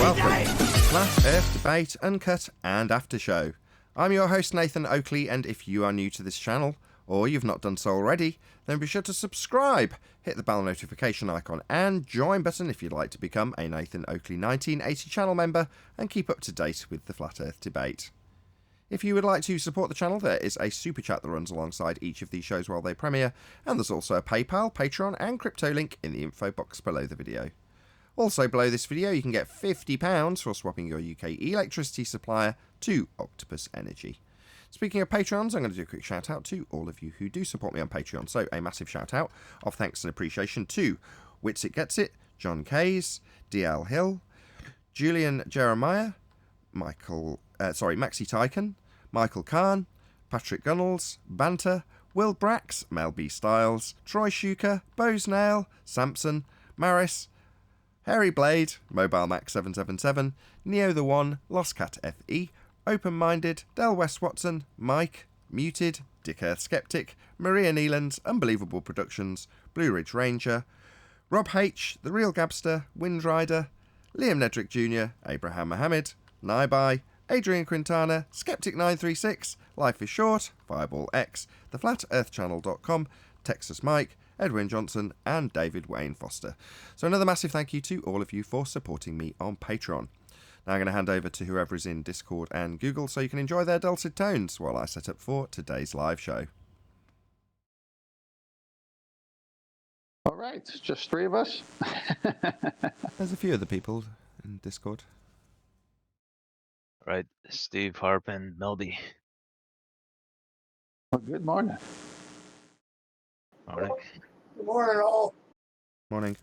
Welcome to Flat Earth Debate, Uncut and After Show. I'm your host Nathan Oakley, and if you are new to this channel, or you've not done so already, then be sure to subscribe, hit the bell notification icon and join button if you'd like to become a Nathan Oakley 1980 channel member and keep up to date with the Flat Earth Debate. If you would like to support the channel, there is a super chat that runs alongside each of these shows while they premiere, and there's also a PayPal, Patreon and crypto link in the info box below the video. Also below this video you can get £50 for swapping your UK electricity supplier to Octopus Energy. Speaking of Patrons, I'm going to do a quick shout out to all of you who do support me on Patreon. So a massive shout out of thanks and appreciation to Witsit Gets It, John Kays, DL Hill, Julian Jeremiah, Maxi Tyken, Michael Kahn, Patrick Gunnels, Banter, Will Brax, Mel B. Styles, Troy Shuker, Bose Nail, Samson, Maris, Harry Blade, Mobile Max 777, Neo the One, Lost Cat FE, Open Minded, Del West Watson, Mike, Muted, Dick Earth Skeptic, Maria Neelands, Unbelievable Productions, Blue Ridge Ranger, Rob H, The Real Gabster, Windrider, Liam Nedrick Jr., Abraham Mohammed, Naibai, Adrian Quintana, Skeptic936, Life is Short, Fireball X, TheFlatEarthChannel.com, Texas Mike, Edwin Johnson and David Wayne Foster. So another massive thank you to all of you for supporting me on Patreon. Now I'm going to hand over to whoever is in Discord and Google so you can enjoy their dulcet tones while I set up for today's live show. All right, just three of us. There's a few other people in Discord. Right, Steve, Harpin, Melby. Well, good morning. Morning. Good morning, all. Morning.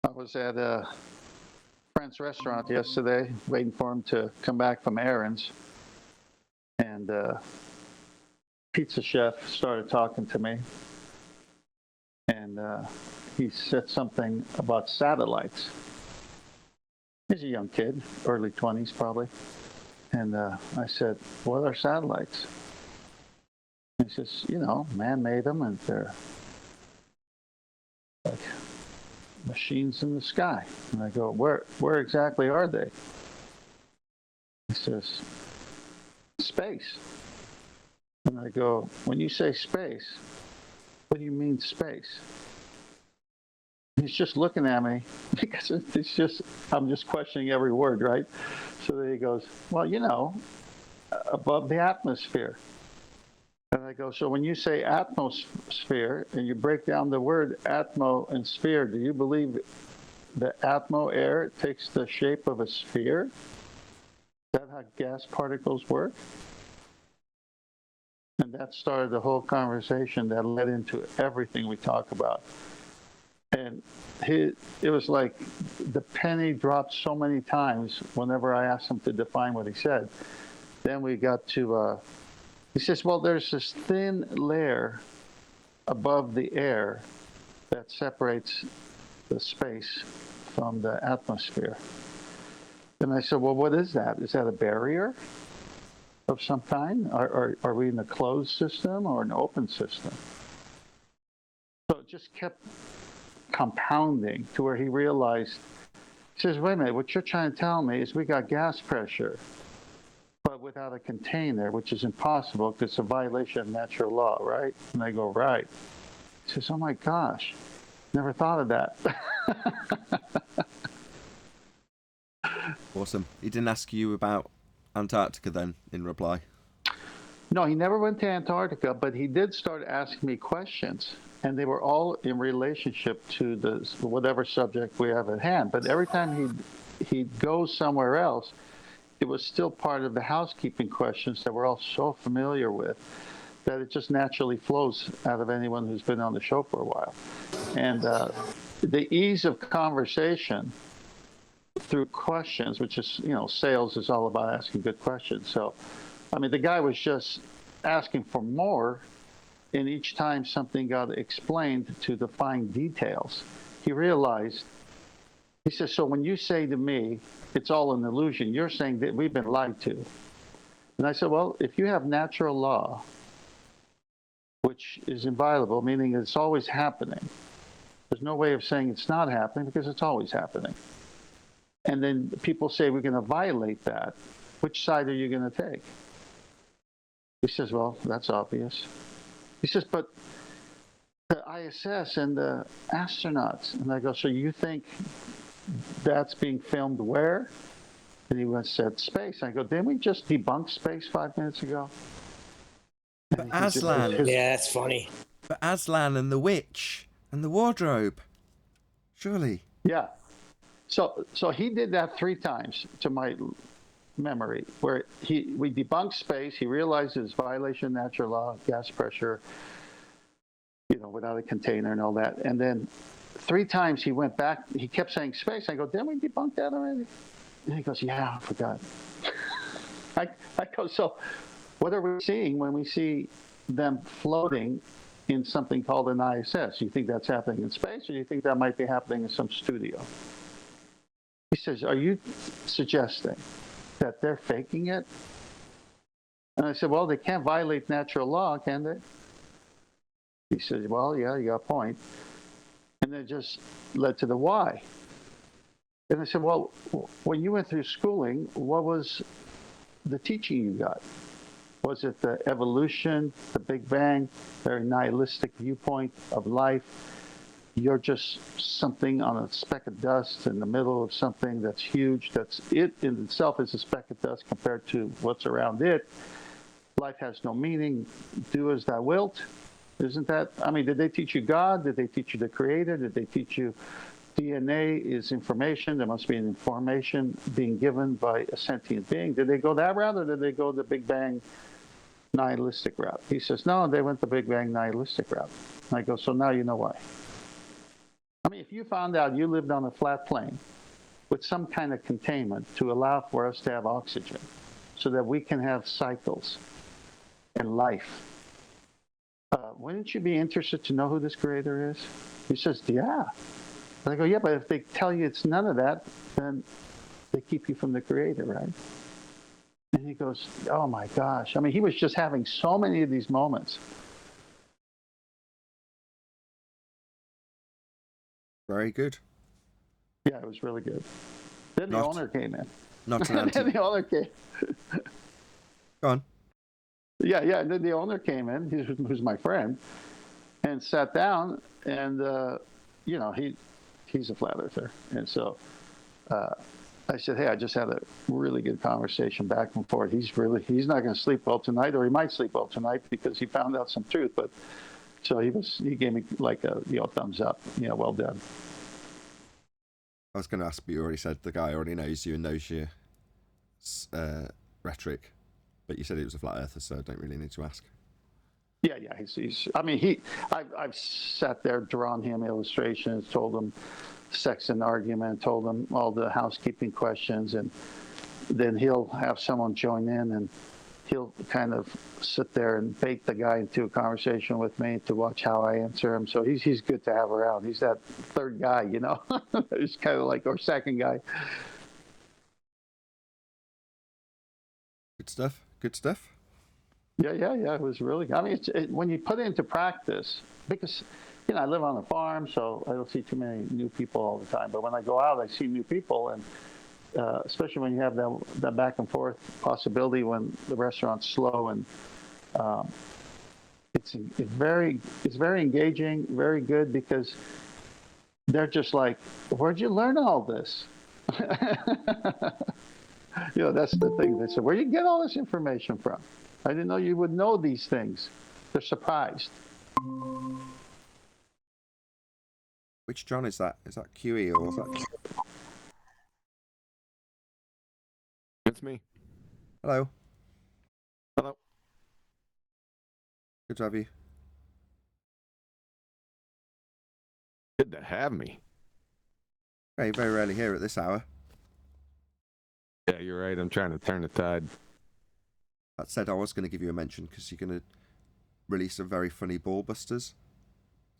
I was at a friend's restaurant yesterday, waiting for him to come back from errands. And pizza chef started talking to me. And he said something about satellites. He's a young kid, early 20s probably. And I said, what are satellites? He says, you know, man made them and they're like machines in the sky. And I go, where exactly are they? He says, space. And I go, when you say space, what do you mean space? He's just looking at me because I'm just questioning every word, right? So then he goes, well, you know, above the atmosphere. And I go, so when you say atmosphere and you break down the word atmo and sphere, do you believe the atmo air takes the shape of a sphere? Is that how gas particles work? And that started the whole conversation that led into everything we talk about. And it was like the penny dropped so many times whenever I asked him to define what he said. Then we got to, he says, well, there's this thin layer above the air that separates the space from the atmosphere. And I said, well, what is that? Is that a barrier of some kind? Are we in a closed system or an open system? So it just kept compounding to where he realized, he says, wait a minute, what you're trying to tell me is we got gas pressure, but without a container, which is impossible because it's a violation of natural law, right? And I go, right. He says, oh my gosh, never thought of that. Awesome. He didn't ask you about Antarctica then in reply? No, he never went to Antarctica, but he did start asking me questions. And they were all in relationship to whatever subject we have at hand. But every time he'd go somewhere else, it was still part of the housekeeping questions that we're all so familiar with that it just naturally flows out of anyone who's been on the show for a while. And the ease of conversation through questions, which is, you know, sales is all about asking good questions. So, I mean, the guy was just asking for more. And each time something got explained to the fine details, he realized, he says, so when you say to me, it's all an illusion, you're saying that we've been lied to. And I said, well, if you have natural law which is inviolable, meaning it's always happening. There's no way of saying it's not happening because it's always happening. And then people say we're going to violate that. Which side are you going to take? He says, well, that's obvious. He says, but the ISS and the astronauts. And I go, so you think that's being filmed where? And he said, space. I go, didn't we just debunk space 5 minutes ago? But Aslan. Yeah, that's funny. But Aslan and the witch and the wardrobe. Surely. Yeah. So he did that 3 times to my memory, where we debunked space. He realized it's violation of natural law, gas pressure, without a container and all that. And then 3 times he went back. He kept saying space. I go, didn't we debunk that already? And he goes, yeah, I forgot. I go, so what are we seeing when we see them floating in something called an ISS? You think that's happening in space, or do you think that might be happening in some studio? He says, are you suggesting that they're faking it? And I said, well, they can't violate natural law, can they? He says, well, yeah, you got a point. And it just led to the why. And I said, well, when you went through schooling, what was the teaching you got? Was it the evolution, the Big Bang, very nihilistic viewpoint of life? You're just something on a speck of dust in the middle of something that's huge. That's it in itself is a speck of dust compared to what's around it. Life has no meaning. Do as thou wilt. Isn't that? I mean, did they teach you God? Did they teach you the Creator? Did they teach you DNA is information? There must be an information being given by a sentient being. Did they go that route, or did they go the Big Bang nihilistic route? He says, no, they went the Big Bang nihilistic route. And I go, so now you know why. I mean, if you found out you lived on a flat plane with some kind of containment to allow for us to have oxygen so that we can have cycles and life, wouldn't you be interested to know who this Creator is? He says, yeah. And I go, yeah, but if they tell you it's none of that, then they keep you from the Creator, right? And he goes, oh my gosh. I mean, he was just having so many of these moments. Very good. Yeah, it was really good. Then the owner came in. Not an anti. Then the owner came. Go on. Yeah. And then the owner came in, who's my friend, and sat down, and he's a flat earther, and so I said, hey, I just had a really good conversation back and forth. He's not going to sleep well tonight, or he might sleep well tonight because he found out some truth. But so he gave me like a thumbs up, well done. I was going to ask, but you already said the guy already knows you and knows your rhetoric. But you said he was a flat earther, so I don't really need to ask. Yeah. I've sat there, drawn him illustrations, told him sex and argument, told him all the housekeeping questions, and then he'll have someone join in, and he'll kind of sit there and bait the guy into a conversation with me to watch how I answer him. So he's good to have around. He's that third guy, He's kind of like our second guy. Good stuff. Yeah. It was really. I mean, when you put it into practice, because I live on a farm, so I don't see too many new people all the time. But when I go out, I see new people, and especially when you have that back and forth possibility when the restaurant's slow, and it's very engaging, very good, because they're just like, where'd you learn all this? That's the thing. They said, where do you get all this information from? I didn't know you would know these things. They're surprised. Which John is that? Is that QE or is that? It's me. Hello. Hello. Good to have you. Good to have me. Very, very rarely here at this hour. Yeah, you're right. I'm trying to turn the tide. That said, I was going to give you a mention because you're going to release some very funny ball busters.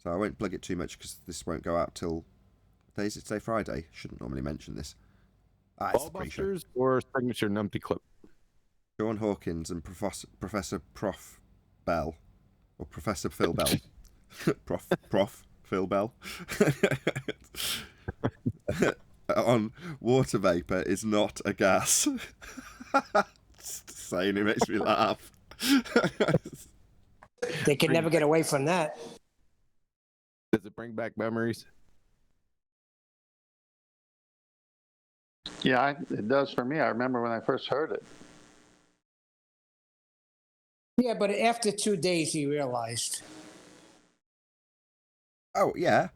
So I won't plug it too much because this won't go out till... What day is it today? Friday. Shouldn't normally mention this. Ball busters or signature numpty clip? Sean Hawkins and Professor Prof Bell or Professor Phil Bell, Prof Phil Bell, on water vapor is not a gas. Just saying, it makes me laugh. They can never get away from that. Does it bring back memories? Yeah, it does for me. I remember when I first heard it. Yeah, but after 2 days, he realized. Oh, yeah.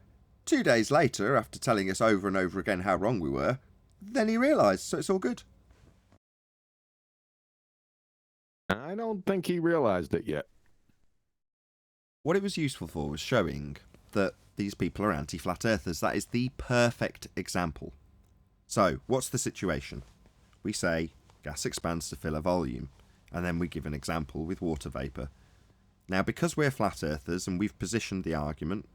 2 days later, after telling us over and over again how wrong we were, then he realised, so it's all good. I don't think he realized it yet. What it was useful for was showing that these people are anti-flat earthers. That is the perfect example. So, what's the situation? We say gas expands to fill a volume, and then we give an example with water vapour. Now, because we're flat earthers and we've positioned the argument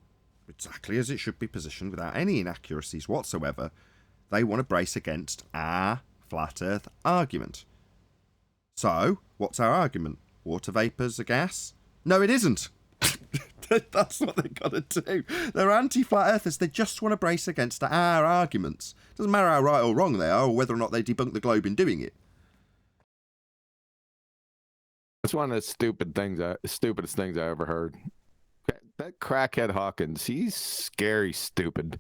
exactly as it should be positioned without any inaccuracies whatsoever, they want to brace against our flat earth argument. So, what's our argument? Water vapour's a gas? No, it isn't. That's what they've got to do. They're anti-flat earthers. They just want to brace against our arguments. Doesn't matter how right or wrong they are, or whether or not they debunk the globe in doing it. That's one of the stupidest things I ever heard. That crackhead Hawkins, he's scary stupid.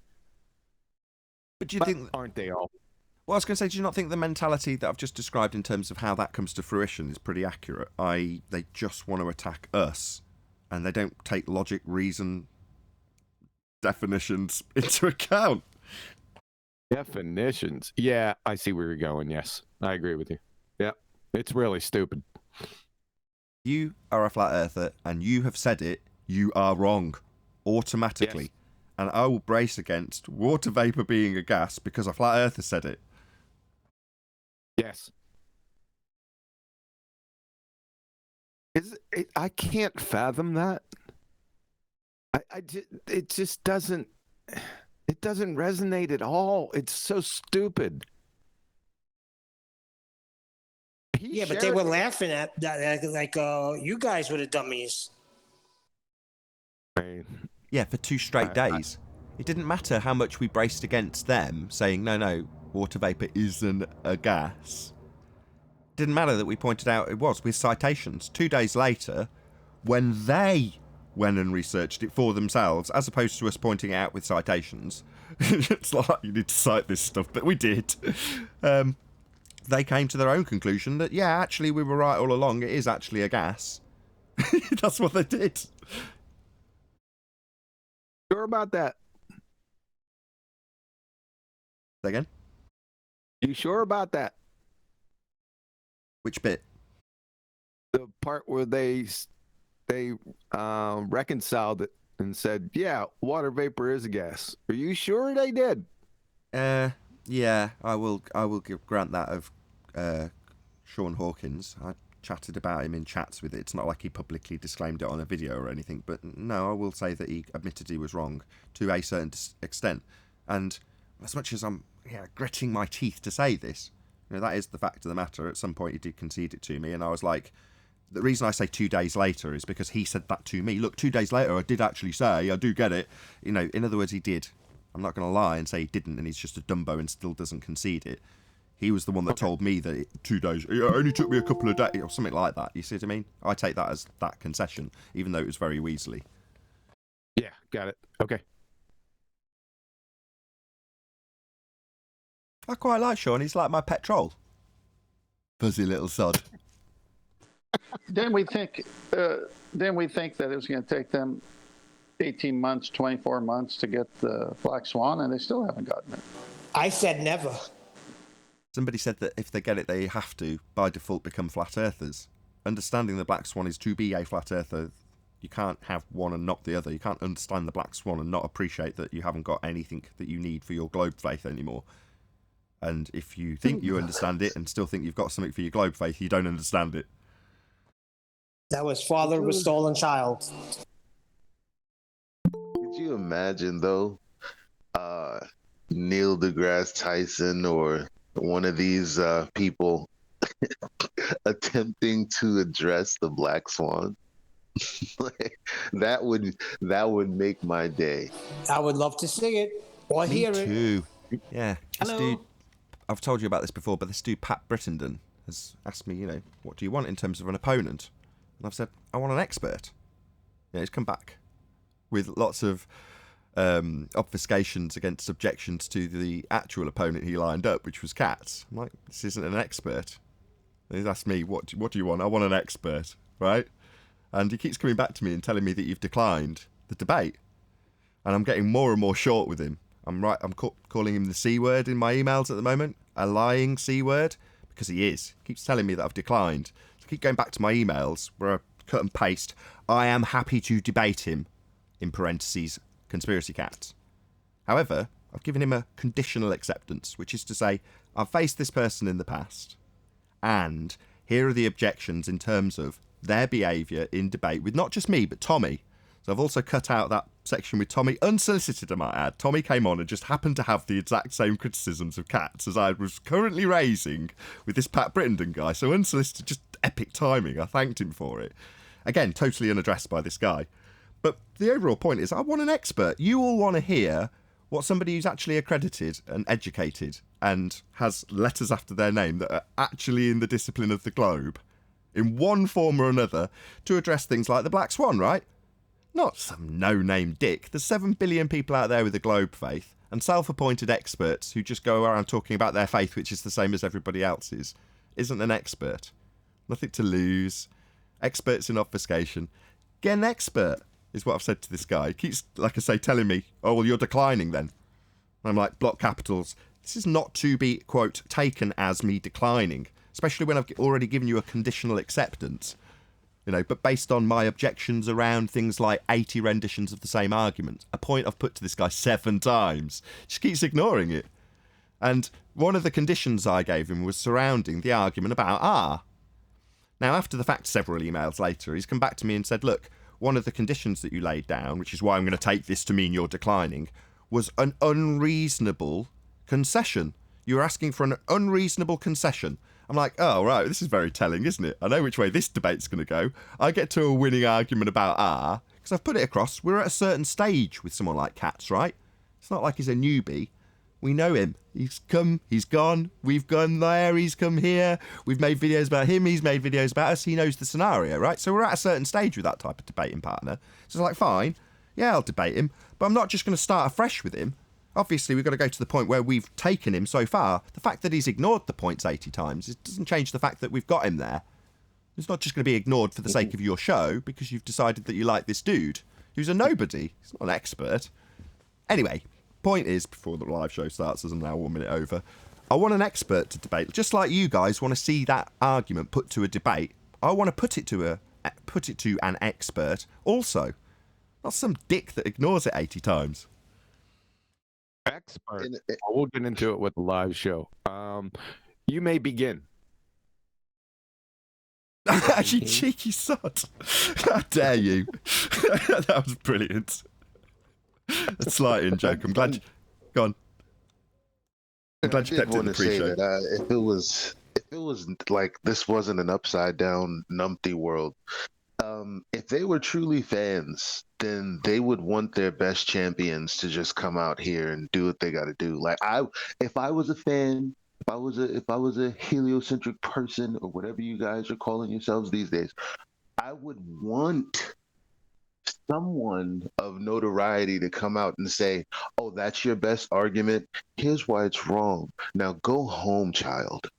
But do you think... Aren't they all? Well, I was going to say, do you not think the mentality that I've just described in terms of how that comes to fruition is pretty accurate? I.e., they just want to attack us, and they don't take logic, reason, definitions into account. Definitions? Yeah, I see where you're going, yes. I agree with you. Yeah, it's really stupid. You are a flat earther, and you have said it, you are wrong, automatically. Yes. And I will brace against water vapour being a gas because a flat earther said it. Yes. I can't fathom that. It just doesn't. It doesn't resonate at all. It's so stupid. Yeah, but they were laughing at that, like you guys were the dummies. Yeah, for 2 straight days. It didn't matter how much we braced against them, saying, no, water vapour isn't a gas. It didn't matter that we pointed out it was, with citations. 2 days later, when they went and researched it for themselves, as opposed to us pointing it out with citations, it's like, you need to cite this stuff, but we did. They came to their own conclusion that, yeah, actually, we were right all along. It is actually a gas. That's what they did. Sure about that? Say again? You sure about that? Which bit? The part where they reconciled it and said, yeah, water vapor is a gas. Are you sure they did? Yeah, I will grant that of Sean Hawkins. I chatted about him in chats with it. It's not like he publicly disclaimed it on a video or anything, but no, I will say that he admitted he was wrong to a certain extent. And as much as I'm gritting my teeth to say this, that is the fact of the matter. At some point he did concede it to me, and I was like, the reason I say 2 days later is because he said that to me. Look, 2 days later I did actually say, I do get it. In other words, he did. I'm not going to lie and say he didn't, and he's just a Dumbo and still doesn't concede it. He was the one that told me that 2 days, it only took me a couple of days, or something like that. You see what I mean? I take that as that concession, even though it was very Weasley. Yeah, got it. Okay. I quite like Sean. He's like my pet troll. Fuzzy little sod. Then we think that it was going to take them 18 months, 24 months to get the Black Swan, and they still haven't gotten it. I said never. Somebody said that if they get it, they have to, by default, become flat earthers. Understanding the Black Swan is to be a flat earther. You can't have one and not the other. You can't understand the Black Swan and not appreciate that you haven't got anything that you need for your globe faith anymore. And if you think you understand it and still think you've got something for your globe faith, you don't understand it. That was father of a stolen child. Could you imagine, though, Neil deGrasse Tyson or one of these people attempting to address the Black Swan? Like, that would make my day. I would love to see it or Me hear it. too. Yeah. This Hello. dude, I've told you about this before, but this dude, Pat Brittenden, has asked me, what do you want in terms of an opponent? And I've said, I want an expert. Yeah, he's come back with lots of obfuscations against objections to the actual opponent he lined up, which was Cats. I'm like, this isn't an expert. And he's asked me, what do you want? I want an expert, right? And he keeps coming back to me and telling me that you've declined the debate. And I'm getting more and more short with him. I'm calling him the C word in my emails at the moment, a lying C word, because he is. He keeps telling me that I've declined. So I keep going back to my emails where I cut and paste, I am happy to debate him, in parentheses, conspiracy cats. However, I've given him a conditional acceptance, which is to say, I've faced this person in the past, and here are the objections in terms of their behaviour in debate with not just me, but Tommy. So I've also cut out that section with Tommy, unsolicited, I might add. Tommy came on and just happened to have the exact same criticisms of Cats as I was currently raising with this Pat Brittenden guy. So unsolicited, just epic timing. I thanked him for it. Again, totally unaddressed by this guy. But the overall point is, I want an expert. You all want to hear what somebody who's actually accredited and educated and has letters after their name that are actually in the discipline of the globe, in one form or another, to address things like the Black Swan, right? Not some no-name dick. There's 7 billion people out there with a globe faith and self-appointed experts who just go around talking about their faith, which is the same as everybody else's, isn't an expert. Nothing to lose. Experts in obfuscation. Get an expert, is what I've said to this guy. He keeps, like I say, telling me, oh, well, you're declining then. And I'm like, block capitals. This is not to be, quote, taken as me declining, especially when I've already given you a conditional acceptance. But based on my objections around things like 80 renditions of the same argument, a point I've put to this guy 7 times, just keeps ignoring it. And one of the conditions I gave him was surrounding the argument about R. Now, after the fact, several emails later, he's come back to me and said, look, one of the conditions that you laid down, which is why I'm going to take this to mean you're declining, was an unreasonable concession. You were asking for an unreasonable concession. I'm like, oh, right, this is very telling, isn't it? I know which way this debate's going to go. I get to a winning argument about R, because I've put it across. We're at a certain stage with someone like Cats, right? It's not like he's a newbie. We know him. He's come, he's gone, we've gone there, he's come here. We've made videos about him, he's made videos about us. He knows the scenario, right? So we're at a certain stage with that type of debating partner. So it's like, fine, yeah, I'll debate him, but I'm not just going to start afresh with him. Obviously, we've got to go to the point where we've taken him so far. The fact that he's ignored the points 80 times, it doesn't change the fact that we've got him there. It's not just going to be ignored for the sake of your show because you've decided that you like this dude who's a nobody. He's not an expert. Anyway, point is, before the live show starts, as I'm now 1 minute over, I want an expert to debate. Just like you guys want to see that argument put to a debate, I want to put it to an expert also. Not some dick that ignores it 80 times. Expert. We'll get into it with the live show. You may begin. Actually, cheeky sod. How dare you? That was brilliant. A slight in joke. I'm glad you... Go on. I'm glad you kept it in the pre-show. If it was like this wasn't an upside down numpty world, if they were truly fans, then they would want their best champions to just come out here and do what they got to do. Like if I was a fan, if I was a heliocentric person or whatever you guys are calling yourselves these days, I would want someone of notoriety to come out and say, "Oh, that's your best argument. Here's why it's wrong. Now go home, child."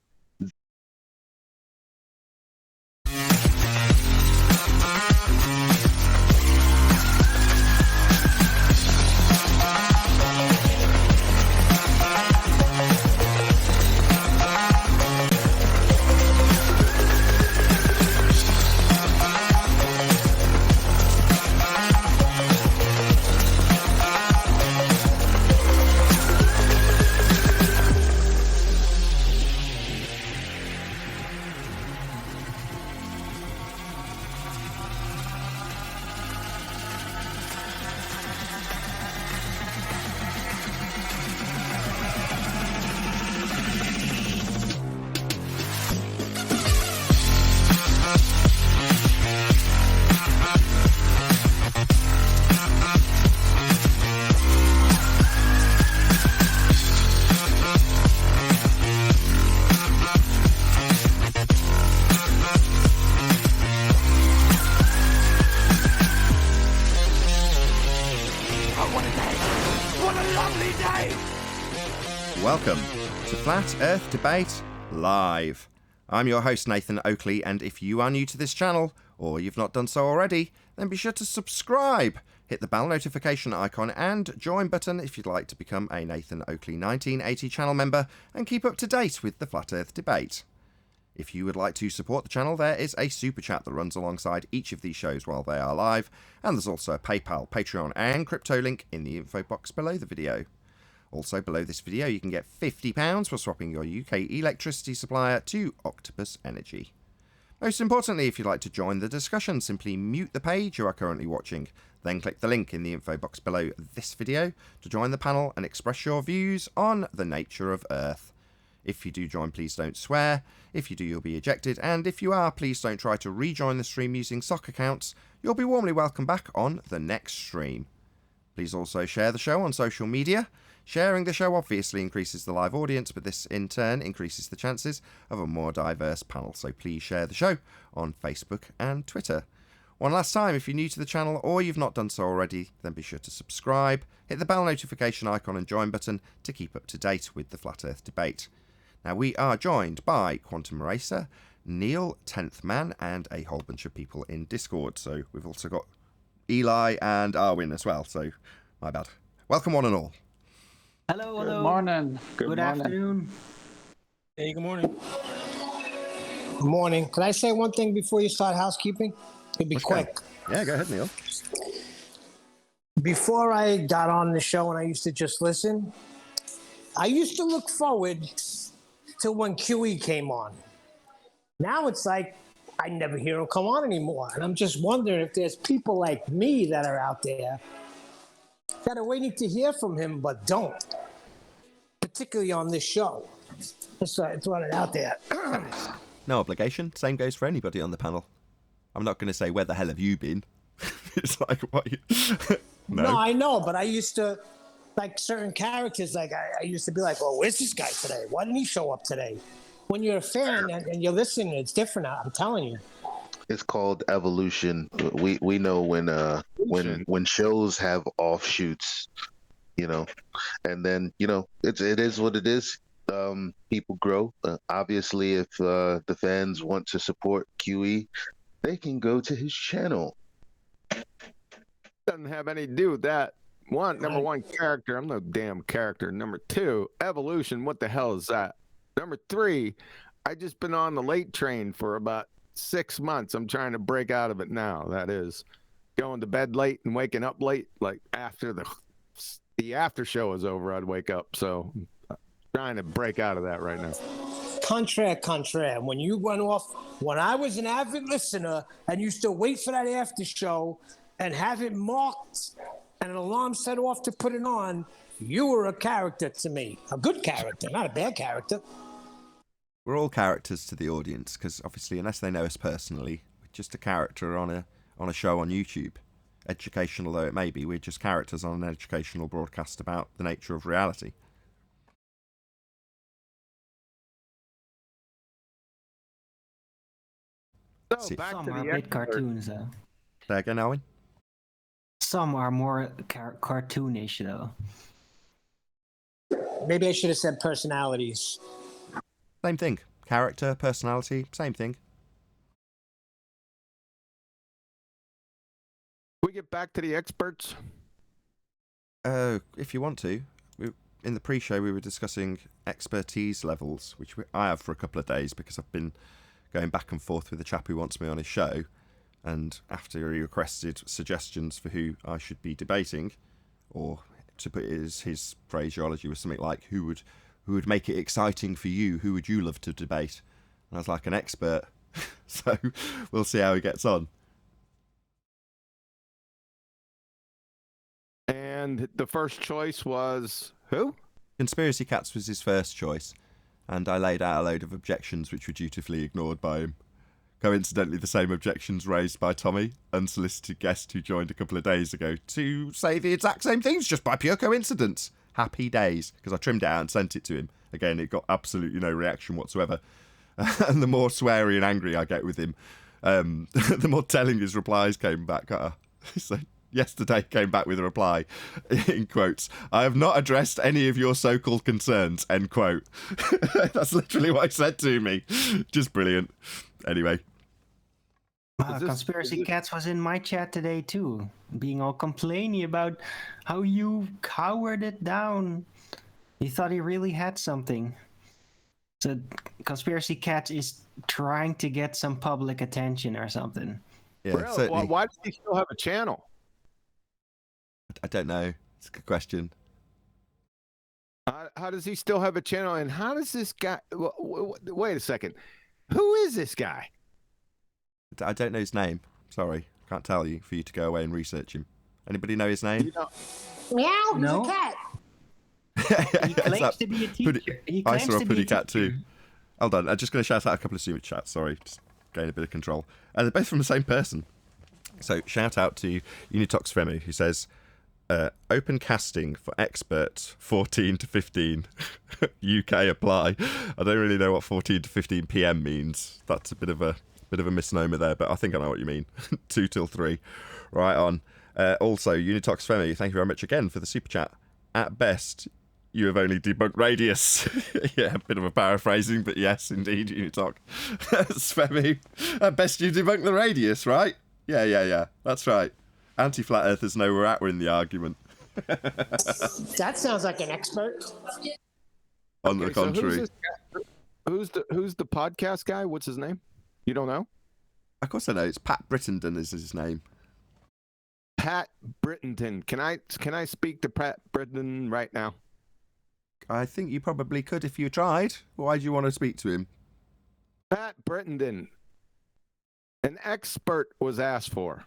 welcome to Flat Earth Debate Live. I'm your host Nathan Oakley, and if you are new to this channel, or you've not done so already, then be sure to subscribe, hit the bell notification icon and join button if you'd like to become a Nathan Oakley 1980 channel member and keep up to date with the Flat Earth Debate. If you would like to support the channel, there is a super chat that runs alongside each of these shows while they are live, and there's also a PayPal, Patreon and crypto link in the info box below the video. Also below this video you can get £50 for swapping your UK electricity supplier to Octopus Energy. Most importantly, if you'd like to join the discussion, simply mute the page you are currently watching, then click the link in the info box below this video to join the panel and express your views on the nature of Earth. If you do join, please don't swear. If you do, you'll be ejected. And if you are, please don't try to rejoin the stream using sock accounts. You'll be warmly welcome back on the next stream. Please also share the show on social media. Sharing the show obviously increases the live audience, but this in turn increases the chances of a more diverse panel. So please share the show on Facebook and Twitter. One last time, if you're new to the channel or you've not done so already, then be sure to subscribe, hit the bell notification icon and join button to keep up to date with the Flat Earth Debate. Now, we are joined by Quantum Racer, Neil, 10th Man, and a whole bunch of people in Discord. So we've also got Eli and Arwin as well. So, my bad. Welcome one and all. Hello, hello. Good morning. Good afternoon. Hey, good morning. Good morning. Can I say one thing before you start housekeeping? It'll be quick. Yeah, go ahead, Neil. Before I got on the show and I used to just listen, I used to look forward to when QE came on. Now it's like I never hear him come on anymore. And I'm just wondering if there's people like me that are out there that are waiting to hear from him but don't, particularly on this show. Just throwing it out there. No obligation. Same goes for anybody on the panel. I'm not going to say, where the hell have you been? It's like, what? No, I know, but I used to, like certain characters, like I used to be like, well, where's this guy today? Why didn't he show up today? When you're a fan and you're listening, it's different. I'm telling you. It's called evolution. We know when shows have offshoots, you know, and then it is what it is. People grow. Obviously, if the fans want to support QE, they can go to his channel. Doesn't have anything to do with that. Number one, character. I'm no damn character. Number two, evolution. What the hell is that? Number three, I just been on the late train for about 6 months. I'm trying to break out of it now. That is going to bed late and waking up late. Like after the after show is over, I'd wake up. So I'm trying to break out of that right now. Contraire. When you went off, when I was an avid listener and used to wait for that after show and have it marked and an alarm set off to put it on, you were a character to me. A good character, not a bad character. We're all characters to the audience, because obviously, unless they know us personally, we're just a character on a show on YouTube. Educational though it may be, we're just characters on an educational broadcast about the nature of reality. So back Some to are the a bit cartoons, though. There again, Owen? Some are more cartoonish, though. Maybe I should have said personalities. Same thing. Character, personality, same thing. We get back to the experts. If you want to. In the pre-show, we were discussing expertise levels, which I have for a couple of days because I've been going back and forth with the chap who wants me on his show. And after he requested suggestions for who I should be debating, or to put it as his phraseology was something like, who would make it exciting for you? Who would you love to debate? And I was like, an expert. So we'll see how he gets on. And the first choice was who? Conspiracy Cats was his first choice, and I laid out a load of objections which were dutifully ignored by him. Coincidentally, the same objections raised by Tommy, unsolicited guest who joined a couple of days ago, to say the exact same things just by pure coincidence. Happy days, because I trimmed it out and sent it to him. Again, it got absolutely no reaction whatsoever. And the more sweary and angry I get with him, the more telling his replies came back. So, yesterday came back with a reply, in quotes, "I have not addressed any of your so-called concerns," end quote. That's literally what he said to me. Just brilliant. Anyway. Conspiracy Cats was in my chat today too, being all complainy about how you cowered it down. He thought he really had something. So Conspiracy Cats is trying to get some public attention or something. Yeah, Really? certainly. Why does he still have a channel? I don't know. It's a good question. How does he still have a channel? And how does this guy... Wait a second. Who is this guy? I don't know his name. Sorry. I can't tell you for you to go away and research him. Anybody know his name? Meow, he's No. a cat. He claims to be a teacher. I saw a Puddy Cat too. Hold on, I'm just going to shout out a couple of super chats. Sorry, just gain a bit of control. They're both from the same person. So shout out to Unitox Femu, who says, "Open casting for experts 14 to 15 UK apply." I don't really know what 14 to 15 PM means. That's a bit of a misnomer there, but I think I know what you mean. 2 till 3. Right on. Also, Unitox Femu, thank you very much again for the super chat. At best, you have only debunked Radius. Yeah, a bit of a paraphrasing, but yes, indeed, Unitox. Femu, at best you debunked the Radius, right? Yeah. That's right. Anti-flat earthers know we're at. We're in the argument. That sounds like an expert. On the Okay, so contrary. who's the podcast guy? What's his name? You don't know? Of course I know. It's Pat Brittenden is his name. Pat Brittenden. Can I speak to Pat Brittenden right now? I think you probably could if you tried. Why do you want to speak to him? Pat Brittenden. An expert was asked for.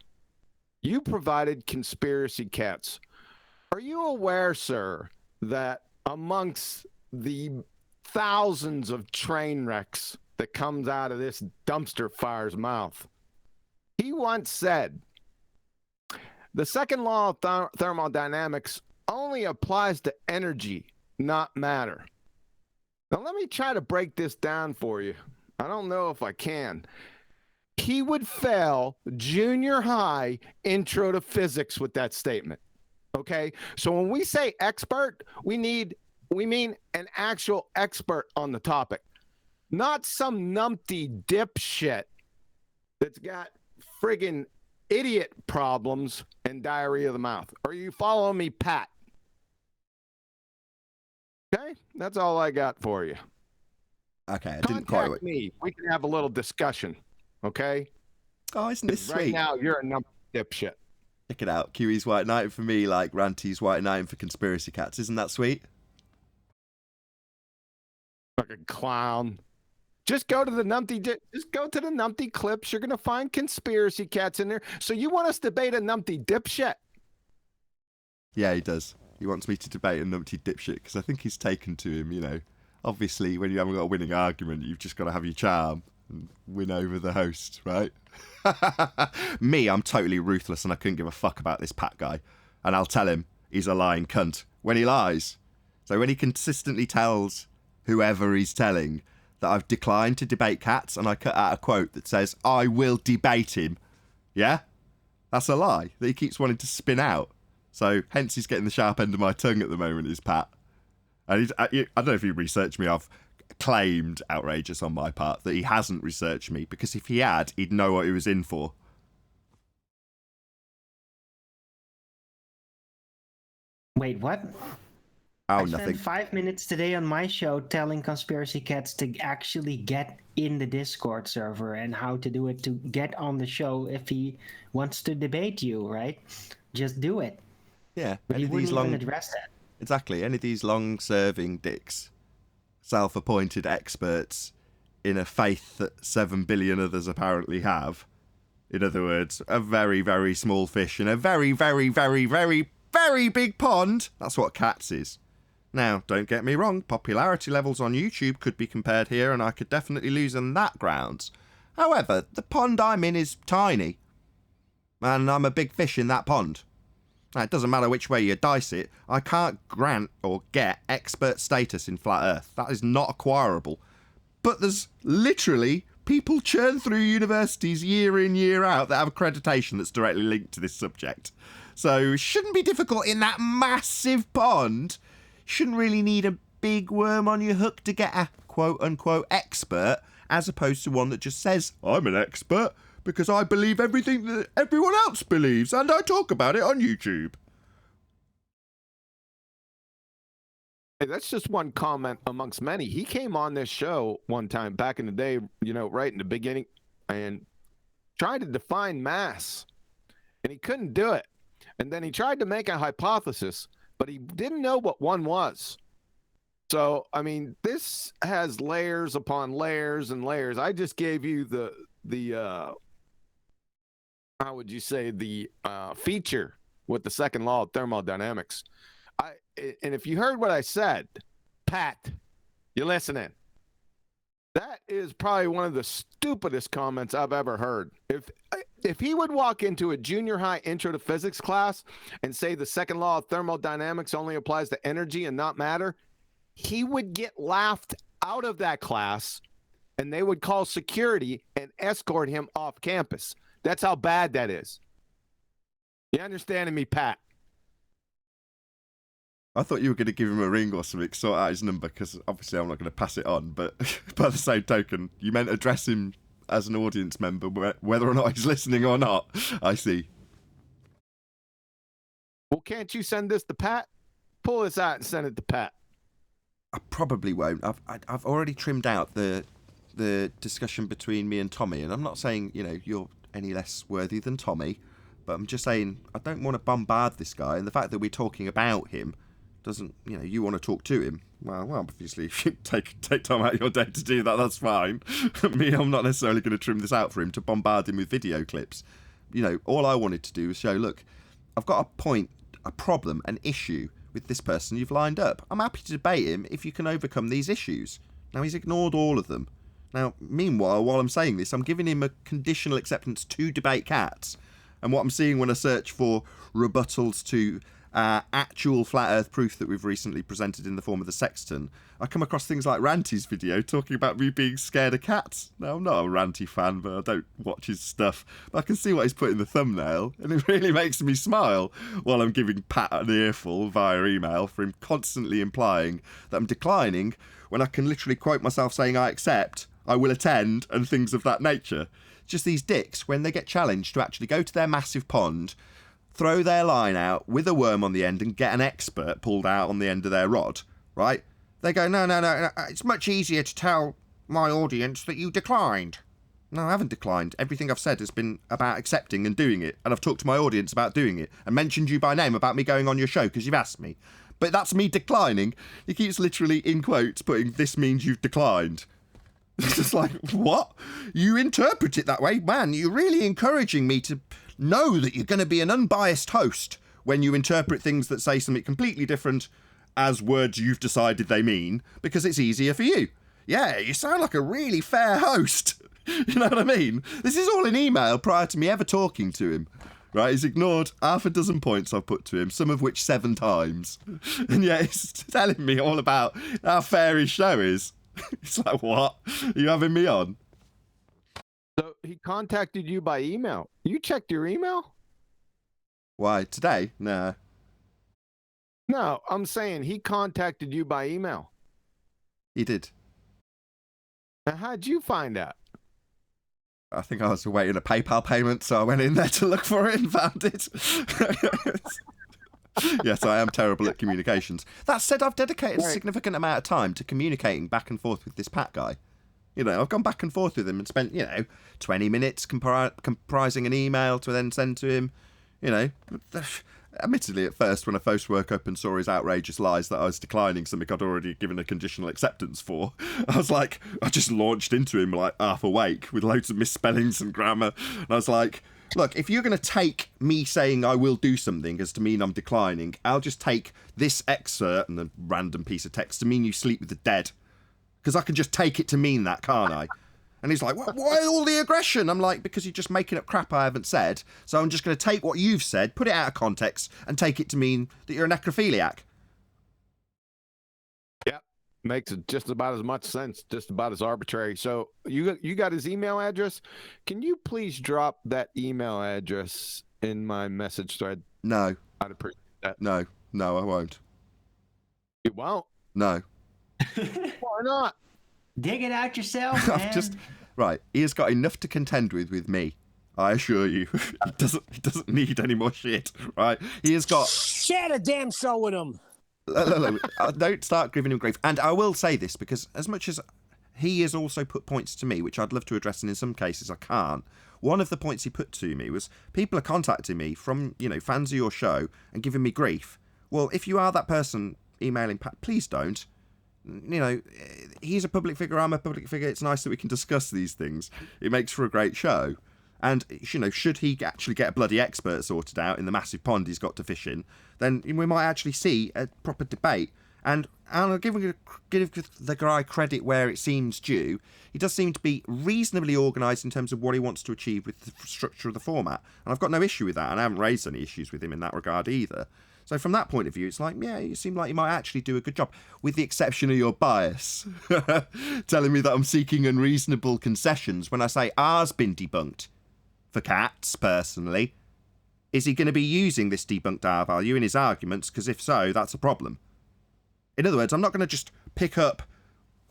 You provided Conspiracy Cats. Are you aware, sir, that amongst the thousands of train wrecks that comes out of this dumpster fire's mouth, he once said, the second law of thermodynamics only applies to energy, not matter. Now, let me try to break this down for you. I don't know if I can. He would fail junior high intro to physics with that statement. Okay? So when we say expert, we mean an actual expert on the topic, not some numpty dipshit that's got friggin' idiot problems and diarrhea of the mouth. Are you following me, Pat? Okay? That's all I got for you. Okay, I didn't quite. Contact me. We can have a little discussion. Okay? Oh, isn't this Right sweet? now, you're a numpty dipshit. Check it out. QE's white knight for me, like Ranty's white knight for Conspiracy Cats. Isn't that sweet? Fucking clown. Just go to the numpty clips. You're gonna find Conspiracy Cats in there. So you want us to debate a numpty dipshit? Yeah, he does. He wants me to debate a numpty dipshit because I think he's taken to him, you know. Obviously, when you haven't got a winning argument, you've just got to have your charm and win over the host, right? Me, I'm totally ruthless and I couldn't give a fuck about this Pat guy. And I'll tell him he's a lying cunt when he lies. So when he consistently tells whoever he's telling that I've declined to debate Cats and I cut out a quote that says, "I will debate him," yeah? That's a lie that he keeps wanting to spin out. So hence he's getting the sharp end of my tongue at the moment, is Pat. And I don't know if he researched me. I've claimed outrageous on my part that he hasn't researched me, because if he had, he'd know what he was in for. Wait, what? Oh, I nothing. spent 5 minutes today on my show telling Conspiracy Cats to actually get in the Discord server and how to do it to get on the show if he wants to debate you, right? Just do it. Yeah, But any he of wouldn't these long, even address that. exactly, any of these long-serving dicks, self-appointed experts in a faith that 7 billion others apparently have. In other words, a very, very small fish in a very, very, very, very, very big pond. That's what Cats is. Now, don't get me wrong, popularity levels on YouTube could be compared here, and I could definitely lose on that grounds. However, the pond I'm in is tiny, and I'm a big fish in that pond. Now, it doesn't matter which way you dice it, I can't grant or get expert status in Flat Earth. That is not acquirable. But there's literally people churn through universities year in, year out that have accreditation that's directly linked to this subject. So shouldn't be difficult in that massive pond. Shouldn't really need a big worm on your hook to get a quote-unquote expert, as opposed to one that just says, I'm an expert because I believe everything that everyone else believes and I talk about it on YouTube. Hey, that's just one comment amongst many. He came on this show one time back in the day, right in the beginning, and tried to define mass, and he couldn't do it. And then he tried to make a hypothesis, but he didn't know what one was. So, I mean, this has layers upon layers and layers. I just gave you the how would you say, the feature with the second law of thermodynamics. And if you heard what I said, Pat, you listening? That is probably one of the stupidest comments I've ever heard. If he would walk into a junior high intro to physics class and say the second law of thermodynamics only applies to energy and not matter, he would get laughed out of that class, and they would call security and escort him off campus. That's how bad that is. You understanding me, Pat? I thought you were going to give him a ring or something, sort out his number, because obviously I'm not going to pass it on. But by the same token, you meant address him as an audience member, whether or not he's listening or not. I see. Well, can't you send this to Pat? Pull this out and send it to Pat. I probably won't. I've already trimmed out the discussion between me and Tommy, and I'm not saying you're any less worthy than Tommy, but I'm just saying I don't want to bombard this guy, and the fact that we're talking about him doesn't, you want to talk to him. Well, obviously, if you take time out of your day to do that, that's fine. Me, I'm not necessarily going to trim this out for him to bombard him with video clips. All I wanted to do was show, look, I've got a point, a problem, an issue with this person you've lined up. I'm happy to debate him if you can overcome these issues. Now, he's ignored all of them. Now, meanwhile, while I'm saying this, I'm giving him a conditional acceptance to debate cats. And what I'm seeing when I search for rebuttals to actual flat earth proof that we've recently presented in the form of the sexton, I come across things like Ranty's video talking about me being scared of cats. Now, I'm not a Ranty fan, but I don't watch his stuff. But I can see what he's put in the thumbnail, and it really makes me smile while I'm giving Pat an earful via email for him constantly implying that I'm declining when I can literally quote myself saying I accept, I will attend, and things of that nature. Just these dicks, when they get challenged to actually go to their massive pond, throw their line out with a worm on the end and get an expert pulled out on the end of their rod, right? They go, no, it's much easier to tell my audience that you declined. No, I haven't declined. Everything I've said has been about accepting and doing it, and I've talked to my audience about doing it, and mentioned you by name about me going on your show because you've asked me. But that's me declining. He keeps literally, in quotes, putting, this means you've declined. It's just like, what? You interpret it that way? Man, you're really encouraging me to know that you're going to be an unbiased host when you interpret things that say something completely different as words you've decided they mean, because it's easier for you. Yeah, you sound like a really fair host. You know what I mean? This is all in email prior to me ever talking to him. Right, he's ignored half a dozen points I've put to him, some of which 7 times. And yet he's telling me all about how fair his show is. It's like, what? Are you having me on? So he contacted you by email. You checked your email? Why, today? Nah. No, I'm saying he contacted you by email. He did. Now, how'd you find out? I think I was awaiting a PayPal payment, so I went in there to look for it and found it. Yes, I am terrible at communications. That said, I've dedicated a significant amount of time to communicating back and forth with this Pat guy. I've gone back and forth with him and spent, 20 minutes comprising an email to then send to him. Admittedly, at first, when I first woke up and saw his outrageous lies that I was declining something I'd already given a conditional acceptance for, I was like, I just launched into him like half awake with loads of misspellings and grammar. And I was like, look, if you're going to take me saying I will do something as to mean I'm declining, I'll just take this excerpt and a random piece of text to mean you sleep with the dead. Because I can just take it to mean that, can't I? And he's like, why all the aggression? I'm like, because you're just making up crap I haven't said. So I'm just going to take what you've said, put it out of context, and take it to mean that you're a necrophiliac. Yeah, makes just about as much sense, just about as arbitrary. So you got his email address? Can you please drop that email address in my message thread? No. I'd appreciate that. No, I won't. You won't? No. Why not? Dig it out yourself, man. Right. He has got enough to contend with me. I assure you, he doesn't need any more shit. Right? He has got. Share the damn show with him. No. Don't start giving him grief. And I will say this because as much as he has also put points to me, which I'd love to address, and in some cases I can't. One of the points he put to me was people are contacting me from, fans of your show and giving me grief. Well, if you are that person emailing Pat, please don't. He's a public figure, I'm a public figure. It's nice that we can discuss these things. It makes for a great show. And, should he actually get a bloody expert sorted out in the massive pond he's got to fish in, then we might actually see a proper debate. And I'll give the guy credit where it seems due. He does seem to be reasonably organised in terms of what he wants to achieve with the structure of the format. And I've got no issue with that, and I haven't raised any issues with him in that regard either. So from that point of view, it's like, yeah, you seem like you might actually do a good job, with the exception of your bias. Telling me that I'm seeking unreasonable concessions when I say R's been debunked. For cats, personally. Is he going to be using this debunked R value in his arguments? Because if so, that's a problem. In other words, I'm not going to just pick up,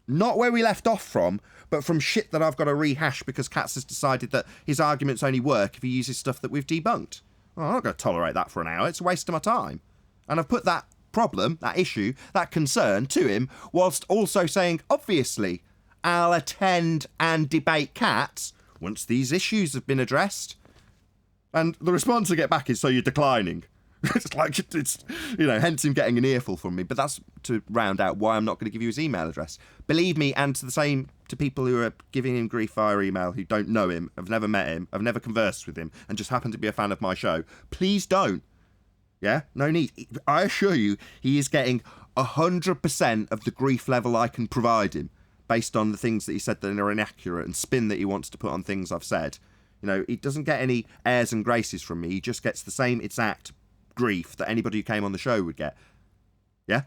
not where we left off from, but from shit that I've got to rehash because Katz has decided that his arguments only work if he uses stuff that we've debunked. Well, I'm not going to tolerate that for an hour. It's a waste of my time. And I've put that problem, that issue, that concern to him, whilst also saying, obviously, I'll attend and debate Katz once these issues have been addressed. And the response I get back is, so you're declining. it's hence him getting an earful from me. But that's to round out why I'm not going to give you his email address. Believe me, and to the same to people who are giving him grief via email who don't know him, have never met him, have never conversed with him, and just happen to be a fan of my show, please don't. Yeah? No need. I assure you, he is getting 100% of the grief level I can provide him, based on the things that he said that are inaccurate and spin that he wants to put on things I've said. He doesn't get any airs and graces from me. He just gets the same exact grief that anybody who came on the show would get. Yeah?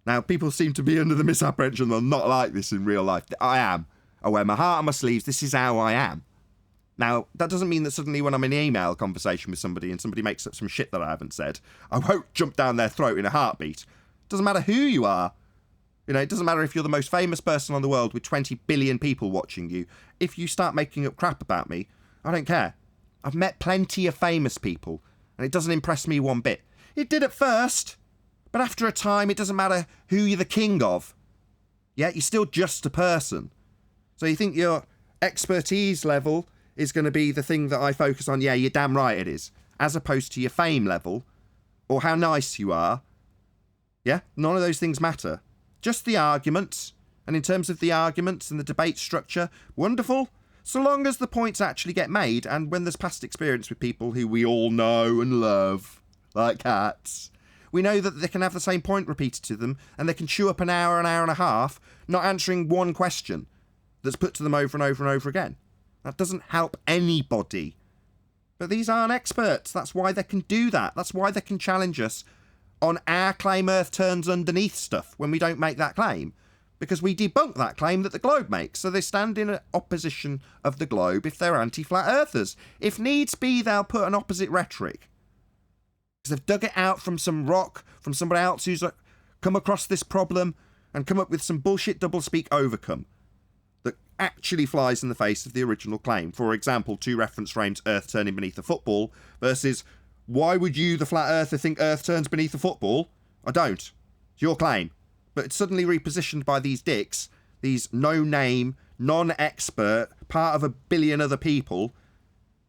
Now, people seem to be under the misapprehension that I'm not like this in real life. I am. I wear my heart on my sleeves. This is how I am. Now, that doesn't mean that suddenly when I'm in an email conversation with somebody and somebody makes up some shit that I haven't said, I won't jump down their throat in a heartbeat. It doesn't matter who you are. It doesn't matter if you're the most famous person on the world with 20 billion people watching you. If you start making up crap about me, I don't care. I've met plenty of famous people, and it doesn't impress me one bit. It did at first, but after a time, it doesn't matter who you're the king of. Yeah, you're still just a person. So you think your expertise level is going to be the thing that I focus on? Yeah, you're damn right it is. As opposed to your fame level, or how nice you are. Yeah, none of those things matter. Just the arguments, and in terms of the arguments and the debate structure, wonderful, so long as the points actually get made, and when there's past experience with people who we all know and love, like cats, we know that they can have the same point repeated to them, and they can chew up an hour and a half, not answering one question that's put to them over and over and over again. That doesn't help anybody. But these aren't experts. That's why they can do that. That's why they can challenge us on our claim Earth turns underneath stuff when we don't make that claim. Because we debunk that claim that the globe makes. So they stand in opposition of the globe if they're anti-flat earthers. If needs be, they'll put an opposite rhetoric. Because they've dug it out from some rock, from somebody else who's come across this problem and come up with some bullshit doublespeak overcome that actually flies in the face of the original claim. For example, 2 reference frames, Earth turning beneath a football, versus why would you, the flat earther, think Earth turns beneath a football? I don't. It's your claim. But it's suddenly repositioned by these dicks, these no-name, non-expert, part of a billion other people.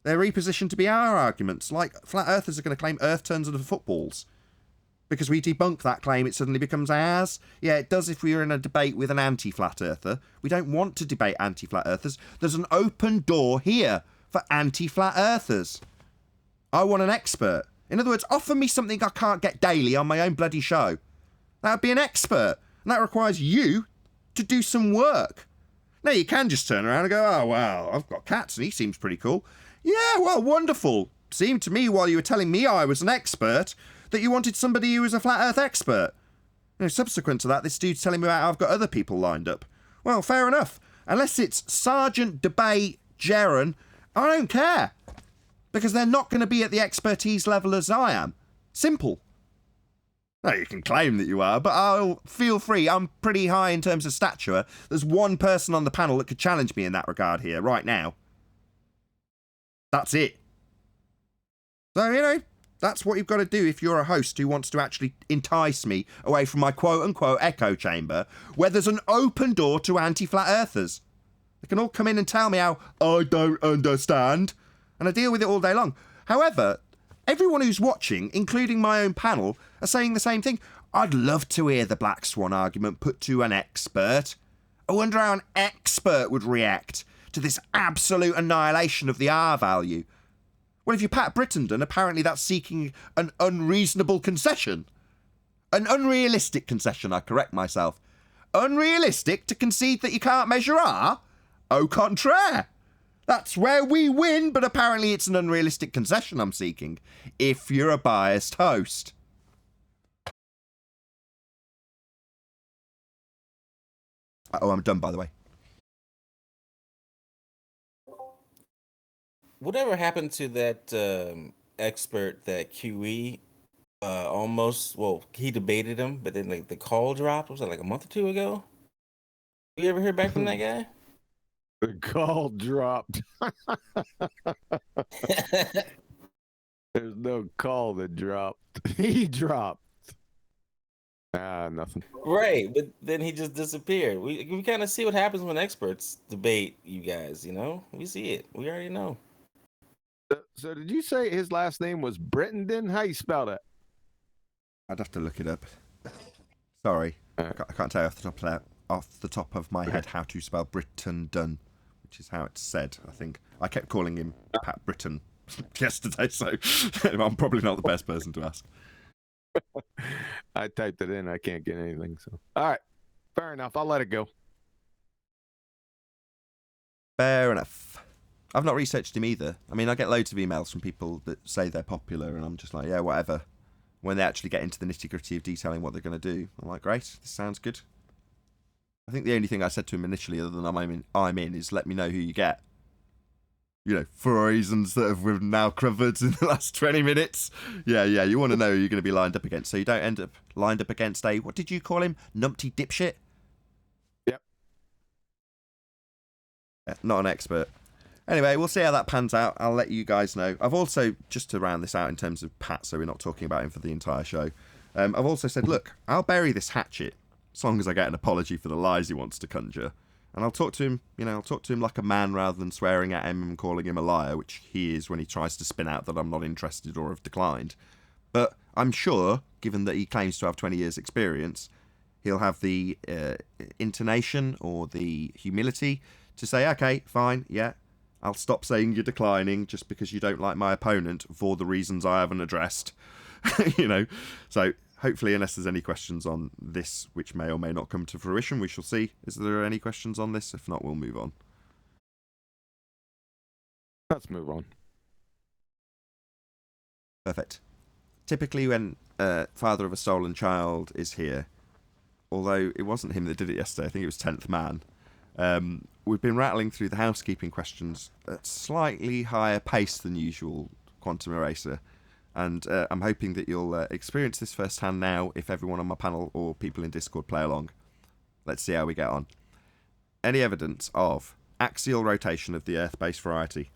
They're repositioned to be our arguments. Like, flat earthers are going to claim Earth turns into footballs. Because we debunk that claim, it suddenly becomes ours. Yeah, it does if we were in a debate with an anti-flat earther. We don't want to debate anti-flat earthers. There's an open door here for anti-flat earthers. I want an expert. In other words, offer me something I can't get daily on my own bloody show. That would be an expert. And that requires you to do some work. Now, you can just turn around and go, oh, well, I've got cats and he seems pretty cool. Yeah, well, wonderful. Seemed to me while you were telling me I was an expert that you wanted somebody who was a flat earth expert. Subsequent to that, this dude's telling me about how I've got other people lined up. Well, fair enough. Unless it's Sergeant Debate Jaron, I don't care. Because they're not going to be at the expertise level as I am. Simple. Now, you can claim that you are, but I'll feel free. I'm pretty high in terms of stature. There's one person on the panel that could challenge me in that regard here, right now. That's it. So, you know, that's what you've got to do if you're a host who wants to actually entice me away from my quote-unquote echo chamber, where there's an open door to anti-flat earthers. They can all come in and tell me how I don't understand, and I deal with it all day long. However, everyone who's watching, including my own panel, are saying the same thing. I'd love to hear the Black Swan argument put to an expert. I wonder how an expert would react to this absolute annihilation of the R value. Well, if you're Pat Brittenden, apparently that's seeking an unreasonable concession. An unrealistic concession, I correct myself. Unrealistic to concede that you can't measure R? Au contraire. That's where we win, but apparently it's an unrealistic concession I'm seeking, if you're a biased host. Oh, I'm done, by the way. Whatever happened to that expert that QE almost, well, he debated him, but then like the call dropped? Was that like a month or two ago? You ever hear back from that guy? The call dropped. There's no call that dropped. He dropped. Nothing. Right, but then he just disappeared. We kind of see what happens when experts debate you guys, you know? We see it. We already know. So did you say his last name was Brittenden? How you spell that? I'd have to look it up. Sorry. I can't tell you off the top of my head how to spell Brittenden, which is how it's said, I think. I kept calling him Pat Britton yesterday, so I'm probably not the best person to ask. I typed it in. I can't get anything. So, all right, fair enough. I'll let it go. Fair enough. I've not researched him either. I mean, I get loads of emails from people that say they're popular, and I'm just like, yeah, whatever. When they actually get into the nitty-gritty of detailing what they're going to do, I'm like, great, this sounds good. I think the only thing I said to him initially, other than I'm in, is let me know who you get. You know, for reasons that we've now covered in the last 20 minutes. Yeah, you want to know who you're going to be lined up against, so you don't end up lined up against a, what did you call him? Numpty dipshit? Yep. Yeah, not an expert. Anyway, we'll see how that pans out. I'll let you guys know. I've also, just to round this out in terms of Pat, so we're not talking about him for the entire show, I've also said, look, I'll bury this hatchet as long as I get an apology for the lies he wants to conjure. And I'll talk to him, I'll talk to him like a man rather than swearing at him and calling him a liar, which he is when he tries to spin out that I'm not interested or have declined. But I'm sure, given that he claims to have 20 years' experience, he'll have the intonation or the humility to say, okay, fine, yeah, I'll stop saying you're declining just because you don't like my opponent for the reasons I haven't addressed. So hopefully, unless there's any questions on this, which may or may not come to fruition, we shall see. Is there any questions on this? If not, we'll move on. Let's move on. Perfect. Typically, when Father of a Stolen Child is here, although it wasn't him that did it yesterday, I think it was 10th Man, we've been rattling through the housekeeping questions at slightly higher pace than usual, Quantum Eraser. And I'm hoping that you'll experience this firsthand now if everyone on my panel or people in Discord play along. Let's see how we get on. Any evidence of axial rotation of the Earth-based variety?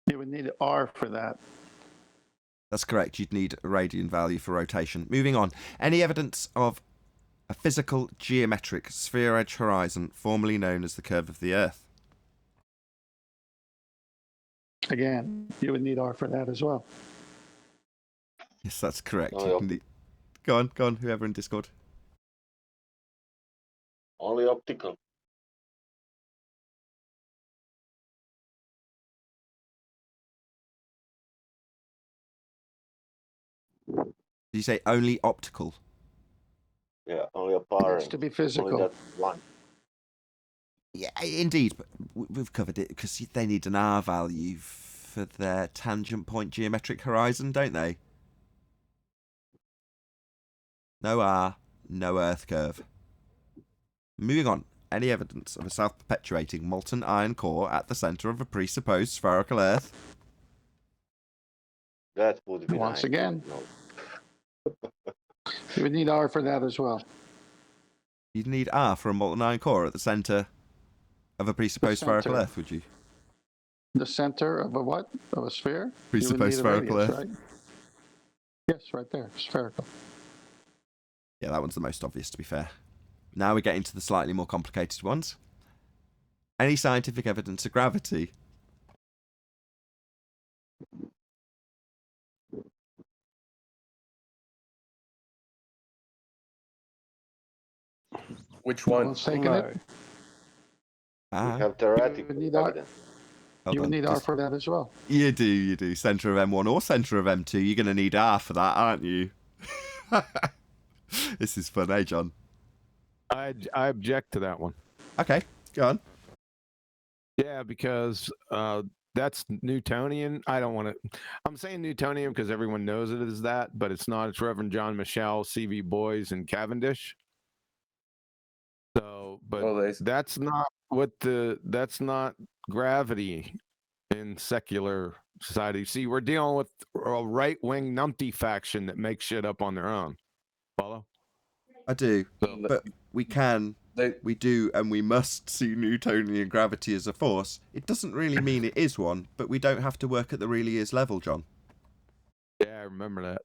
You would need R for that. That's correct. You'd need a radian value for rotation. Moving on. Any evidence of a physical geometric sphere-edge horizon formerly known as the curve of the Earth? Again, you would need R for that as well. Yes, that's correct. Oh, Go on, whoever in Discord. only optical. Did you say only optical? Yeah, only apparent. It's to be Only physical. that one. Yeah, indeed, but we've covered it because they need an R value for their tangent point geometric horizon, don't they? No R, no Earth curve. Moving on. any evidence of a self-perpetuating molten iron core at the centre of a presupposed spherical Earth? That would be Once nice. again. No. You would need R for that as well. You'd need R for a molten iron core at the centre of a presupposed spherical centre. Earth, would you? The center of a what? Of a sphere? Presupposed You would need a spherical radius, Earth. right? Yes, right there. Spherical. Yeah, that one's the most obvious, to be fair. Now we're getting to the slightly more complicated ones. Any scientific evidence of gravity? Which No one? one's taking it. We Ah, have You theoretical would need R. evidence. hold You would on. need R for that as well. You do. Centre of M1 or centre of M2. You're going to need R for that, aren't you? This is fun, eh, John? I object to that one. Okay, go on. Yeah, because that's Newtonian. I don't want to. I'm saying Newtonian because everyone knows it as that, but it's not. It's Reverend John Michel, C.V. Boys, and Cavendish. So, but Well, that's not what that's not gravity in secular society. See, we're dealing with a right-wing numpty faction that makes shit up on their own. Follow? I do, So, but we do, and we must see Newtonian gravity as a force. It doesn't really mean it is one, but we don't have to work at the really is level, John. yeah, I remember that.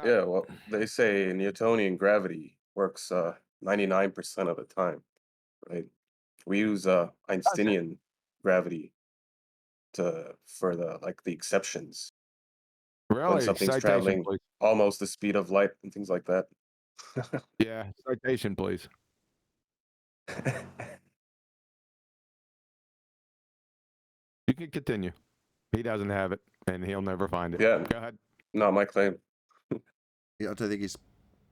yeah, well, they say Newtonian gravity works 99% of the time, right? We use Einsteinian gravity for the exceptions when Really? something's Citation, traveling please. almost the speed of light and things like that. Yeah, citation, please. You can continue. He doesn't have it, and he'll never find it. Yeah. Go ahead. Not my claim. I don't think he's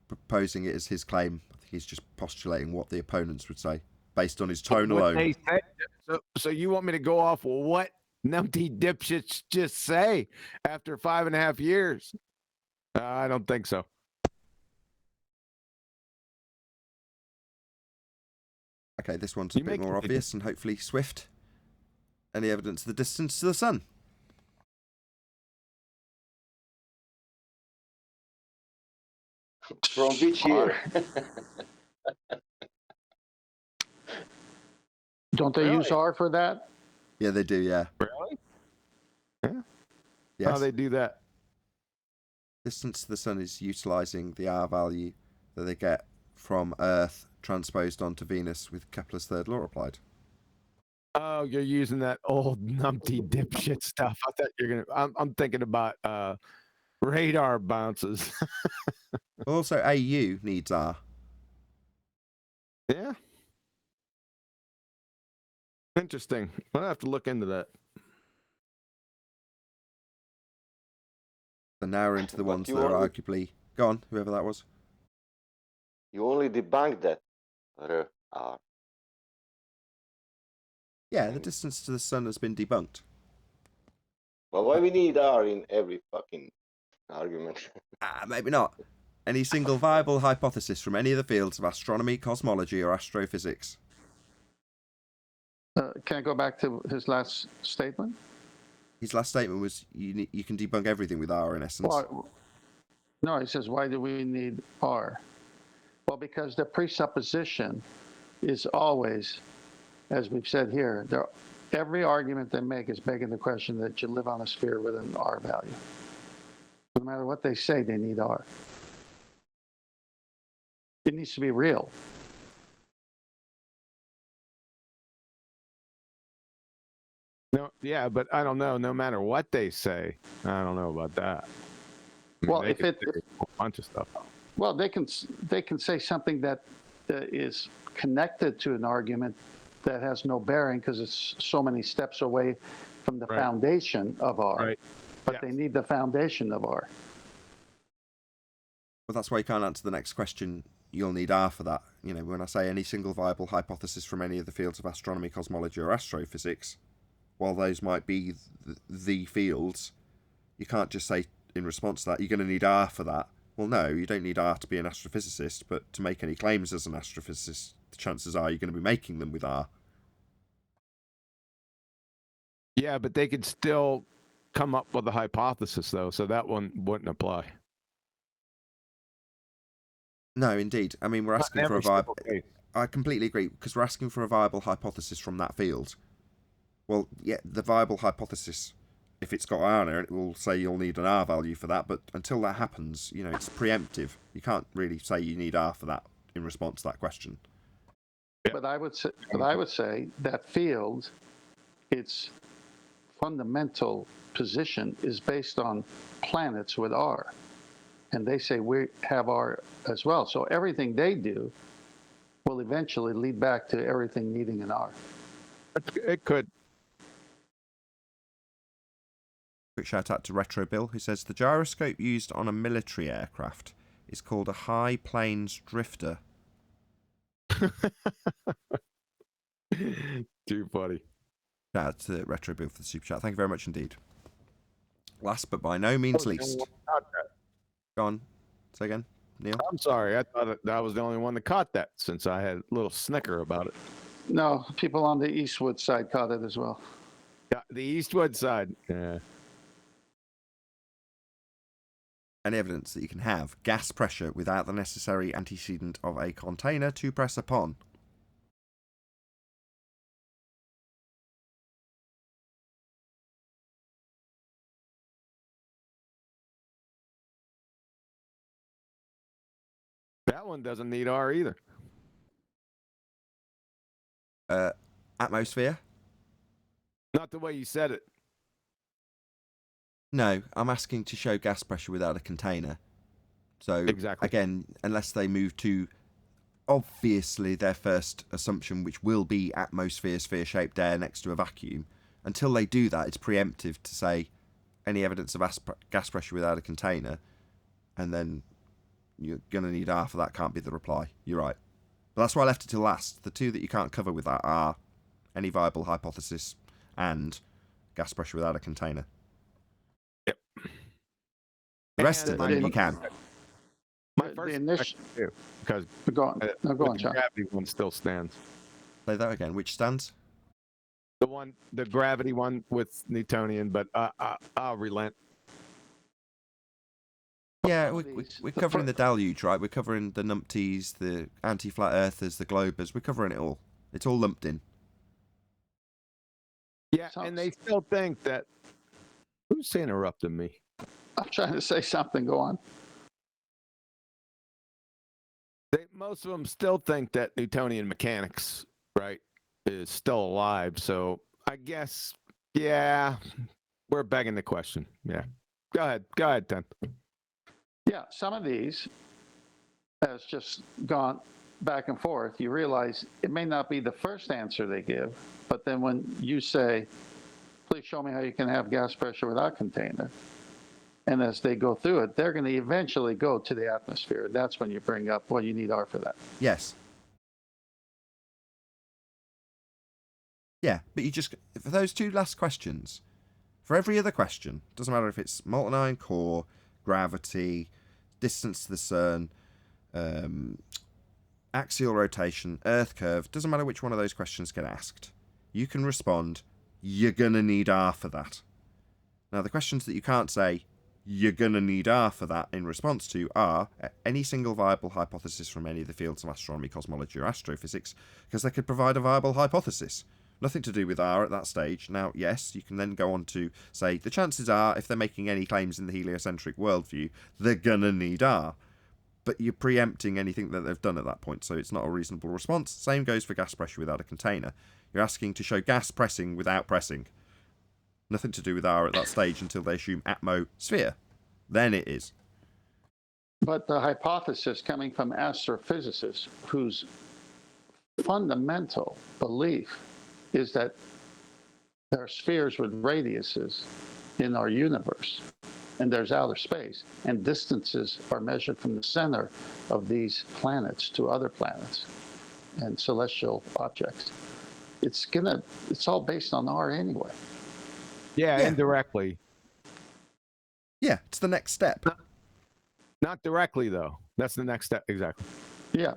proposing it as his claim. I think he's just postulating what the opponents would say based on his tone What alone. they say. So you want me to go off what numpty dipshits just say after 5.5 years? I don't think so. Okay, this one's a bit more obvious and hopefully swift. Any evidence of the distance to the sun? From which year? Don't they use R for that? Yeah, they do, yeah. Really? Yeah. Yes. How they do that? Distance to the sun is utilising the R value that they get from Earth transposed onto Venus with Kepler's third law applied. Oh, you're using that old numpty dipshit stuff. I thought you're gonna. I'm thinking about radar bounces. Also, AU needs R. Yeah. Interesting. I'll have to look into that. So now we're into the But ones you that are only- arguably... Go on, whoever that was. You only debunked that. Yeah, the distance to the sun has been debunked. But why we need R in every fucking argument? Maybe not. Any single viable hypothesis from any of the fields of astronomy, cosmology, or astrophysics? Can I go back to his last statement? His last statement was you can debunk everything with R in essence. Well, no, he says, why do we need R? Well, because the presupposition is always, as we've said here, every argument they make is begging the question that you live on a sphere with an R value. No matter what they say, they need R. It needs to be real. No, yeah, but I don't know. No matter what they say, I don't know about that. I mean, Well, they if could it- say a bunch of stuff. Well, they can say something that is connected to an argument that has no bearing because it's so many steps away from the Right. foundation of R. Right. But Yeah. they need the foundation of R. Well, that's why you can't answer the next question. You'll need R for that. You know, when I say any single viable hypothesis from any of the fields of astronomy, cosmology, or astrophysics, while those might be the fields, you can't just say in response to that, you're going to need R for that. well, no, you don't need R to be an astrophysicist, but to make any claims as an astrophysicist, the chances are you're going to be making them with R. Yeah, but they could still come up with a hypothesis, though, so that one wouldn't apply. No, indeed. I mean, we're asking for a viable... I completely agree, because we're asking for a viable hypothesis from that field. Well, yeah, the viable hypothesis, if it's got R in it, will say you'll need an R value for that, but until that happens, you know, it's preemptive. You can't really say you need R for that in response to that question. But I would say that field, its fundamental position is based on planets with R. And they say we have R as well. So everything they do will eventually lead back to everything needing an R. It could. Quick shout out to Retro Bill, who says the gyroscope used on a military aircraft is called a high planes drifter. Too funny. Shout out to Retro Bill for the super chat. Thank you very much indeed. Last but by no means least. Go on. Say again, Neil. I'm sorry. I thought that was the only one that caught that, since I had a little snicker about it. No, people on the Eastwood side caught it as well. Yeah, the Eastwood side. Yeah. Any evidence that you can have gas pressure without the necessary antecedent of a container to press upon. That one doesn't need R either. Atmosphere? Not the way you said it. No, I'm asking to show gas pressure without a container. So, exactly. Again, unless they move to, obviously, their first assumption, which will be atmosphere, sphere-shaped air next to a vacuum, until they do that, it's preemptive to say any evidence of gas pressure without a container, and then you're going to need R for that can't be the reply. You're right. But that's why I left it till last. The two that you can't cover with that are any viable hypothesis and gas pressure without a container. Yep. The rest of them you can. My first question too, because go on, John. Gravity one still stands. Say that again. Which stands? The gravity one with Newtonian, but I'll relent. Yeah, we're covering the deluge, right? We're covering the numpties, the anti-flat earthers, the globers. We're covering it all. It's all lumped in. Yeah, and they still think that... Who's interrupting me? I'm trying to say something. Go on. Most of them still think that Newtonian mechanics, right, is still alive. So I guess, yeah, we're begging the question. Yeah. Go ahead, Tim. Yeah, some of these has just gone back and forth. You realize it may not be the first answer they give, but then when you say, please show me how you can have gas pressure without container, and as they go through it, they're going to eventually go to the atmosphere. That's when you bring up, well, you need R for that. Yes. Yeah, but you just, for those two last questions, for every other question, doesn't matter if it's molten iron core, gravity, distance to the CERN, axial rotation, Earth curve, doesn't matter which one of those questions get asked. You can respond, you're going to need R for that. Now, the questions that you can't say, you're going to need R for that in response to are any single viable hypothesis from any of the fields of astronomy, cosmology, or astrophysics, because they could provide a viable hypothesis. Nothing to do with R at that stage. Now, yes, you can then go on to say the chances are, if they're making any claims in the heliocentric worldview, they're going to need R. But you're preempting anything that they've done at that point, so it's not a reasonable response. Same goes for gas pressure without a container. You're asking to show gas pressing without pressing. Nothing to do with R at that stage until they assume atmosphere. Then it is. But the hypothesis coming from astrophysicists whose fundamental belief is that there are spheres with radiuses in our universe, and there's outer space, and distances are measured from the center of these planets to other planets and celestial objects. It's all based on R anyway. Yeah, indirectly. Yeah, it's the next step. Not directly though. That's the next step. Exactly. Yeah.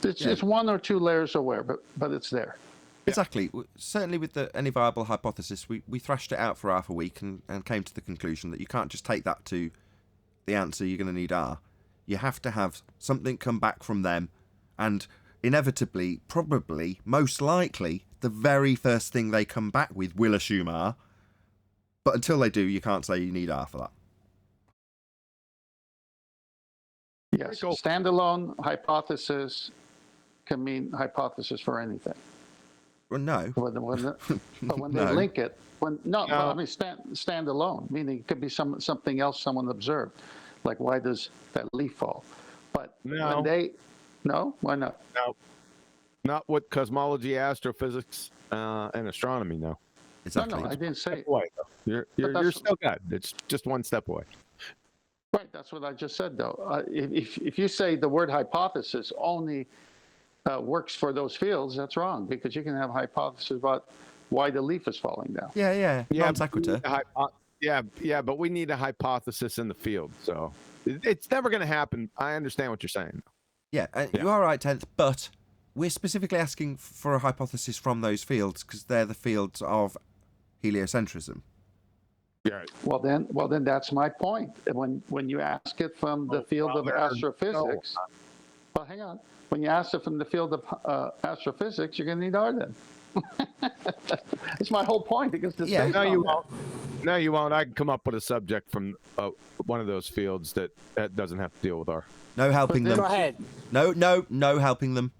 It's one or two layers aware, but it's there. Exactly. Certainly with any viable hypothesis, we thrashed it out for half a week and came to the conclusion that you can't just take that to the answer you're going to need R. You have to have something come back from them, and inevitably, probably, most likely, the very first thing they come back with will assume R. But until they do, you can't say you need R for that. Yes, standalone hypothesis can mean hypothesis for anything. Well, no. But when they No. link it, I mean standalone, meaning it could be something else someone observed, like why does that leaf fall? But when why not? No, not with cosmology, astrophysics, and astronomy. No. Exactly. No, I didn't say. You're still good. It's just one step away. Right, that's what I just said, though. If you say the word hypothesis only works for those fields, that's wrong, because you can have hypothesis about why the leaf is falling down. Yeah. Non sequitur. Yeah, but we need a hypothesis in the field, so it's never going to happen. I understand what you're saying. Yeah, you are right, 10th, but we're specifically asking for a hypothesis from those fields because they're the fields of heliocentrism. Yeah. Well, then that's my point. When you ask it from the field of astrophysics, well, hang on. When you ask it from the field of astrophysics, you're going to need R then. It's my whole point because no, you won't. No, you won't. I can come up with a subject from one of those fields that doesn't have to deal with R. No helping them. Go ahead. No helping them.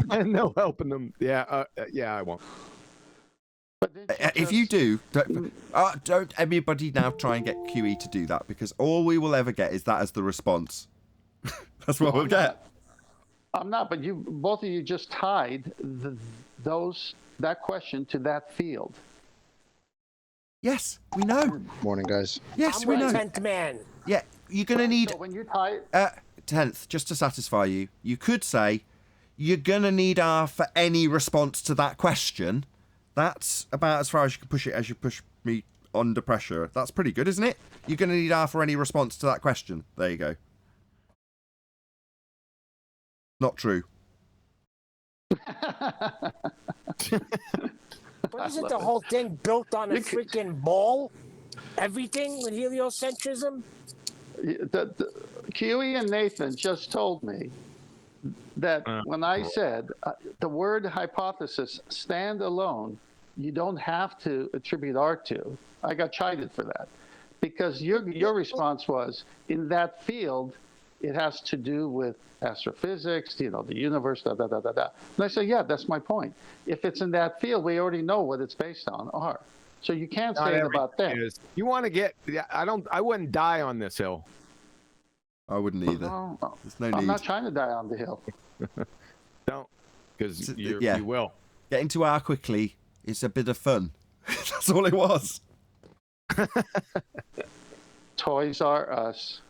No helping them. Yeah, I won't. If you do, don't everybody now try and get QE to do that, because all we will ever get is that as the response. That's what we'll get. I'm not, but both of you just tied that question to that field. Yes, we know. Morning, guys. Yes, I'm we know. 10th man. Yeah, you're going to need... So when you tie... 10th, just to satisfy you, you could say you're going to need R for any response to that question. That's about as far as you can push it as you push me under pressure. That's pretty good, isn't it? You're going to need R for any response to that question. There you go. Not true. But isn't the whole thing built on a freaking ball? Everything with heliocentrism? QE and Nathan just told me that when I said the word hypothesis stand alone, you don't have to attribute R to. I got chided for that because your response was, in that field, it has to do with astrophysics, the universe, da, da, da, da, da. And I say, yeah, that's my point. If it's in that field, we already know what it's based on, R. So you can't say it about them. You want to get, I wouldn't die on this hill. I wouldn't either. There's no need. I'm not trying to die on the hill. Don't, because you will. Getting to R quickly is a bit of fun. That's all it was. Toys R Us.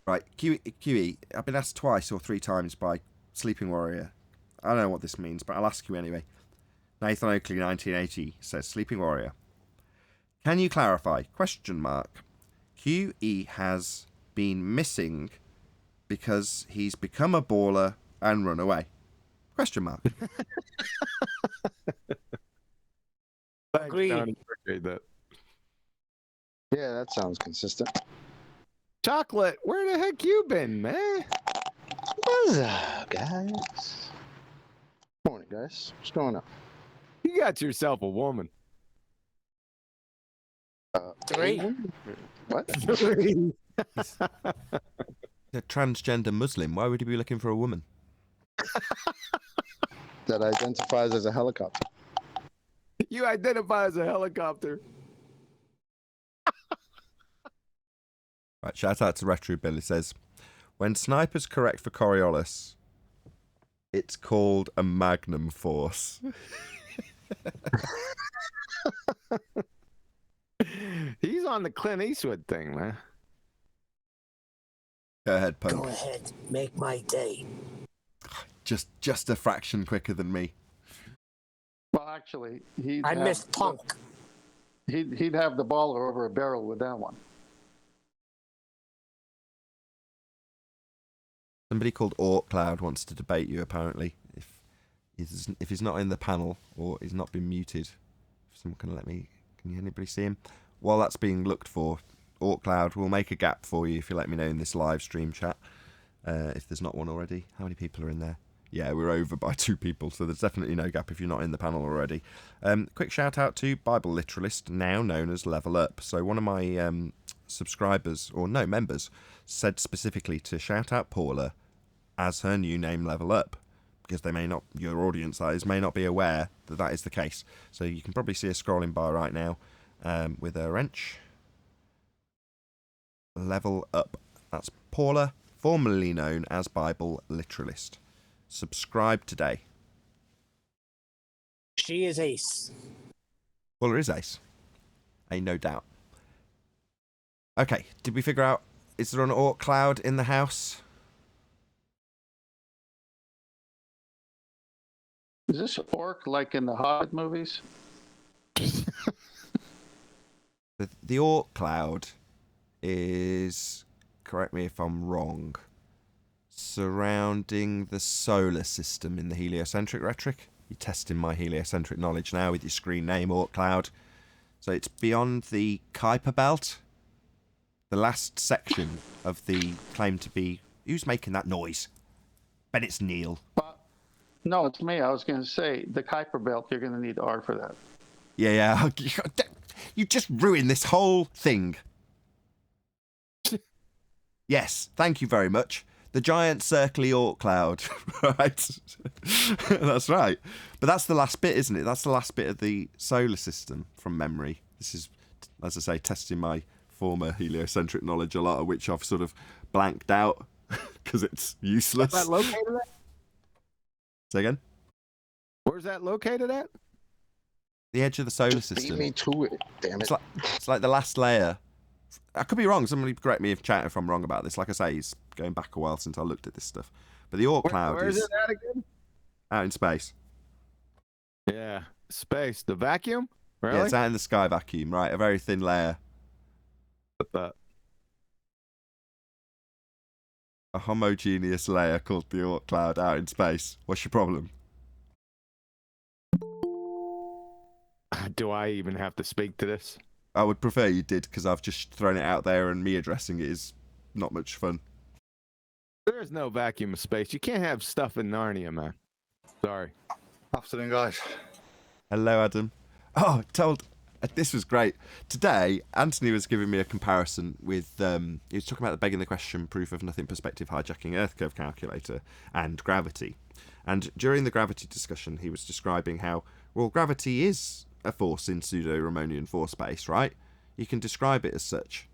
Right, QE, I've been asked twice or three times by Sleeping Warrior. I don't know what this means, but I'll ask you anyway. Nathan Oakley, 1980, says, Sleeping Warrior, can you clarify, ? QE has been missing because he's become a baller and run away? ? Agreed. Appreciate that. Yeah, that sounds consistent. Chocolate, where the heck you been, man? What's up, guys? Morning, guys. What's going on? You got yourself a woman. 3. What? 3. A transgender Muslim, why would he be looking for a woman? That identifies as a helicopter. You identify as a helicopter. Right, shout out to Retro Bill. It says, when Sniper's correct for Coriolis, it's called a Magnum Force. He's on the Clint Eastwood thing, man. Go ahead, Punk. Go ahead, make my day. Just a fraction quicker than me. Well, actually, I missed Punk. He'd have the baller over a barrel with that one. Somebody called Orc Cloud wants to debate you, apparently. If he's not in the panel or he's not been muted. If someone can let me... Can anybody see him? While that's being looked for, Orc Cloud will make a gap for you if you let me know in this live stream chat. If there's not one already. How many people are in there? Yeah, we're over by 2 people, so there's definitely no gap if you're not in the panel already. Quick shout out to Bible Literalist, now known as Level Up. So one of my subscribers, or no, members, said specifically to shout out Paula as her new name Level Up, because they may not, your audience that is, may not be aware that that is the case. So you can probably see her scrolling by right now with her wrench. Level Up. That's Paula, formerly known as Bible Literalist. Subscribe today. She is ace. Paula is ace. Ain't no doubt. Okay, did we figure out, is there an Orc Cloud in the house? Is this orc like in the Hobbit movies? The Orc Cloud is, correct me if I'm wrong, surrounding the solar system in the heliocentric rhetoric. You're testing my heliocentric knowledge now with your screen name, Orc Cloud. So it's beyond the Kuiper Belt. The last section of the claim to be... Who's making that noise? Bet it's Neil. No, it's me. I was going to say, the Kuiper Belt, you're going to need R for that. Yeah. You just ruined this whole thing. Yes, thank you very much. The giant circly Orc Cloud, right? That's right. But that's the last bit, isn't it? That's the last bit of the solar system from memory. This is, as I say, testing my former heliocentric knowledge, a lot of which I've sort of blanked out because it's useless. Where's that located at? Say again? Where's that located at? The edge of the solar Beat system. me to it, damn it. It's like the last layer. I could be wrong. Somebody correct me if I'm wrong about this. Like I say, it's going back a while since I looked at this stuff. But the Orc Cloud where is it at again? out in space. Yeah, space. The vacuum? Really? Yeah, it's out in the sky vacuum, right? A very thin layer. A homogeneous layer called the Orc Cloud out in space. What's your problem? Do I even have to speak to this? I would prefer you did, because I've just thrown it out there and me addressing it is not much fun. There is no vacuum of space. You can't have stuff in Narnia, man. Sorry. Afternoon, guys. Hello, Adam. Oh, this was great. Today, Anthony was giving me a comparison with, he was talking about the begging the question, proof of nothing perspective hijacking Earth curve calculator and gravity. And during the gravity discussion, he was describing how, well, gravity is a force in pseudo-Ramonian force space, right? You can describe it as such.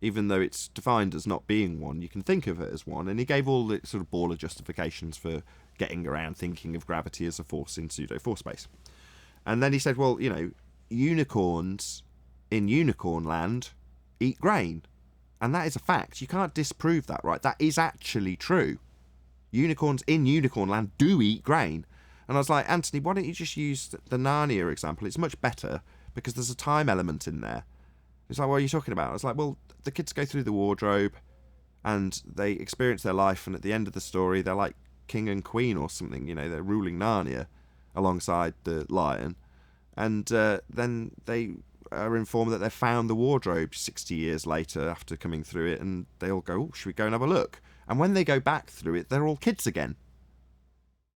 Even though it's defined as not being one, you can think of it as one. And he gave all the sort of baller justifications for getting around thinking of gravity as a force in pseudo-force space. And then he said, well, you know, unicorns in unicorn land eat grain. And that is a fact. You can't disprove that, right? That is actually true. Unicorns in unicorn land do eat grain. And I was like, Anthony, why don't you just use the Narnia example? It's much better because there's a time element in there. It's like, what are you talking about? I was like, well, the kids go through the wardrobe and they experience their life, and at the end of the story, they're like king and queen or something. You know, they're ruling Narnia alongside the lion. And then they are informed that they've found the wardrobe 60 years later after coming through it, and they all go, oh, should we go and have a look? And when they go back through it, they're all kids again.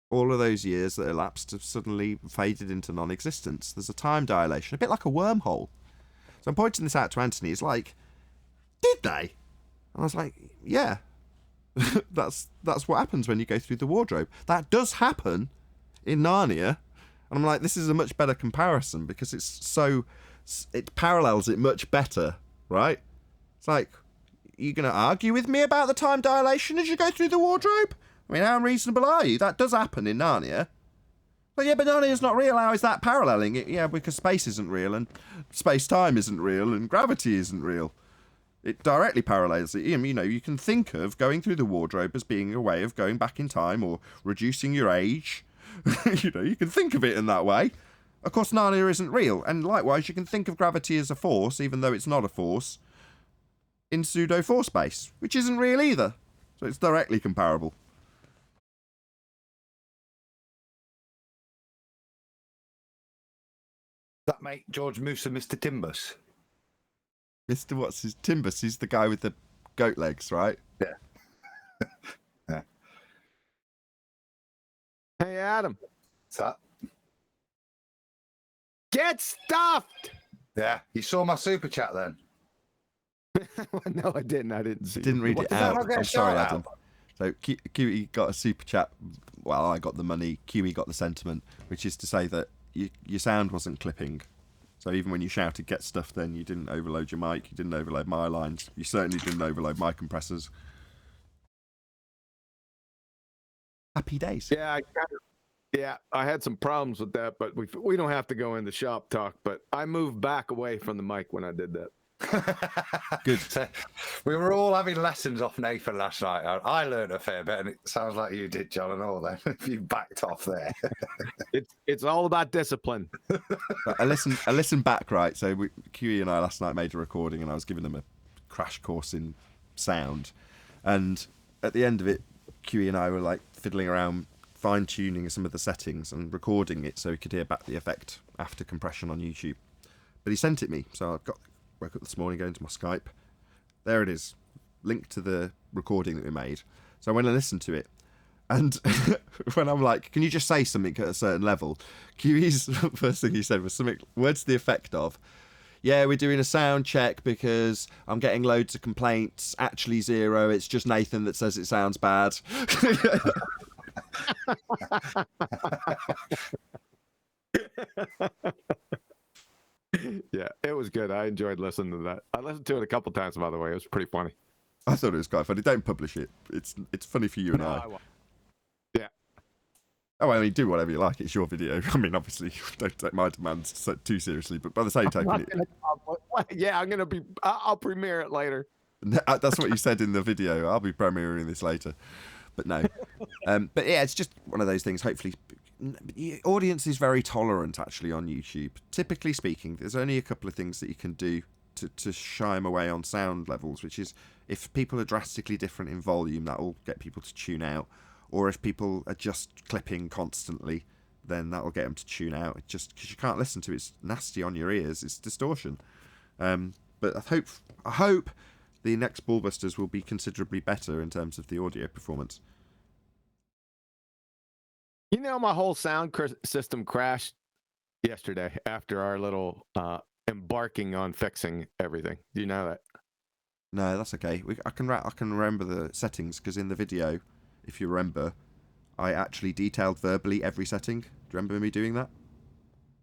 All of those years that elapsed have suddenly faded into non-existence. There's a time dilation, a bit like a wormhole. So I'm pointing this out to Anthony. It's like, did they? And I was like, yeah. that's what happens when you go through the wardrobe. That does happen in Narnia. And I'm like, this is a much better comparison because it parallels it much better, right? It's like, you going to argue with me about the time dilation as you go through the wardrobe? I mean, how unreasonable are you? That does happen in Narnia. Well, yeah, but Narnia's not real. How is that paralleling it? Yeah, because space isn't real, and space-time isn't real, and gravity isn't real. It directly parallels it. You know, you can think of going through the wardrobe as being a way of going back in time or reducing your age. You know, you can think of it in that way. Of course, Narnia isn't real, and likewise, you can think of gravity as a force, even though it's not a force, in pseudo-force space, which isn't real either. So it's directly comparable. flatmate George Moose and Mr. Timbus? Mr. What's his Timbus? He's the guy with the goat legs, right? Yeah. Yeah. Hey, Adam. What's that? Get stuffed! Yeah. You saw my super chat then? No, I didn't. I didn't see. Didn't read What, it does that out. not get a I'm sorry, shout Adam. out? So QE got a super chat. Well, I got the money. QE got the sentiment, which is to say that your sound wasn't clipping. So even when you shouted "get stuff," then you didn't overload your mic. You didn't overload my lines. You certainly didn't overload my compressors. Happy days. Yeah, I had some problems with that, but we don't have to go into shop talk. But I moved back away from the mic when I did that. Good. So, we were all having lessons off Nathan last night. I learned a fair bit, and it sounds like you did, John, and all then. You backed off there. It's all about discipline. I listened back, right? So QE and I last night made a recording, and I was giving them a crash course in sound. And at the end of it, QE and I were like fiddling around, fine-tuning some of the settings and recording it so he could hear back the effect after compression on YouTube. But he sent it me, so I woke up this morning, going to my Skype. There it is, linked to the recording that we made. So I went and listened to it, and when I'm like, "Can you just say something at a certain level?" QE's first thing he said was something words to the effect of, "Yeah, we're doing a sound check because I'm getting loads of complaints. Actually, zero. It's just Nathan that says it sounds bad." Yeah, it was good. I enjoyed listening to that. I listened to it a couple times, by the way. It was pretty funny. I thought it was quite funny. Don't publish it. It's funny for you and I. won't. Yeah. Oh, I mean, do whatever you like. It's your video. I mean, obviously, don't take my demands too seriously. But by the same token, Yeah, I'll premiere it later. that's what you said in the video. I'll be premiering this later. But no. But yeah, it's just one of those things. Hopefully, the audience is very tolerant, actually, on YouTube. Typically speaking, there's only a couple of things that you can do to shy them away on sound levels, which is if people are drastically different in volume, that will get people to tune out. Or if people are just clipping constantly, then that will get them to tune out. It's just because you can't listen to it. It's nasty on your ears. It's distortion. But I hope the next Ballbusters will be considerably better in terms of the audio performance. You know, my whole sound system crashed yesterday after our little embarking on fixing everything. Do you know that? No, that's okay. I can remember the settings because in the video, if you remember, I actually detailed verbally every setting. Do you remember me doing that?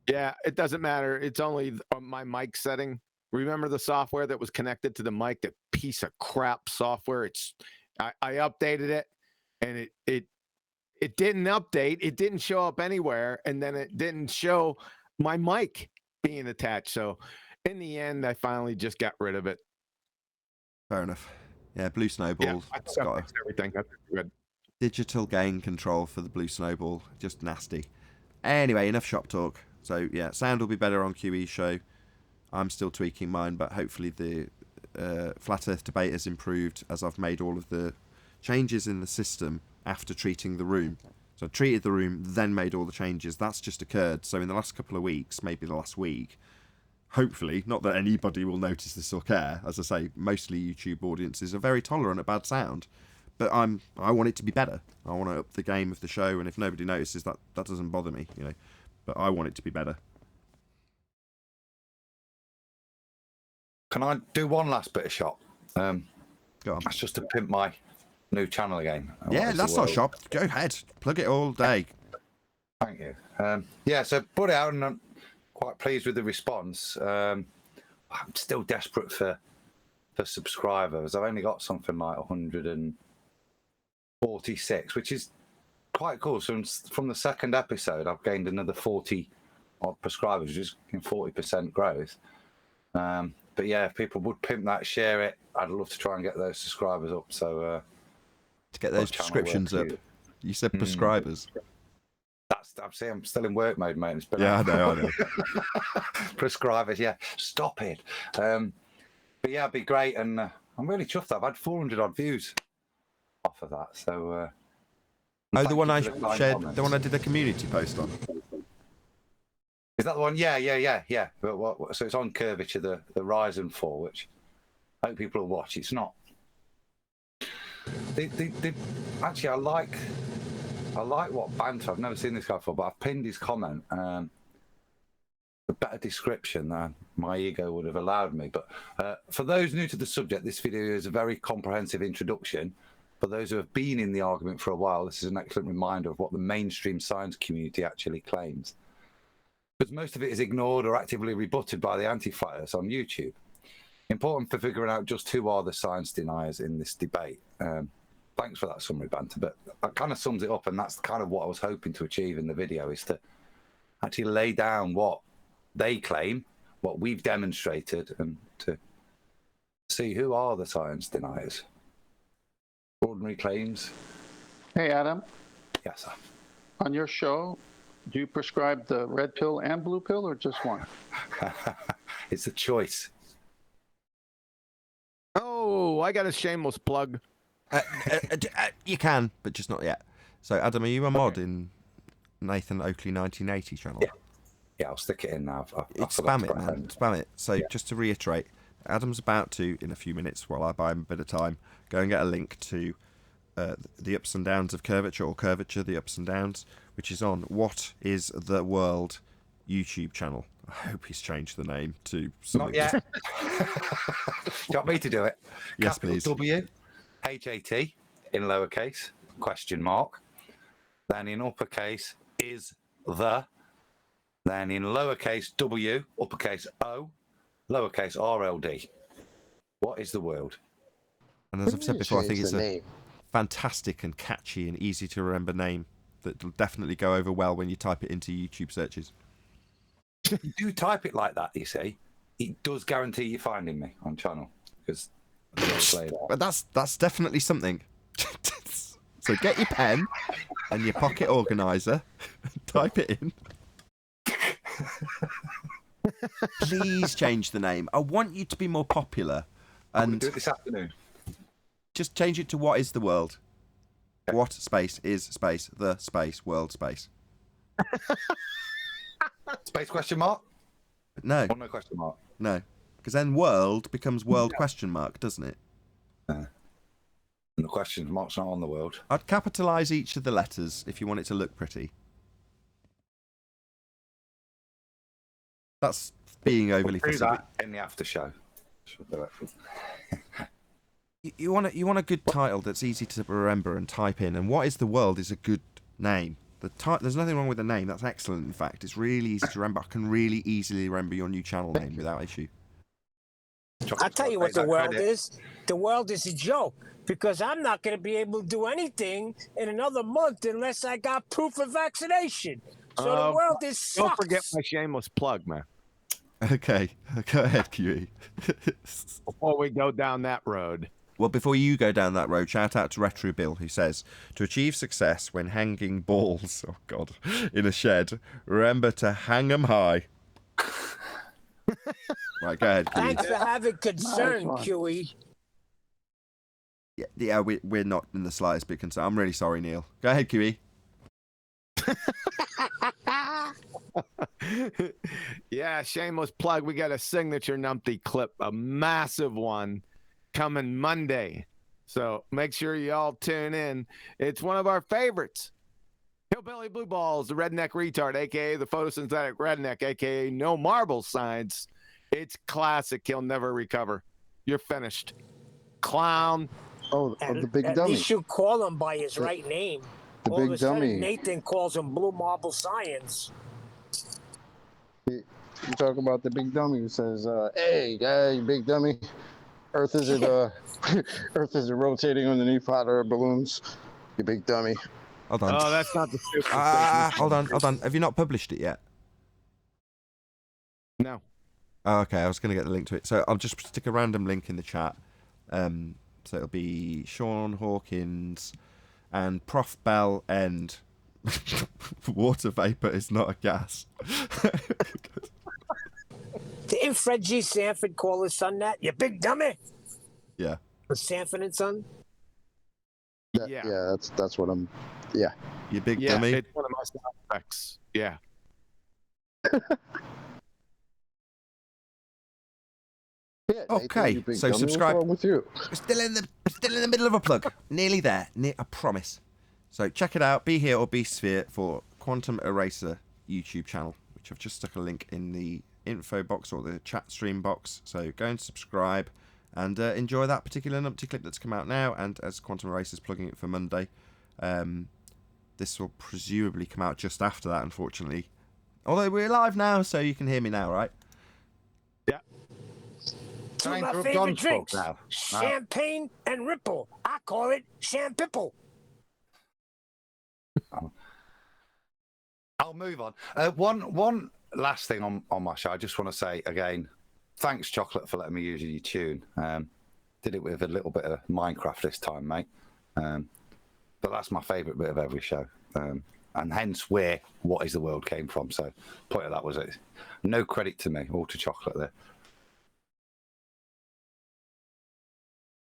Yeah, it doesn't matter. It's only my mic setting. Remember the software that was connected to the mic? That piece of crap software. I updated it, and it didn't update. It didn't show up anywhere, and then it didn't show my mic being attached. So in the end, I finally just got rid of it. Fair enough. Yeah, Blue Snowball. Yeah, I got everything. That's good. Digital gain control for the Blue Snowball. Just nasty. Anyway, enough shop talk. So yeah, sound will be better on QE's show. I'm still tweaking mine, but hopefully the Flat Earth debate has improved as I've made all of the changes in the system after treating the room. So I treated the room, then made all the changes. That's just occurred. So in the last couple of weeks, maybe the last week, hopefully, not that anybody will notice this or care. As I say, mostly YouTube audiences are very tolerant of bad sound. But I want it to be better. I want to up the game of the show, and if nobody notices, that doesn't bother me, you know. But I want it to be better. Can I do one last bit of shop? Go on. That's just to pimp my new channel again. Yeah, that's not shop. Go ahead. Plug it all day. Thank you. Yeah, so put it out, and I'm quite pleased with the response. I'm still desperate for subscribers. I've only got something like 146, which is quite cool. So from the second episode, I've gained another 40 odd subscribers, which is 40% growth. But yeah, if people would pimp that, share it, I'd love to try and get those subscribers up. So to get those subscriptions up. You said prescribers. I'm still in work mode, mate. It's been I know. Prescribers, yeah. Stop it. But yeah, it'd be great, and I'm really chuffed. I've had 400 odd views off of that. So. The one I shared, the one I did a community post on. Is that the one? Yeah. But so it's on curvature, the rise and fall, which I hope people will watch. It's not. Actually, I like what banter. I've never seen this guy before, but I've pinned his comment. A better description than my ego would have allowed me. But for those new to the subject, this video is a very comprehensive introduction. For those who have been in the argument for a while, this is an excellent reminder of what the mainstream science community actually claims. Because most of it is ignored or actively rebutted by the anti-fighters on YouTube. Important for figuring out just who are the science deniers in this debate. Thanks for that summary, Banter, but that kind of sums it up, and that's kind of what I was hoping to achieve in the video, is to actually lay down what they claim, what we've demonstrated, and to see who are the science deniers. Ordinary claims. Hey, Adam. Yes, sir. On your show, do you prescribe the red pill and blue pill, or just one? It's a choice. Oh, I got a shameless plug. You can, but just not yet. So, Adam, are you a mod in Nathan Oakley 1980 channel? Yeah, I'll stick it in now. Spam it, man. Spam it. So, just to reiterate, Adam's about to, in a few minutes, while I buy him a bit of time, go and get a link to the ups and downs of curvature, or curvature, the ups and downs, which is on What Is the World YouTube channel. I hope he's changed the name to something. Not yet. You want me to do it? Yes, Capital please. W, H-A-T, in lowercase, question mark. Then in uppercase is the. Then in lowercase W, uppercase O, lowercase R-L-D. What is the world? And as I've said before, I think it's a name. fantastic and catchy and easy to remember name that will definitely go over well when you type it into YouTube searches. You do type it like that, you see. It does guarantee you finding me on channel, because but that's definitely something. So get your pen and your pocket organizer, type it in. Please change the name. I want you to be more popular. And do it this afternoon. Just change it to What Is the World? Okay. What space is space the space world space? Space question mark? No. Or no question mark? No. Because then world becomes world question mark, doesn't it? And the question mark's not on the world. I'd capitalise each of the letters if you want it to look pretty. That's being overly We'll do fussy. that in the after show. You want a good title that's easy to remember and type in, and What Is the World is a good name. There's nothing wrong with the name. That's excellent. In fact, it's really easy to remember. I can really easily remember your new channel name without issue. I'll tell you what the world is. The world is a joke, because I'm not going to be able to do anything in another month unless I got proof of vaccination. So the world is sucks. Don't forget my shameless plug, man. Okay, go ahead, QE. Before we go down that road. Well, before you go down that road, shout out to Retro Bill, who says, to achieve success when hanging balls, oh God, in a shed, remember to hang 'em high. Right, go ahead, QE. Thanks for having concern, QE. Yeah, we're not in the slightest bit concerned. I'm really sorry, Neil. Go ahead, QE. Yeah, shameless plug. We got a signature numpty clip, a massive one, coming Monday. So make sure you all tune in. It's one of our favorites. Hillbilly Blue Balls, the redneck retard, a.k.a. the photosynthetic redneck, a.k.a. no marble science. It's classic. He'll never recover. You're finished. Clown. Oh, the big At dummy. least you call him by his right name. The All of big a sudden, dummy. Nathan calls him Blue Marble Science. You talk about the big dummy who says, "Hey, guy, you big dummy. Earth isn't Earth isn't rotating underneath hot air balloons. You big dummy." Hold on. Oh, that's not the stupid hold on. Have you not published it yet? No. Oh, okay, I was going to get the link to it. So I'll just stick a random link in the chat. So it'll be Sean Hawkins and Prof Bell and water vapor is not a gas. Didn't Fred G. Sanford call his son that? You big dummy? Yeah. Was Sanford and Son? Yeah, that's what I'm. Yeah. You big dummy. It's one of my sound effects. Yeah. Yeah, Okay, Nathan, you big so dummy, subscribe. What's wrong with you? We're still in the middle of a plug. Nearly there. I promise. So check it out. Be Here or Be Sphere for Quantum Eraser YouTube channel, which I've just stuck a link in the info box or the chat stream box. So go and subscribe and enjoy that particular numpty clip that's come out now. And as Quantum Eraser's plugging it for Monday, this will presumably come out just after that, unfortunately. Although we're live now, so you can hear me now, right? Yeah. Two of Can I my interrupt favorite John's talk drinks, now? champagne and Ripple. I call it Champipple. I'll move on. One last thing on my show. I just want to say again, thanks, Chocolate, for letting me use your tune. Did it with a little bit of Minecraft this time, mate. But that's my favourite bit of every show. And hence where What Is the World came from. So point of that was it. No credit to me, all to Chocolate there.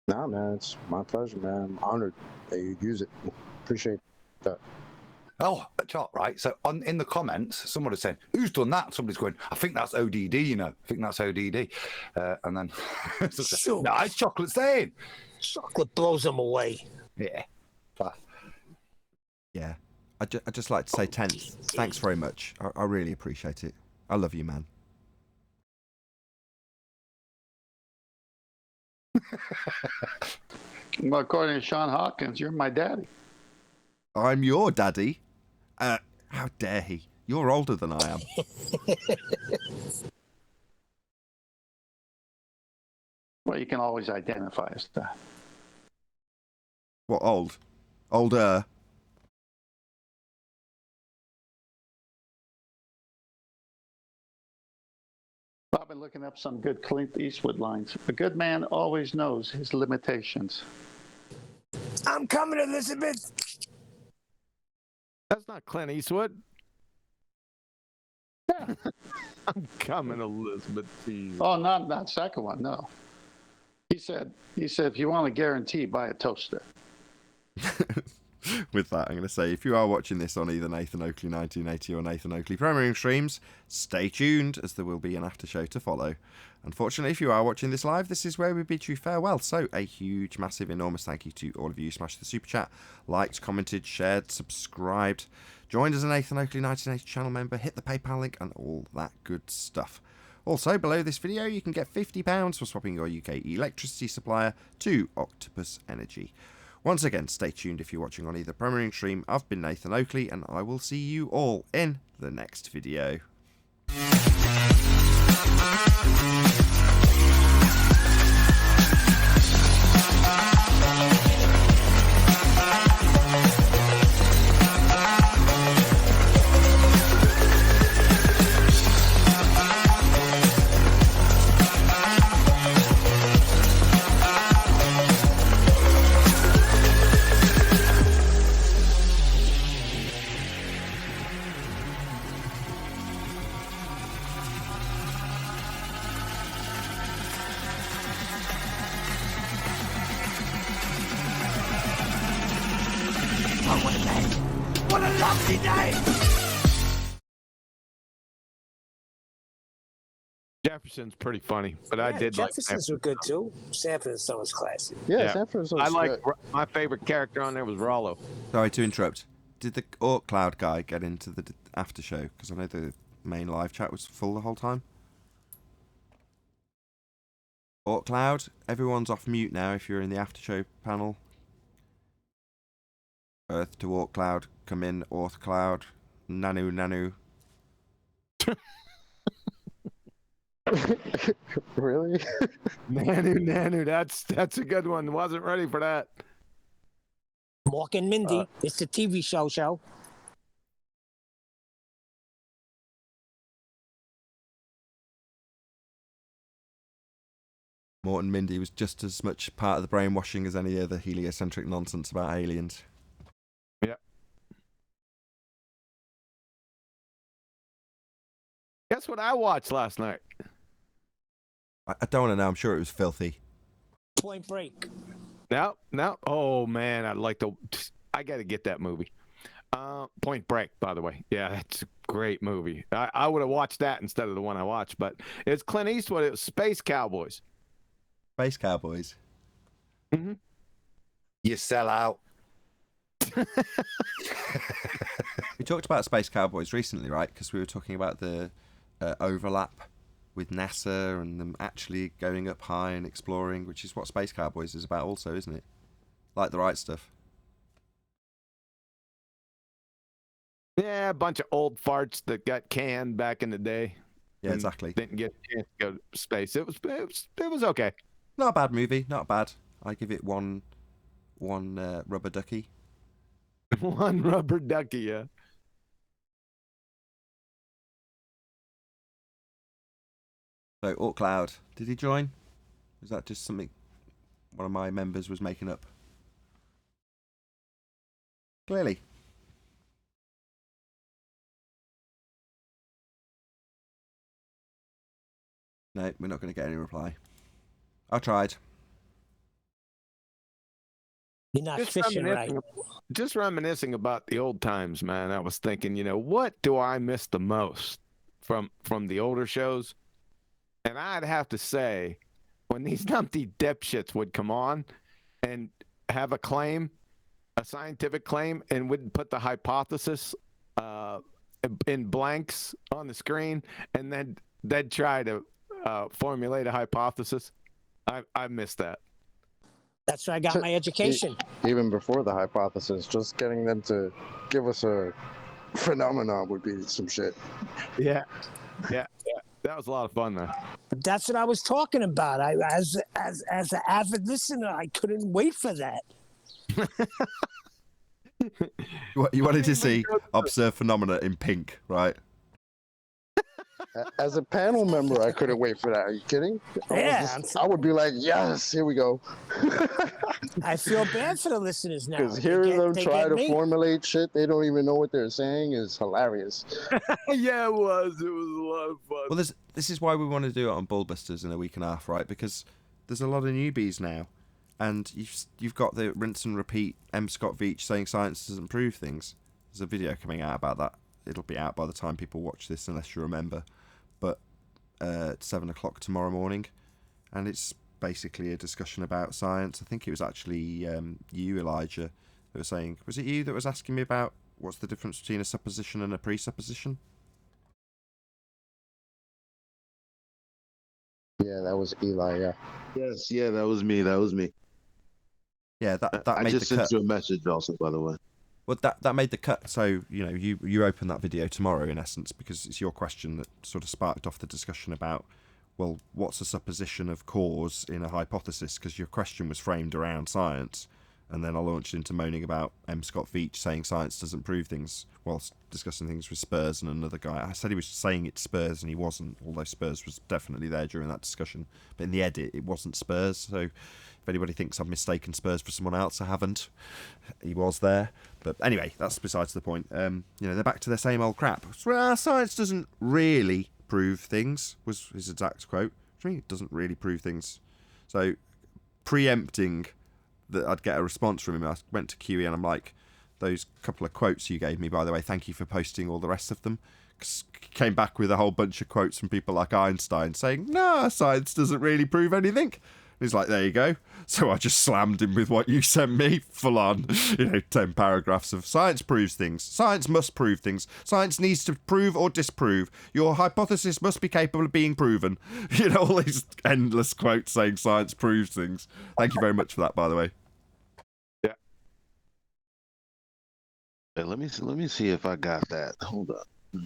Nah, man, it's my pleasure, man. I'm honored that you use it. Appreciate that. Oh, chart, right. So in the comments, someone is saying, "Who's done that?" Somebody's going, "I think that's ODD." You know, I think that's ODD. And then, Sure. no, it's Chocolate saying. Chocolate blows them away. Yeah. Yeah. I'd just like to say, 10th, thanks very much. I really appreciate it. I love you, man. Well, according to Sean Hawkins, you're my daddy. I'm your daddy. How dare he? You're older than I am. Well, you can always identify as that. What, old? Older? I've been looking up some good Clint Eastwood lines. A good man always knows his limitations. I'm coming, Elizabeth. That's not Clint Eastwood. Yeah. I'm coming, Elizabeth. Oh, not second one, no. He said, if you want a guarantee, buy a toaster. With that, I'm going to say, if you are watching this on either Nathan Oakley 1980 or Nathan Oakley Premiering streams, stay tuned, as there will be an after show to follow. Unfortunately, if you are watching this live, this is where we bid you farewell. So, a huge, massive, enormous thank you to all of you. Smashed the super chat, liked, commented, shared, subscribed, joined as a Nathan Oakley 1980 channel member, hit the PayPal link, and all that good stuff. Also, below this video, you can get £50 for swapping your UK electricity supplier to Octopus Energy. Once again, stay tuned if you're watching on either Premiering stream. I've been Nathan Oakley, and I will see you all in the next video. What a lovely day! Jefferson's pretty funny, but I did like Jefferson's were good too. Sanford was classic. Yeah, Sanford's I like good. my favorite character on there was Rollo. Sorry to interrupt. Did the Orc Cloud guy get into the after show? Because I know the main live chat was full the whole time. Orc Cloud, everyone's off mute now if you're in the after show panel. Earth to Orc Cloud, come in, Orc Cloud, Nanu. Really? Nanu, that's a good one. Wasn't ready for that. Mork and Mindy. It's the TV show. Morton Mindy was just as much part of the brainwashing as any other heliocentric nonsense about aliens. Yeah. Guess what I watched last night? I don't want to know. I'm sure it was filthy. Point Break. No. Oh man, I got to get that movie. Point Break, by the way. Yeah, it's great movie. I would have watched that instead of the one I watched, but it's Clint Eastwood. It was Space Cowboys. Space Cowboys. Mm-hmm. You sell out. We talked about Space Cowboys recently, right? Because we were talking about the overlap with NASA and them actually going up high and exploring, which is what Space Cowboys is about also, isn't it? Like the right stuff. Yeah, a bunch of old farts that got canned back in the day. Yeah, exactly. Didn't get a chance to go to space. It was okay. Not a bad movie. Not bad. I give it one rubber ducky. One rubber ducky, yeah. So, Cloud, did he join? Was that just something one of my members was making up? Clearly. No, we're not going to get any reply. I tried. You're not fishing right. Just reminiscing about the old times, man. I was thinking, what do I miss the most from the older shows? And I'd have to say, when these numpty dipshits would come on and have a claim, a scientific claim, and would put the hypothesis in blanks on the screen, and then they'd try to formulate a hypothesis. I miss that. That's where I got my education. Even before the hypothesis, just getting them to give us a phenomenon would be some shit. Yeah. That was a lot of fun, man. But that's what I was talking about. As an avid listener, I couldn't wait for that. You wanted to see observe phenomena in pink, right? As a panel member, I couldn't wait for that. Are you kidding? I would be like, yes, here we go. I feel bad for the listeners now. Because hearing them try to formulate shit they don't even know what they're saying is hilarious. Yeah, it was. It was a lot of fun. Well, this is why we want to do it on Bullbusters in a week and a half, right? Because there's a lot of newbies now, and you've got the rinse and repeat M. Scott Veach saying science doesn't prove things. There's a video coming out about that. It'll be out by the time people watch this, unless you remember. But at 7 o'clock tomorrow morning, and it's basically a discussion about science. I think it was actually you, Elijah, that was saying. Was it you that was asking me about what's the difference between a supposition and a presupposition? Yeah, that was Eli. Yeah. Yes, yeah, that was me. Yeah, that I made just the cut. sent you a message also, by the way. Well, that made the cut. So you open that video tomorrow in essence because it's your question that sort of sparked off the discussion about, well, what's a supposition of cause in a hypothesis? Because your question was framed around science, and then I launched into moaning about M. Scott Veach saying science doesn't prove things whilst discussing things with Spurs and another guy. I said he was saying it's Spurs and he wasn't, although Spurs was definitely there during that discussion. But in the edit, it wasn't Spurs. So if anybody thinks I've mistaken Spurs for someone else, I haven't. He was there. But anyway, that's besides the point. They're back to their same old crap. Well, science doesn't really prove things, was his exact quote. What do you mean it doesn't really prove things? So preempting that I'd get a response from him, I went to QE and I'm like, those couple of quotes you gave me, by the way, thank you for posting all the rest of them. Came back with a whole bunch of quotes from people like Einstein saying, no, science doesn't really prove anything. He's like, there you go. So I just slammed him with what you sent me, full on, 10 paragraphs of science proves things. Science must prove things. Science needs to prove or disprove. Your hypothesis must be capable of being proven. All these endless quotes saying science proves things. Thank you very much for that, by the way. Yeah. Hey, let me see if I got that. Hold up. I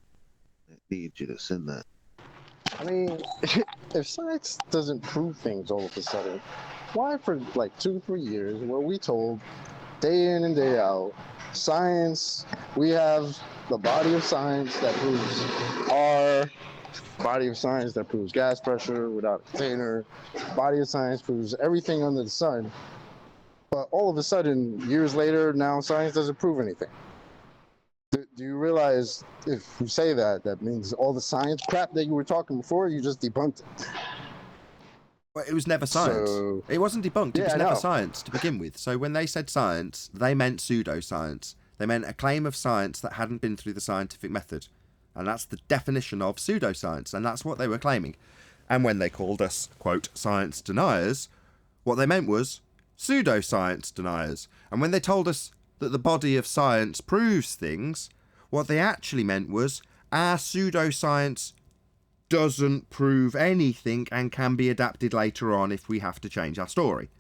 need you to send that. I mean, if science doesn't prove things all of a sudden, why for like 2-3 years were we told day in and day out, science, we have the body of science that proves R, body of science that proves gas pressure without a container, body of science proves everything under the sun, but all of a sudden, years later, now science doesn't prove anything. Do you realize if you say that, that means all the science crap that you were talking before, you just debunked it? Well, it was never science. It wasn't debunked. It was never science to begin with. So when they said science, they meant pseudoscience. They meant a claim of science that hadn't been through the scientific method. And that's the definition of pseudoscience, and that's what they were claiming. And when they called us, quote, science deniers, what they meant was pseudoscience deniers. And when they told us that the body of science proves things, what they actually meant was our pseudoscience doesn't prove anything and can be adapted later on if we have to change our story.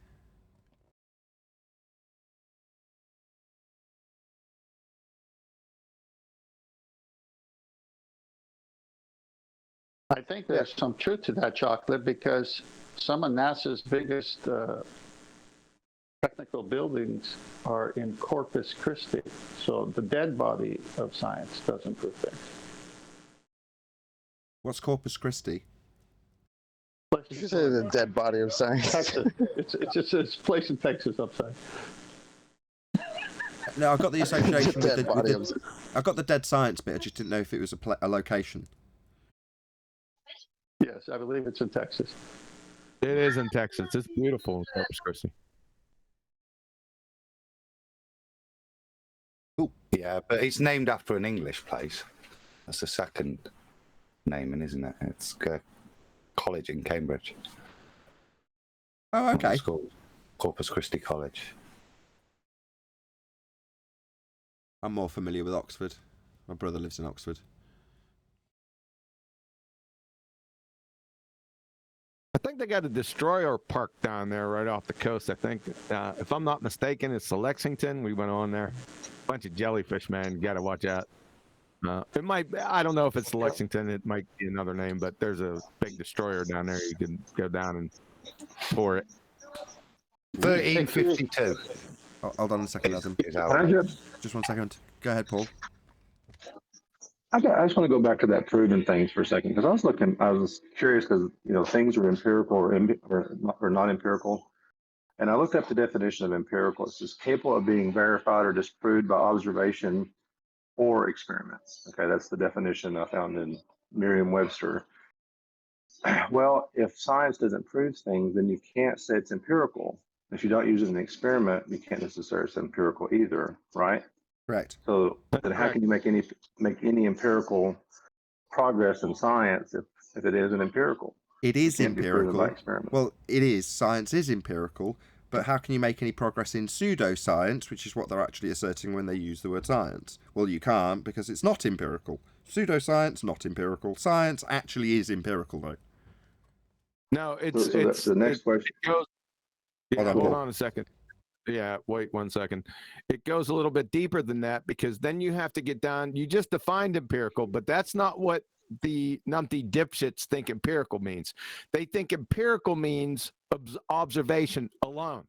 I think there's some truth to that, Chocolate, because some of NASA's biggest technical buildings are in Corpus Christi. So the dead body of science doesn't prove things. What's Corpus Christi? You say the dead body of science. Texas. It's just a place in Texas upside. No, I've got the association with Dead the, body with the I've got the dead science bit. I just didn't know if it was a location. Yes, I believe it's in Texas. It is in Texas. It's beautiful in Corpus Christi. Yeah, but it's named after an English place. That's the second naming, isn't it? It's a college in Cambridge. Oh, okay. It's called Corpus Christi College. I'm more familiar with Oxford. My brother lives in Oxford. I think they got a destroyer park down there right off the coast. I think, if I'm not mistaken, it's the Lexington. We went on there. Bunch of jellyfish, man. You got to watch out. It might. I don't know if it's the Lexington. It might be another name, but there's a big destroyer down there. You can go down and pour it. 1352. Oh, hold on a second, Adam. Just 1 second. Go ahead, Paul. I just want to go back to that proven things for a second, because I was curious because, things are empirical or not empirical. And I looked up the definition of empirical. It says capable of being verified or disproved by observation or experiments. Okay, that's the definition I found in Merriam-Webster. Well, if science doesn't prove things, then you can't say it's empirical. If you don't use it in an experiment, you can't necessarily say empirical either, right? Correct. So then how can you make any empirical progress in science if it isn't empirical? It is It can't be proven by empirical. experiment. Well, it is. Science is empirical. But how can you make any progress in pseudoscience, which is what they're actually asserting when they use the word science? Well, you can't, because it's not empirical. Pseudoscience, not empirical. Science actually is empirical, though. No, it's the next question. It goes, yeah, Hold hold on. on a second. Yeah, wait 1 second. It goes a little bit deeper than that, because then you have to get down. You just defined empirical, but that's not what the numpty dipshits think empirical means. They think empirical means observation alone.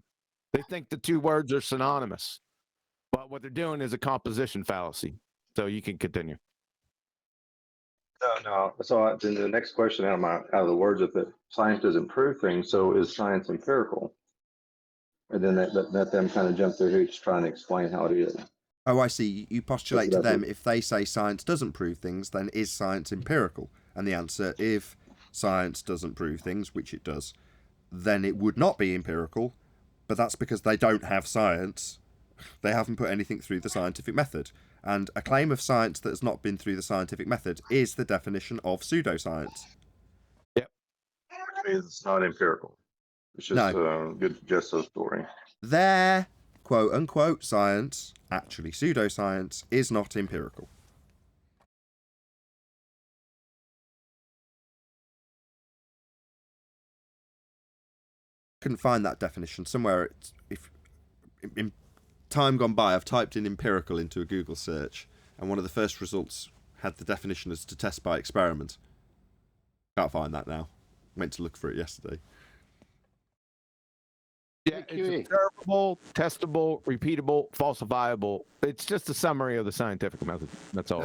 They think the two words are synonymous. But what they're doing is a composition fallacy. So you can continue. No. So then the next question out of the words is that science doesn't prove things, so is science empirical? And then let them kind of jump through hoops trying to explain how it is. Oh, I see. You postulate to That's them, it. if they say science doesn't prove things, then is science empirical? And the answer, if science doesn't prove things, which it does, then it would not be empirical. But that's because they don't have science. They haven't put anything through the scientific method. And a claim of science that has not been through the scientific method is the definition of pseudoscience. Yep. It's not empirical. It's just a good gesto story. Their quote-unquote science, actually pseudoscience, is not empirical. Couldn't find that definition somewhere. In time gone by, I've typed in empirical into a Google search, and one of the first results had the definition as to test by experiment. Can't find that now. Went to look for it yesterday. Yeah, it's observable, testable, repeatable, falsifiable. It's just a summary of the scientific method. That's all.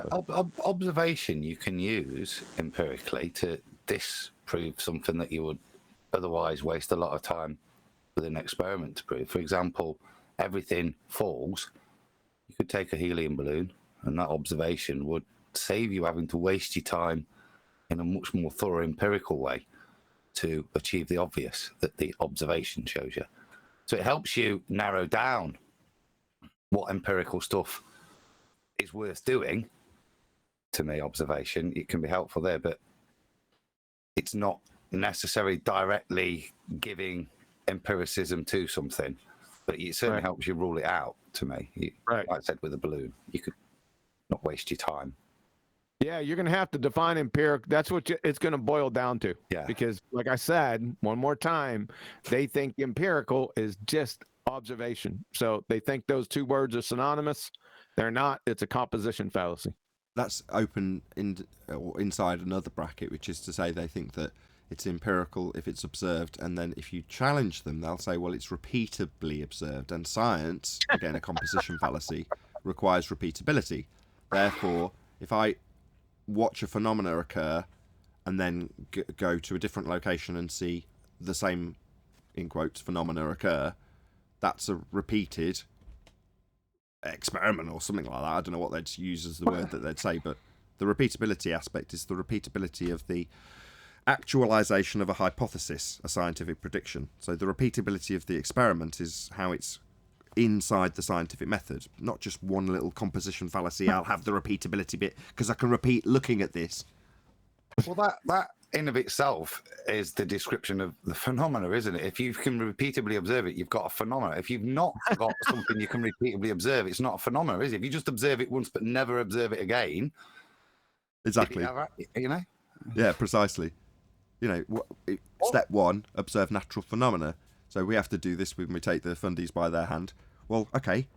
Observation you can use empirically to disprove something that you would otherwise waste a lot of time with an experiment to prove. For example, everything falls. You could take a helium balloon, and that observation would save you having to waste your time in a much more thorough empirical way to achieve the obvious that the observation shows you. So it helps you narrow down what empirical stuff is worth doing to me, observation. It can be helpful there, but it's not necessarily directly giving empiricism to something, but it certainly helps you rule it out to me. Like I said with a balloon, you could not waste your time. Yeah, you're going to have to define empiric. That's what it's going to boil down to. Yeah. Because, like I said, one more time, they think empirical is just observation. So they think those two words are synonymous. They're not. It's a composition fallacy. That's open inside another bracket, which is to say they think that it's empirical if it's observed, and then if you challenge them, they'll say, well, it's repeatably observed. And science, again, a composition fallacy, requires repeatability. Therefore, if I watch a phenomena occur and then go to a different location and see the same, in quotes, phenomena occur, that's a repeated experiment or something like that. I don't know what they'd use as the word that they'd say, but the repeatability aspect is the repeatability of the actualization of a hypothesis, a scientific prediction. So the repeatability of the experiment is how it's inside the scientific method, not just one little composition fallacy. I'll have the repeatability bit because I can repeat looking at this. Well, that in of itself is the description of the phenomena, isn't it? If you can repeatedly observe it, you've got a phenomena. If you've not got something you can repeatedly observe, it's not a phenomena, is it? If you just observe it once but never observe it again. Exactly. You know? Yeah, precisely. You know, step one, observe natural phenomena. So we have to do this when we take the fundies by their hand. Well, okay,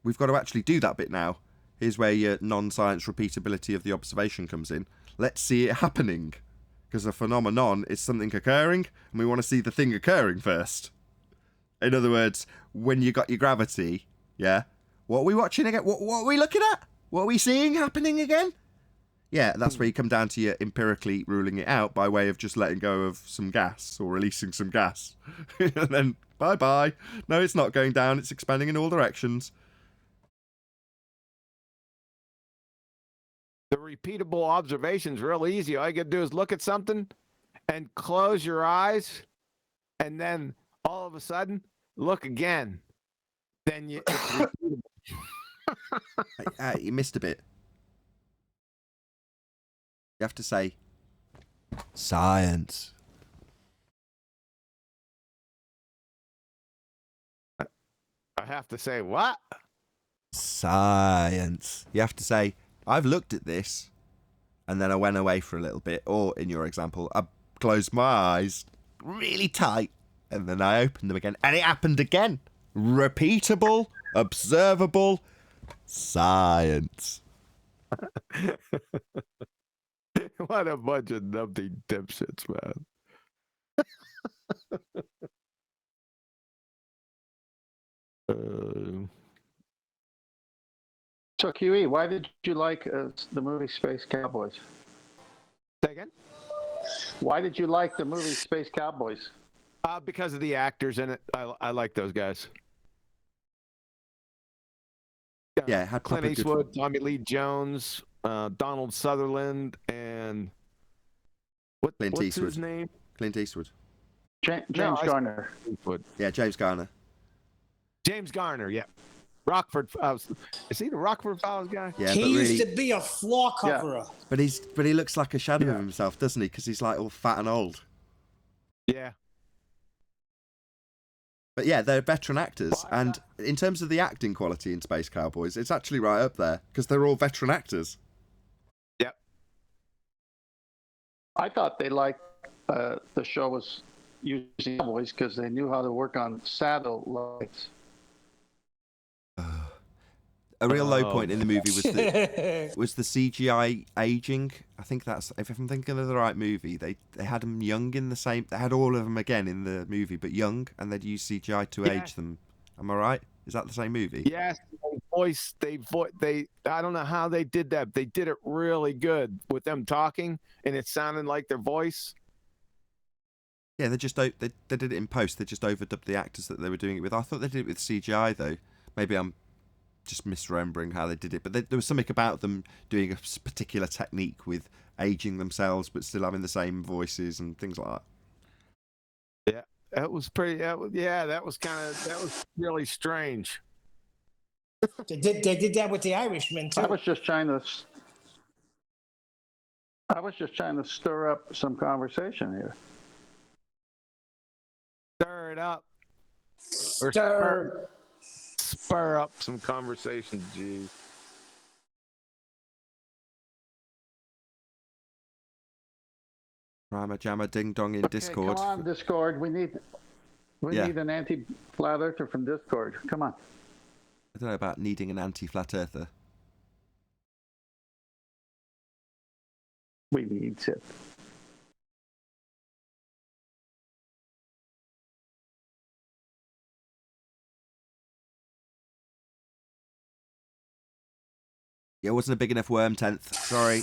we've got to actually do that bit now. Here's where your non-science repeatability of the observation comes in. Let's see it happening. Because a phenomenon is something occurring, and we want to see the thing occurring first. In other words, when you got your gravity, yeah, what are we watching again? What are we looking at? What are we seeing happening again? Yeah, that's where you come down to your empirically ruling it out by way of just letting go of some gas or releasing some gas. And then, bye-bye. No, it's not going down. It's expanding in all directions. The repeatable observation's real easy. All you got to do is look at something and close your eyes, and then all of a sudden, look again. Then it's repeatable. You missed a bit. You have to say science. I have to say what? Science. You have to say, I've looked at this, and then I went away for a little bit, or in your example, I closed my eyes really tight, and then I opened them again, and it happened again. Repeatable, observable, science. What a bunch of numpty dipshits, man. So QE, why did you like the movie Space Cowboys? Say again? Why did you like the movie Space Cowboys? Because of the actors in it. I like those guys. Yeah, it had Clint Eastwood, Tommy Lee Jones, Donald Sutherland, and what's his name? Clint Eastwood. James Garner. Yeah, James Garner. James Garner, yeah. Rockford. Is he the Rockford Files guy? Yeah, he but used really, to be a floor coverer. But he looks like a shadow of himself, doesn't he? Because he's like all fat and old. Yeah. But yeah, they're veteran actors, and in terms of the acting quality in Space Cowboys, it's actually right up there because they're all veteran actors. Yep. I thought they liked the show was using cowboys because they knew how to work on satellites. A real low point in the movie was the CGI aging. I think that's, if I'm thinking of the right movie, they had them young in the same. They had all of them again in the movie, but young, and they'd use CGI to age them. Am I right? Is that the same movie? Yes, they I don't know how they did that. They did it really good with them talking, and it sounded like their voice. Yeah, they did it in post. They just overdubbed the actors that they were doing it with. I thought they did it with CGI though. Maybe I'm just misremembering how they did it, but there was something about them doing a particular technique with aging themselves but still having the same voices and things like that. Yeah, that was pretty. That was really strange. They did that with the Irishman too. I was just trying to I was just trying to stir up some conversation here. Stir it up. Or spur up some conversation, geez. Rama Jamma Ding Dong in Discord. Come on, Discord. We need an anti-flat earther from Discord. Come on. I don't know about needing an anti-flat earther. We need it. Yeah, it wasn't a big enough worm 10th. Sorry.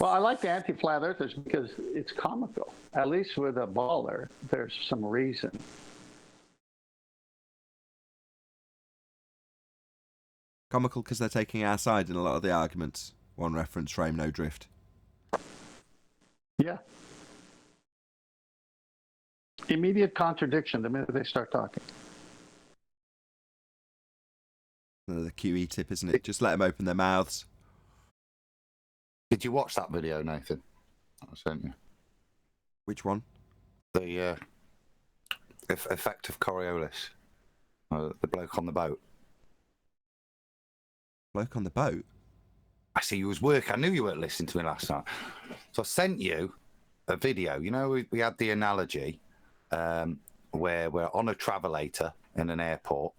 Well, I like the anti-flat earthers because it's comical. At least with a baller, there's some reason. Comical because they're taking our side in a lot of the arguments. One reference frame, no drift. Yeah. Immediate contradiction the minute they start talking. Another QE tip, isn't it? Just let them open their mouths. Did you watch that video, Nathan? I sent you. Which one? The effect of Coriolis. The bloke on the boat. Bloke on the boat? I see you was working. I knew you weren't listening to me last night. So I sent you a video. You know, we had the analogy where we're on a travelator in an airport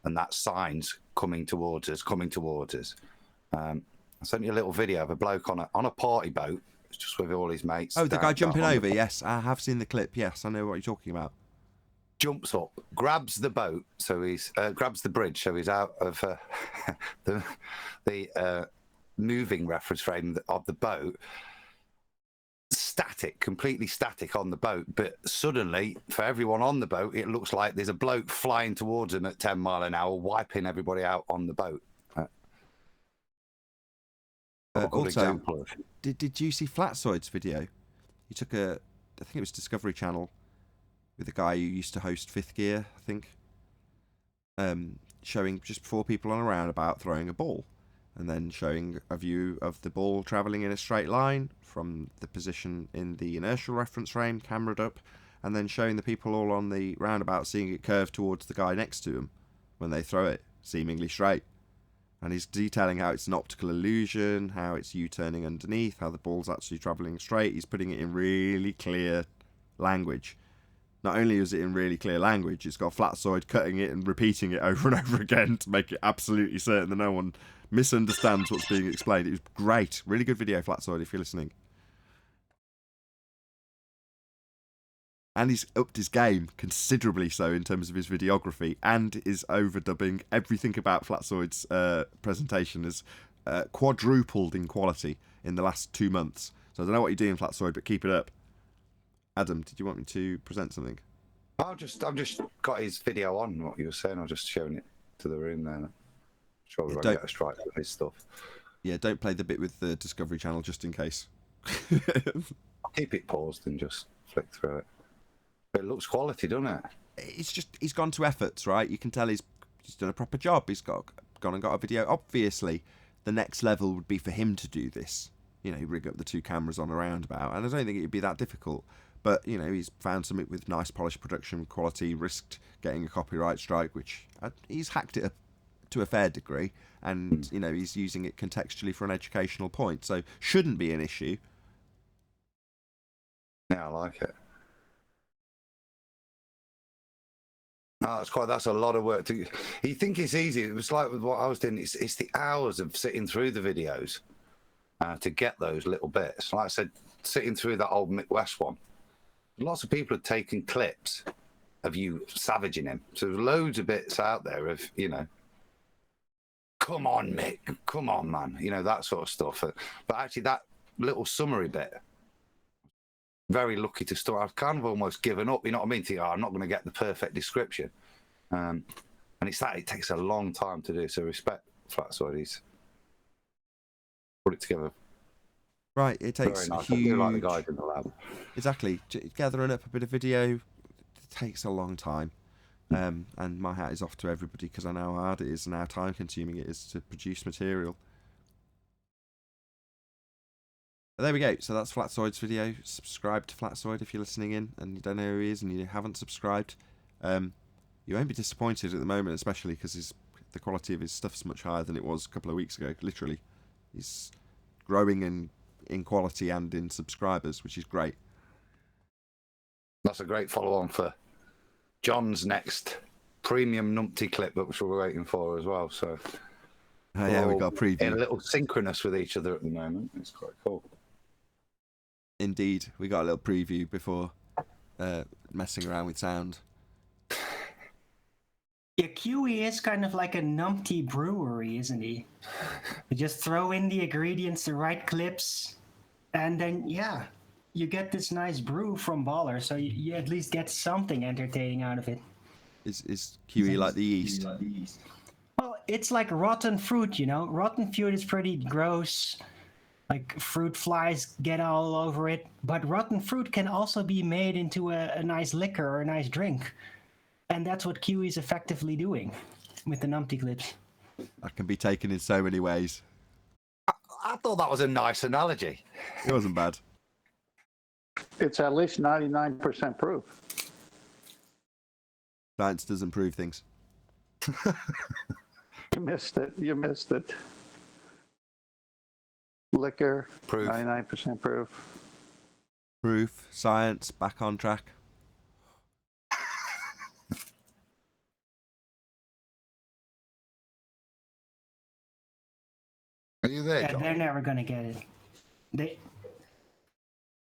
and that sign's coming towards us. I sent you a little video of a bloke on a party boat, just with all his mates. Oh, the guy jumping over. Yes, I have seen the clip. Yes, I know what you're talking about. Jumps up, grabs the boat, so he's grabs the bridge, so he's out of the moving reference frame of the boat. Static, completely static on the boat, but suddenly, for everyone on the boat, it looks like there's a bloke flying towards him at 10 mile an hour, wiping everybody out on the boat. Also, did you see Flatsoid's video? He took I think it was Discovery Channel, with a guy who used to host Fifth Gear, I think, showing just 4 people on a roundabout throwing a ball, and then showing a view of the ball travelling in a straight line from the position in the inertial reference frame, cameraed up, and then showing the people all on the roundabout seeing it curve towards the guy next to them when they throw it, seemingly straight. And he's detailing how it's an optical illusion, how it's U-turning underneath, how the ball's actually travelling straight. He's putting it in really clear language. Not only is it in really clear language, it's got Flatsoid cutting it and repeating it over and over again to make it absolutely certain that no one misunderstands what's being explained. It was great. Really good video, Flatsoid, if you're listening. And he's upped his game considerably so in terms of his videography, and is overdubbing everything about Flatsoid's presentation as quadrupled in quality in the last 2 months. So I don't know what you're doing, Flatsoid, but keep it up. Adam, did you want me to present something? I've just got his video on what you were saying. I'm just showing it to the room there. Sure, we won't get a strike with his stuff. Yeah, don't play the bit with the Discovery Channel just in case. I'll keep it paused and just flick through it. But it looks quality, doesn't it? It's just, he's gone to efforts, right? You can tell he's done a proper job. He's gone and got a video. Obviously, the next level would be for him to do this. You know, rig up the 2 cameras on a roundabout. And I don't think it'd be that difficult. But, you know, he's found something with nice polished production quality, risked getting a copyright strike, which he's hacked it up to a fair degree. And, you know, he's using it contextually for an educational point. So, shouldn't be an issue. Yeah, I like it. Oh, that's a lot of work. You think it's easy. It was like with what I was doing. It's the hours of sitting through the videos to get those little bits. Like I said, sitting through that old Mick West one, lots of people had taken clips of you savaging him. So there's loads of bits out there of, you know, come on, Mick, come on, man, you know, that sort of stuff. But actually that little summary bit, very lucky to start. I've kind of almost given up, you know what I mean? Think, I'm not going to get the perfect description. And it's that, it takes a long time to do. So respect Flatsoid, he's put it together. Right, it takes nice. huge... I do like the guys in the lab. Exactly. Gathering up a bit of video it takes a long time. And my hat is off to everybody because I know how hard it is and how time consuming it is to produce material. But there we go. So that's Flatzoid's video. Subscribe to Flatzoid if you're listening in and you don't know who he is and you haven't subscribed. You won't be disappointed at the moment, especially because the quality of his stuff's much higher than it was a couple of weeks ago. Literally, he's growing in quality and in subscribers, which is great. That's a great follow-on for John's next premium numpty clip, which we're waiting for as well. So, yeah, we got a preview. In a little synchronous with each other at the moment. It's quite cool. Indeed, we got a little preview before messing around with sound. Yeah, QE is kind of like a numpty brewery, isn't he? You just throw in the ingredients, the right clips, and then, yeah, you get this nice brew from Baller, so you at least get something entertaining out of it. Is QE like the yeast? Well, it's like rotten fruit, you know? Rotten fruit is pretty gross. Like, fruit flies get all over it. But rotten fruit can also be made into a nice liquor or a nice drink. And that's what QE is effectively doing with the numpty clips. That can be taken in so many ways. I thought that was a nice analogy. It wasn't bad. It's at least 99% proof. Science doesn't prove things. You missed it. You missed it. Liquor, proof. 99% proof. Proof, science, back on track. Are you there, Yeah, John? they're never going to get it.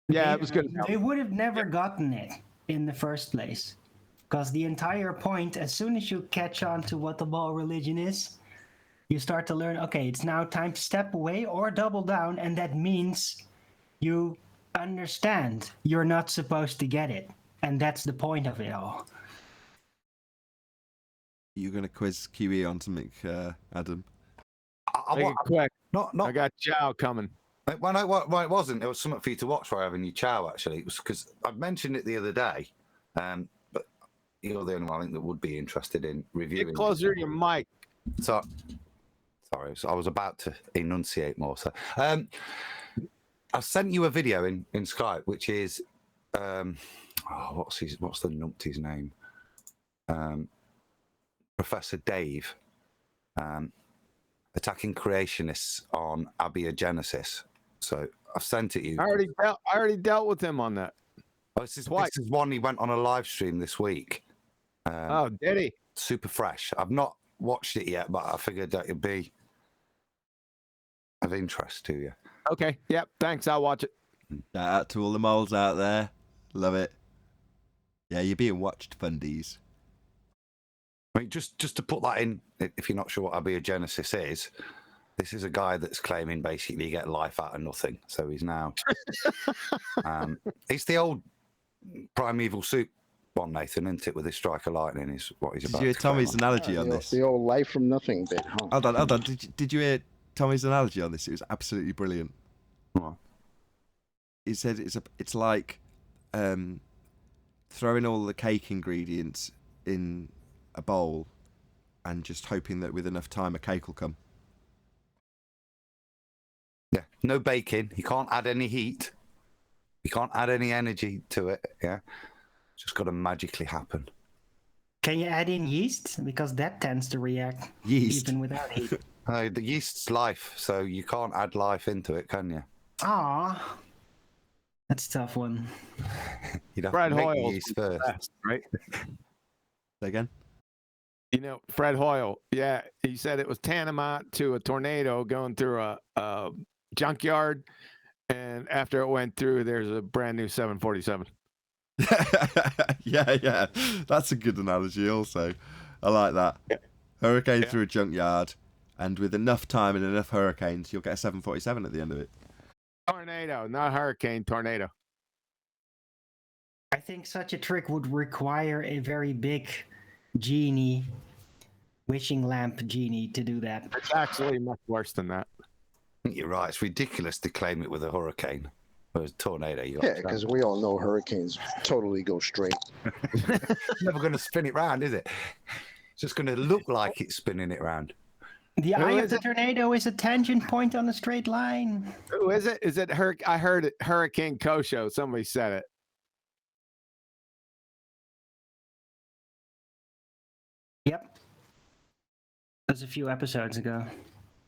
It was good. They would have never gotten it in the first place. Because the entire point, as soon as you catch on to what the ball religion is, you start to learn, okay, it's now time to step away or double down, and that means you understand you're not supposed to get it. And that's the point of it all. You're going to quiz QE on something, Adam? Make it quick. Not. I got Chow coming. Well, it wasn't. It was something for you to watch for having your Chow, actually. It was because I mentioned it the other day, but you're the only one I think that would be interested in reviewing. Get closer to your mic. So, sorry, I was about to enunciate more. So, I sent you a video in Skype, which is, what's the numpty's name? Professor Dave, attacking creationists on abiogenesis. So I've sent it you. I already dealt with him on that. Oh, this is one he went on a live stream this week. Did he? Super fresh. I've not watched it yet, but I figured that it'd be of interest to you. Okay. Yep. Thanks. I'll watch it. Shout out to all the moles out there. Love it. Yeah, you're being watched, fundies. I mean, just to put that in, if you're not sure what abiogenesis is, this is a guy that's claiming basically you get life out of nothing. So he's now, it's the old primeval soup one, Nathan, isn't it? With his strike of lightning is what he's about. Did you hear Tommy's analogy on this? The old life from nothing bit, huh? Hold on. Did you hear Tommy's analogy on this? It was absolutely brilliant. What? He said it's like throwing all the cake ingredients in a bowl and just hoping that with enough time a cake will come. Yeah, no baking. You can't add any heat. You can't add any energy to it. Yeah, it's just got to magically happen. Can you add in yeast? Because that tends to react Yeast. even without heat. The yeast's life, so you can't add life into it, can you? Ah, that's a tough one. You'd have Fred to make the Hoyle, yeast first. right? Say again? You know, Fred Hoyle. Yeah, he said it was tantamount to a tornado going through a junkyard, and after it went through, there's a brand new 747. yeah, that's a good analogy. Also, I like that. Yeah. Hurricane through a junkyard, and with enough time and enough hurricanes, you'll get a 747 at the end of it. Tornado, not hurricane, tornado. I think such a trick would require a very big genie, wishing lamp genie to do that. It's actually much worse than that. I think you're right. It's ridiculous to claim it with a hurricane. Or a tornado. Yeah, because we all know hurricanes totally go straight. It's never going to spin it round, is it? It's just going to look like it's spinning it round. The eye of the tornado is a tangent point on a straight line. Who is it? Is it I heard it, Hurricane Kosho. Somebody said it. Yep. That was a few episodes ago.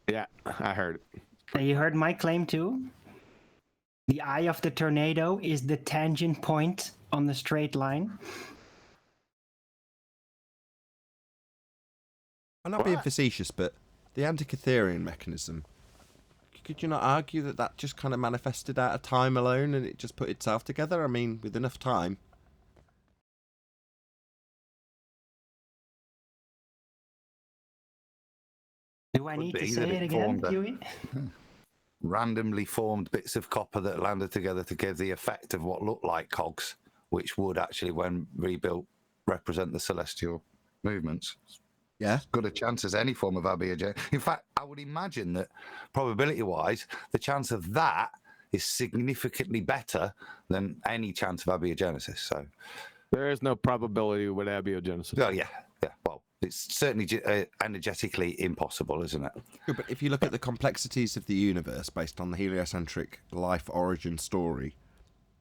Yeah, I heard it. You heard my claim too? The eye of the tornado is the tangent point on the straight line. I'm not being facetious, but the Antikytherian mechanism, could you not argue that that just kind of manifested out of time alone and it just put itself together? I mean, with enough time. Do I need to say it again, Huey? Randomly formed bits of copper that landed together to give the effect of what looked like cogs, which would actually, when rebuilt, represent the celestial movements. Yeah. As good a chance as any form of abiogenesis. In fact, I would imagine that probability-wise, the chance of that is significantly better than any chance of abiogenesis. So there is no probability with abiogenesis. Oh, yeah. Well, it's certainly energetically impossible, isn't it? Yeah, but if you look at the complexities of the universe based on the heliocentric life origin story,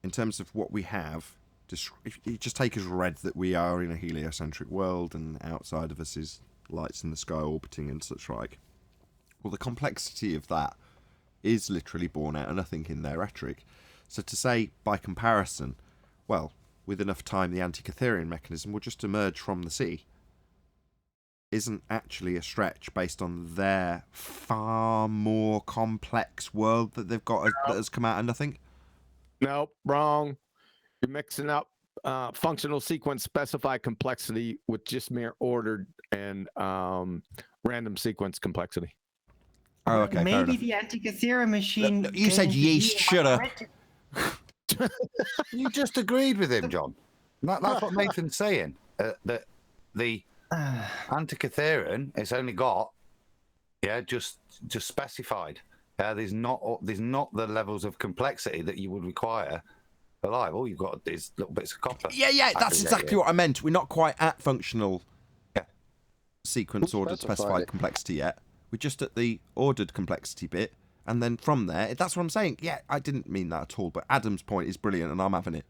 in terms of what we have, if you just take as read that we are in a heliocentric world and outside of us is lights in the sky orbiting and such like, well, the complexity of that is literally born out of nothing in their rhetoric. So to say, by comparison, well, with enough time the Antikytherian mechanism will just emerge from the sea, isn't actually a stretch based on their far more complex world that they've got that has come out of nothing. Nope, wrong. You're mixing up functional sequence specified complexity with just mere ordered and random sequence complexity. Oh, okay. Maybe the Antikythera machine. Look, you said yeast, shut up. You just agreed with him, John. That's what Nathan's saying. That the Antikytherian, it's only got, just specified. There's not the levels of complexity that you would require for life. All you've got is little bits of copper. Yeah, that's exactly what I meant. We're not quite at functional sequence ordered specified complexity yet. We're just at the ordered complexity bit, and then from there, that's what I'm saying. Yeah, I didn't mean that at all, but Adam's point is brilliant, and I'm having it.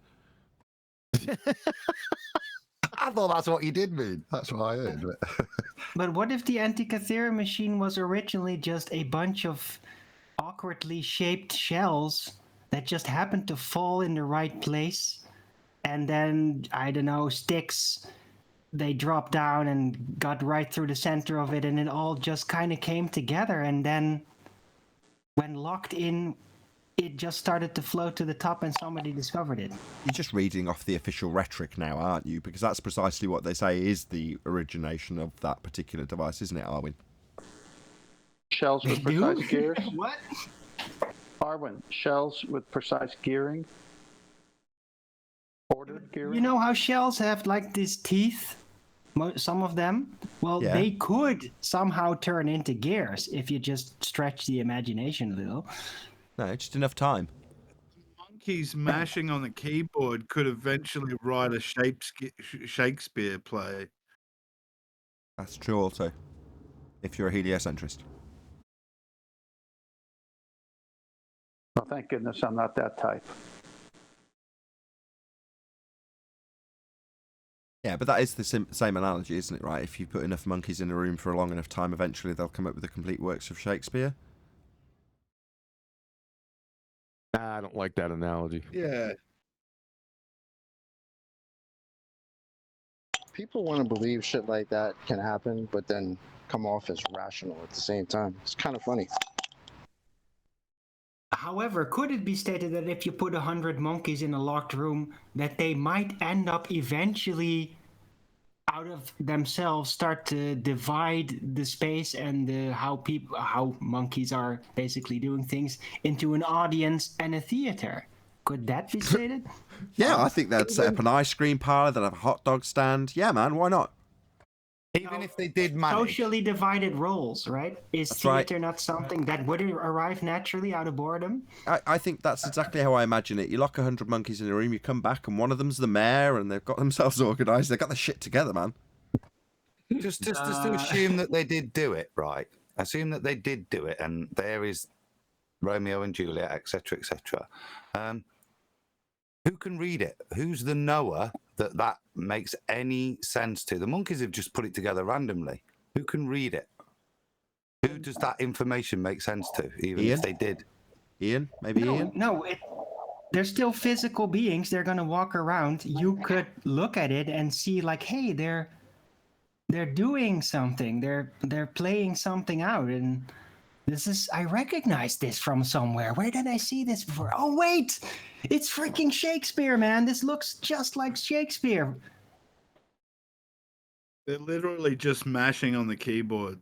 I thought that's what you did mean. That's what I heard. But what if the Antikythera machine was originally just a bunch of awkwardly shaped shells that just happened to fall in the right place, and then, I don't know, sticks, they dropped down and got right through the center of it, and it all just kind of came together, and then when locked in, it just started to float to the top and somebody discovered it. You're just reading off the official rhetoric now, aren't you? Because that's precisely what they say is the origination of that particular device, isn't it, Arwin? Shells with precise gears. What? Arwin, shells with precise gearing. Ordered gearing. You know how shells have like these teeth? Some of them? Well, they could somehow turn into gears if you just stretch the imagination a little. No, just enough time. Monkeys mashing on the keyboard could eventually write a Shakespeare play. That's true also, if you're a heliocentrist. Well, thank goodness I'm not that type. Yeah, but that is the same analogy, isn't it, right? If you put enough monkeys in a room for a long enough time, eventually they'll come up with the complete works of Shakespeare. I don't like that analogy. Yeah. People want to believe shit like that can happen, but then come off as rational at the same time. It's kind of funny. However, could it be stated that if you put 100 monkeys in a locked room, that they might end up eventually out of themselves start to divide the space and how monkeys are basically doing things into an audience and a theater? Could that be stated? Yeah, I think they'd set up an ice cream parlor, they'd have a hot dog stand. Yeah, man, why not? Even if they did manage. Socially divided roles, right? Is That's theater right. not something that would arrive naturally out of boredom? I think that's exactly how I imagine it. You lock 100 monkeys in a room, you come back, and one of them's the mayor, and they've got themselves organised. They've got their shit together, man. Just to assume that they did do it, right? Assume that they did do it, and there is Romeo and Juliet, etc., etc. Who can read it? Who's the knower that makes any sense to? The monkeys have just put it together randomly. Who can read it? Who does that information make sense to, even Ian? if they did? Ian? Maybe Ian? No, they're still physical beings. They're gonna walk around. You could look at it and see, like, hey, they're doing something. They're playing something out, and I recognize this from somewhere. Where did I see this before? Oh wait, it's freaking Shakespeare, man. This looks just like Shakespeare. They're literally just mashing on the keyboard.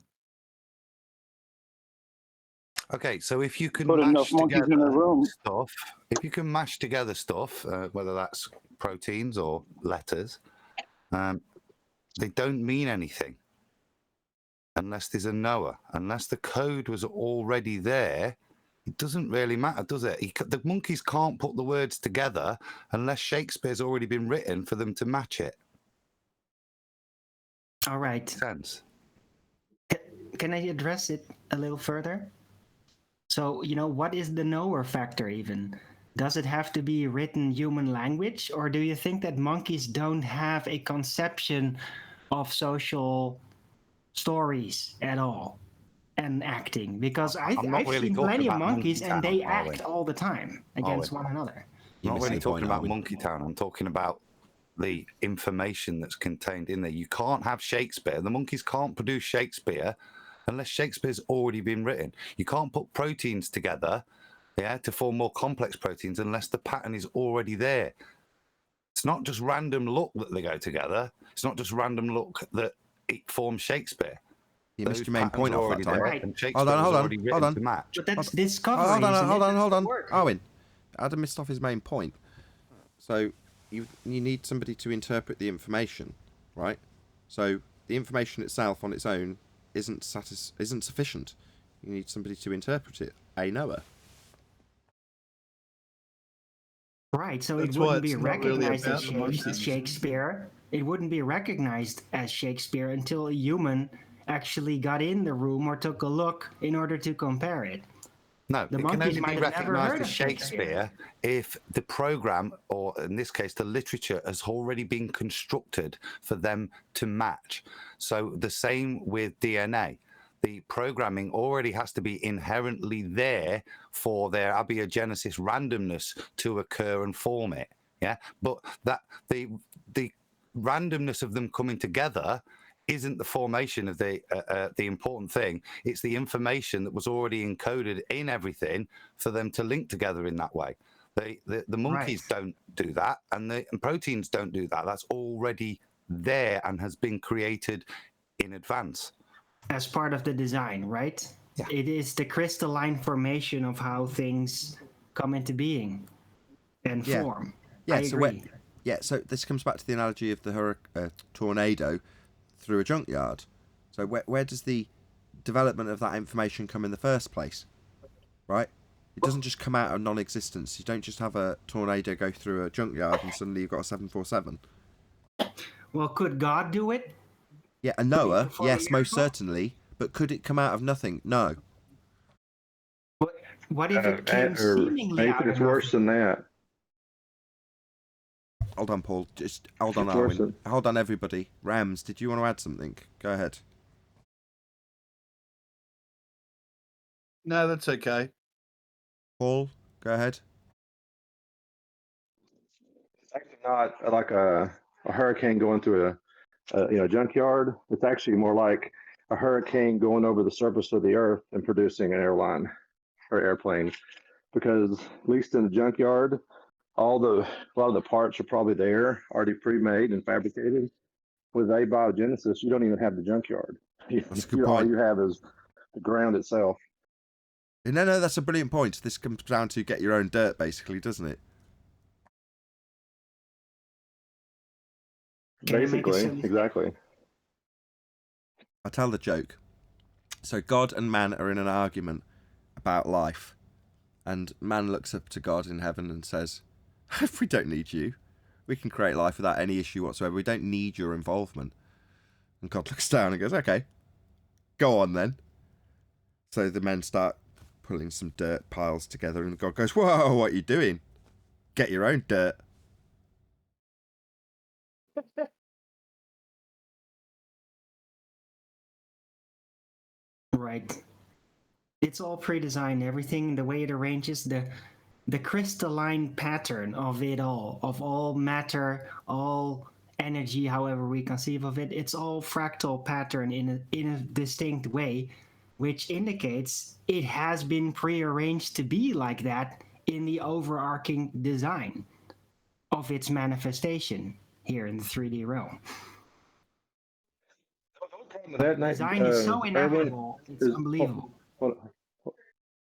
Okay, so if you can Put enough mash monkeys in a together room. stuff, whether that's proteins or letters, they don't mean anything unless there's a knower. Unless the code was already there, it doesn't really matter, does it? The monkeys can't put the words together unless Shakespeare's already been written for them to match it. All right. Makes sense. Can I address it a little further? So, what is the knower factor even? Does it have to be written human language, or do you think that monkeys don't have a conception of social stories at all and acting? Because I've seen plenty of monkeys and they act all the time against one another. I'm not really talking about Monkey Town. I'm talking about the information that's contained in there. You can't have Shakespeare. The monkeys can't produce Shakespeare unless Shakespeare's already been written. You can't put proteins together, to form more complex proteins unless the pattern is already there. It's not just random luck that they go together. It's not just random luck that it forms Shakespeare. You missed your main point off that time. Right. Hold on. To match. But that's discovery. Hold on. Owen, Adam missed off his main point. So you need somebody to interpret the information, right? So the information itself on its own isn't sufficient. You need somebody to interpret it, a knower. Right, so it wouldn't be recognized as Shakespeare. It wouldn't be recognized as Shakespeare until a human actually got in the room or took a look in order to compare it. No, the it can monkeys only might be have never heard recognised of as Shakespeare if the program, or in this case, the literature, has already been constructed for them to match. So the same with DNA. The programming already has to be inherently there for their abiogenesis randomness to occur and form it. Yeah, but that the randomness of them coming together isn't the formation of the important thing. It's the information that was already encoded in everything for them to link together in that way. The monkeys don't do that, and proteins don't do that. That's already there and has been created in advance. As part of the design, right? Yeah. It is the crystalline formation of how things come into being and form. Yeah, I agree. So this comes back to the analogy of the tornado through a junkyard. So where does the development of that information come in the first place? Right? It doesn't just come out of non-existence. You don't just have a tornado go through a junkyard and suddenly you've got a 747. Well, could God do it? Yeah, a Noah, yes, most certainly. But could it come out of nothing? No. What if it came seemingly out of it's worse than that. Hold on, Paul. Just hold on, Arwen. Hold on, everybody. Rams, did you want to add something? Go ahead. No, that's okay. Paul, go ahead. It's actually not like a hurricane going through a junkyard. It's actually more like a hurricane going over the surface of the earth and producing an airline or airplane. Because at least in the junkyard, a lot of the parts are probably there, already pre-made and fabricated. With abiogenesis, you don't even have the junkyard. That's a good point. All you have is the ground itself. No, that's a brilliant point. This comes down to get your own dirt, basically, doesn't it? Basically, exactly. I'll tell the joke. So God and man are in an argument about life. And man looks up to God in heaven and says, we don't need you. We can create life without any issue whatsoever. We don't need your involvement. And God looks down and goes, okay, go on then. So the men start pulling some dirt piles together, and the god goes, "Whoa, what are you doing? Get your own dirt." Right. It's all pre-designed. Everything, the way it arranges, the crystalline pattern of it all, of all matter, all energy, however we conceive of it, it's all fractal pattern in a distinct way, which indicates it has been prearranged to be like that in the overarching design of its manifestation here in the 3D realm. That Design is so Erwin, inevitable, it's is unbelievable. hold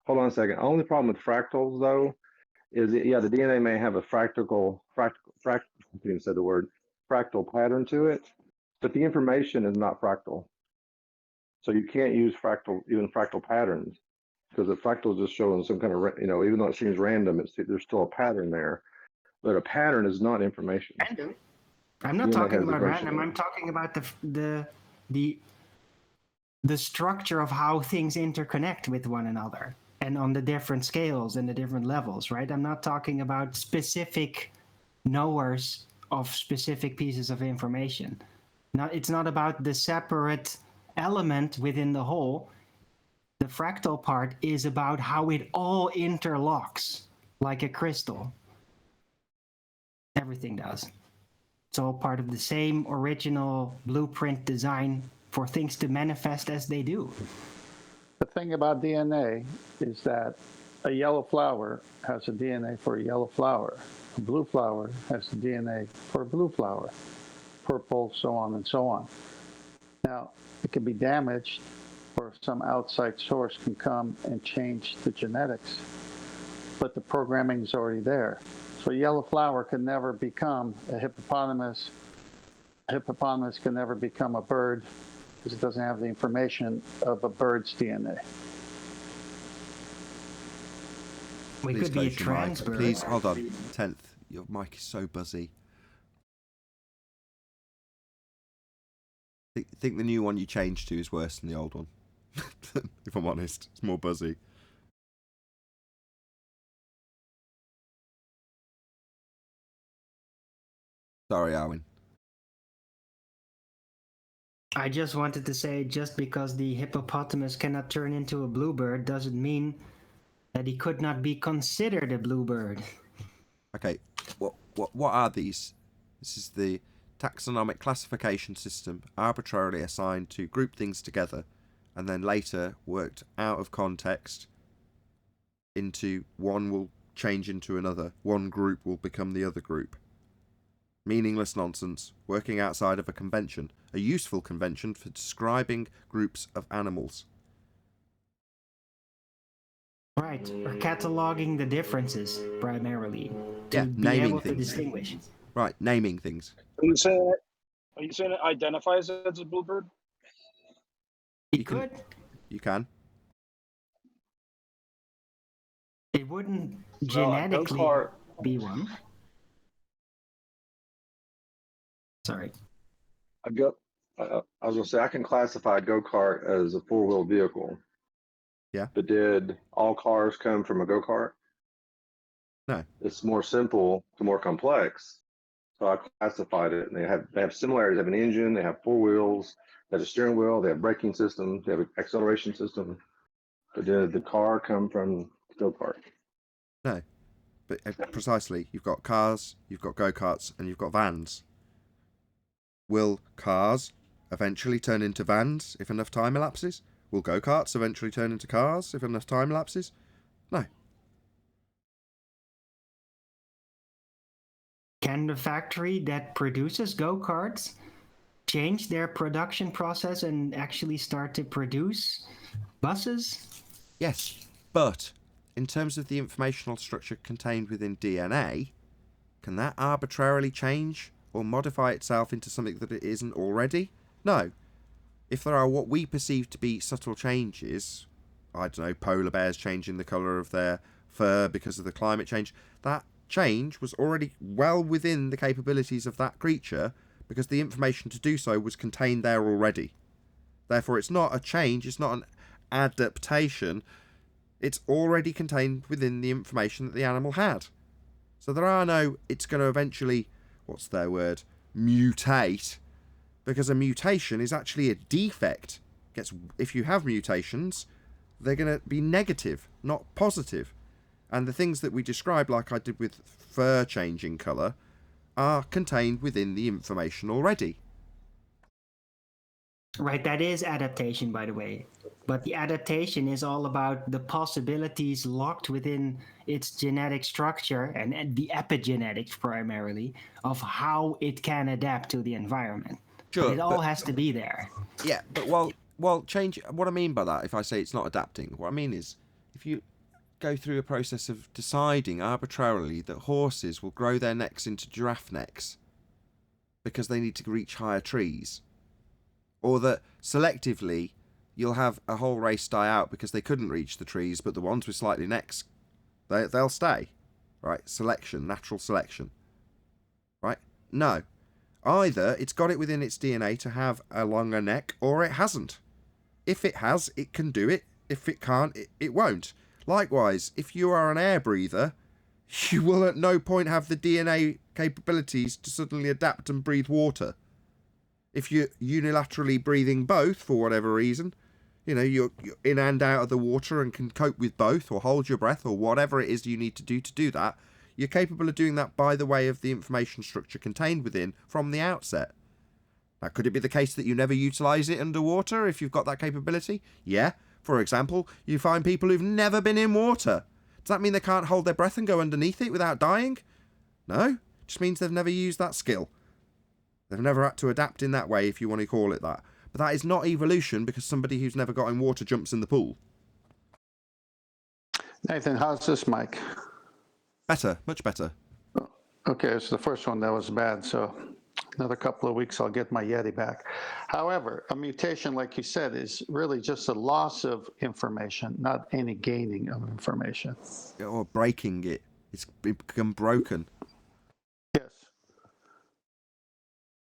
on a second. Only problem with fractals though is the DNA may have a fractal I can't even say the word fractal pattern to it, but the information is not fractal. So you can't use even fractal patterns, because the fractal is just showing some kind of even though it seems random, there's still a pattern there. But a pattern is not information. Random. I'm not talking about random. I'm talking about the structure of how things interconnect with one another and on the different scales and the different levels, right? I'm not talking about specific knowers of specific pieces of information. It's not about the separate element within the whole. The fractal part is about how it all interlocks like a crystal. Everything does. It's all part of the same original blueprint design for things to manifest as they do. The thing about DNA is that a yellow flower has a DNA for a yellow flower. A blue flower has the DNA for a blue flower. Purple, so on and so on. Now, it can be damaged, or some outside source can come and change the genetics, but the programming is already there. So a yellow flower can never become a hippopotamus. A hippopotamus can never become a bird because it doesn't have the information of a bird's DNA. We Please could be a close your mic. trans bird. Please, hold on. 10th, your mic is so buzzy. I think the new one you changed to is worse than the old one. If I'm honest, it's more buzzy. Sorry, Arwin. I just wanted to say, just because the hippopotamus cannot turn into a bluebird doesn't mean that he could not be considered a bluebird. Okay, what are these? This is the taxonomic classification system arbitrarily assigned to group things together and then later worked out of context into one will change into another. One group will become the other group. Meaningless nonsense, working outside of a convention, a useful convention for describing groups of animals. Right, or cataloging the differences primarily to be naming able to things. distinguish. Right, naming things. Are you saying it identifies as a bluebird? It could. You can. It wouldn't Well, genetically go-kart. be one. Sorry. I was gonna say I can classify a go-kart as a four-wheel vehicle. Yeah. But did all cars come from a go-kart? No. It's more simple to more complex. So I classified it, and they have similarities. They have an engine, they have four wheels, they have a steering wheel, they have braking system, they have an acceleration system. But did the car come from the go-kart? No. But precisely, you've got cars, you've got go-karts, and you've got vans. Will cars eventually turn into vans if enough time elapses? Will go-karts eventually turn into cars if enough time elapses? No. Can the factory that produces go-karts change their production process and actually start to produce buses? Yes, but in terms of the informational structure contained within DNA, can that arbitrarily change or modify itself into something that it isn't already? No. If there are what we perceive to be subtle changes, I don't know, polar bears changing the colour of their fur because of the climate change, that change was already well within the capabilities of that creature because the information to do so was contained there already. Therefore, it's not a change, it's not an adaptation, it's already contained within the information that the animal had. So there are no, it's going to eventually, what's their word, mutate, because a mutation is actually a defect. If you have mutations, they're going to be negative, not positive. And the things that we described, like I did with fur changing colour, are contained within the information already. Right, that is adaptation, by the way. But the adaptation is all about the possibilities locked within its genetic structure and the epigenetics primarily of how it can adapt to the environment. Sure, but it all has to be there. Yeah, but change. What I mean by that, if I say it's not adapting, what I mean is, if you go through a process of deciding arbitrarily that horses will grow their necks into giraffe necks because they need to reach higher trees, or that selectively you'll have a whole race die out because they couldn't reach the trees, but the ones with slightly necks, they'll stay, right? Selection, natural selection, right? No. Either it's got it within its DNA to have a longer neck, or it hasn't. If it has, it can do it. If it can't, it won't. Likewise, if you are an air breather, you will at no point have the DNA capabilities to suddenly adapt and breathe water. If you're unilaterally breathing both for whatever reason, you're in and out of the water and can cope with both, or hold your breath, or whatever it is you need to do that, you're capable of doing that by the way of the information structure contained within from the outset. Now, could it be the case that you never utilise it underwater if you've got that capability? Yeah. For example, you find people who've never been in water. Does that mean they can't hold their breath and go underneath it without dying? No. It just means they've never used that skill. They've never had to adapt in that way, if you want to call it that. But that is not evolution, because somebody who's never got in water jumps in the pool. Nathan, how's this mic? Better, much better. Okay, it's the first one that was bad, so another couple of weeks I'll get my Yeti back. However, a mutation, like you said, is really just a loss of information, not any gaining of information. Or breaking it. It's become broken. Yes.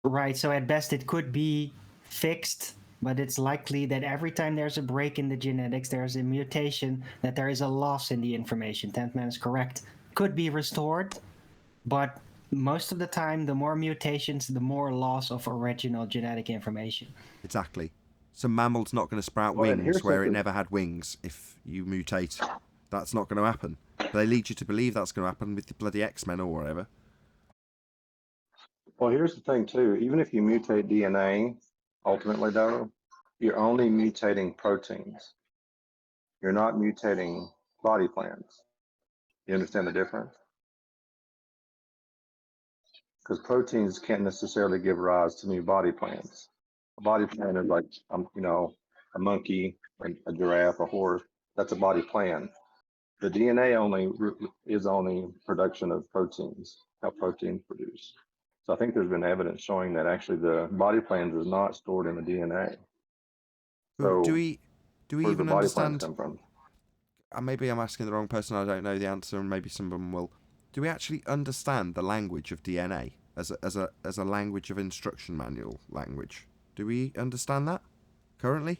Right, so at best it could be fixed, but it's likely that every time there's a break in the genetics, there's a mutation, that there is a loss in the information. Tentman is correct. Could be restored, but most of the time, the more mutations, the more loss of original genetic information. Exactly. Some mammal's not going to sprout wings where it never had wings if you mutate. That's not going to happen. But they lead you to believe that's going to happen with the bloody X-Men or whatever. Well, here's the thing, too. Even if you mutate DNA, ultimately, though, you're only mutating proteins. You're not mutating body plans. You understand the difference? Because proteins can't necessarily give rise to new body plans. A body plan is like, a monkey, a giraffe, a horse. That's a body plan. The DNA is only production of proteins, how proteins produce. So I think there's been evidence showing that actually the body plans is not stored in the DNA. So do we even the body understand? plans come from? Maybe I'm asking the wrong person. I don't know the answer, and maybe some of them will. Do we actually understand the language of DNA as a language of instruction manual language? Do we understand that currently?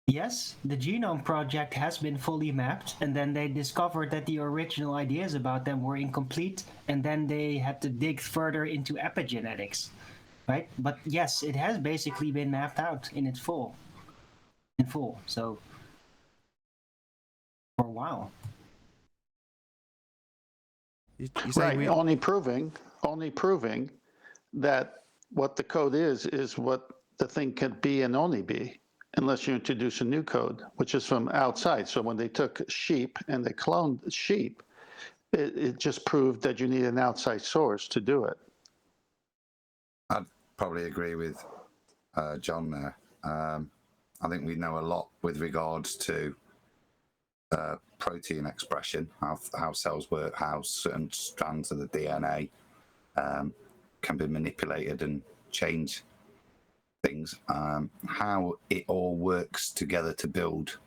Yes, the Genome Project has been fully mapped, and then they discovered that the original ideas about them were incomplete, and then they had to dig further into epigenetics, right? But yes, it has basically been mapped out in full, so for a while. Right, only proving that what the code is what the thing could be and only be, unless you introduce a new code, which is from outside. So when they took sheep and they cloned sheep, it just proved that you need an outside source to do it. I'd probably agree with John there. I think we know a lot with regards to protein expression, how cells work, how certain strands of the DNA can be manipulated and change things, how it all works together to build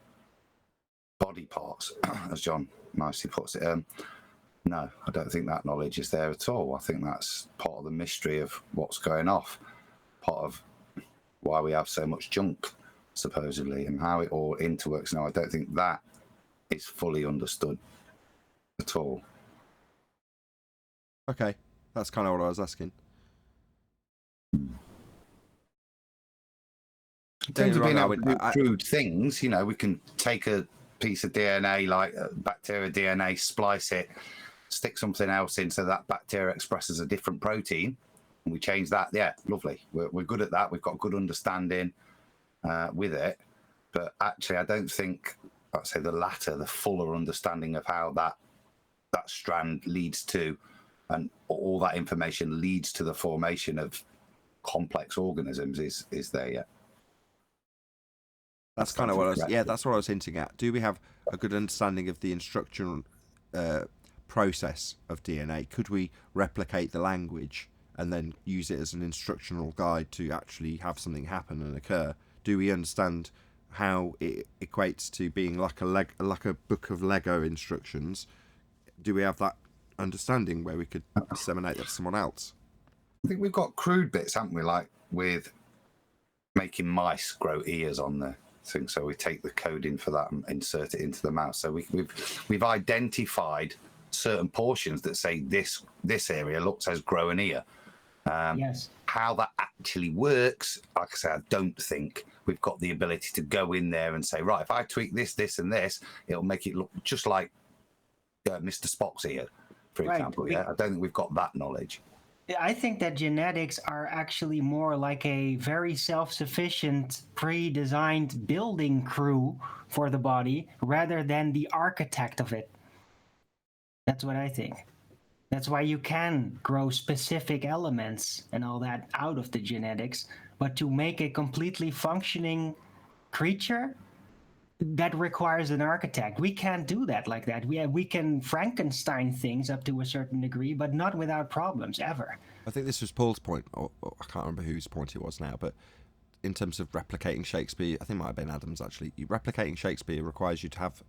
body parts, as John nicely puts it. No, I don't think that knowledge is there at all. I think that's part of the mystery of what's going off, part of why we have so much junk supposedly, and how it all interworks. Now, I don't think that is fully understood at all. Okay, that's kind of what I was asking. In terms of being able to do crude things, you know, we can take a piece of DNA, like bacteria DNA, splice it, stick something else in so that bacteria expresses a different protein, and we change that. Yeah, lovely. We're good at that. We've got good understanding with it. But actually, I don't think, I'd say the latter, the fuller understanding of how that strand leads to, and all that information leads to the formation of complex organisms is there yet. That's kind of what I was. Yeah, that's what I was hinting at. Do we have a good understanding of the instructional process of DNA? Could we replicate the language and then use it as an instructional guide to actually have something happen and occur? Do we understand how it equates to being like a book of Lego instructions? Do we have that understanding where we could disseminate that to someone else? I think we've got crude bits, haven't we? Like with making mice grow ears on the thing. So we take the coding for that and insert it into the mouse. So we've identified certain portions that say this area says grow an ear. Yes. How that actually works, like I say, I don't think we've got the ability to go in there and say, right, if I tweak this, this, and this, it'll make it look just like Mr. Spock's ear, for example. Yeah, I don't think we've got that knowledge. I think that genetics are actually more like a very self-sufficient, pre-designed building crew for the body rather than the architect of it. That's what I think. That's why you can grow specific elements and all that out of the genetics, but to make a completely functioning creature, that requires an architect. We can't do that like that. We can Frankenstein things up to a certain degree, but not without problems, ever. I think this was Paul's point, or I can't remember whose point it was now, but in terms of replicating Shakespeare, I think it might have been Adams actually. Replicating Shakespeare requires you to have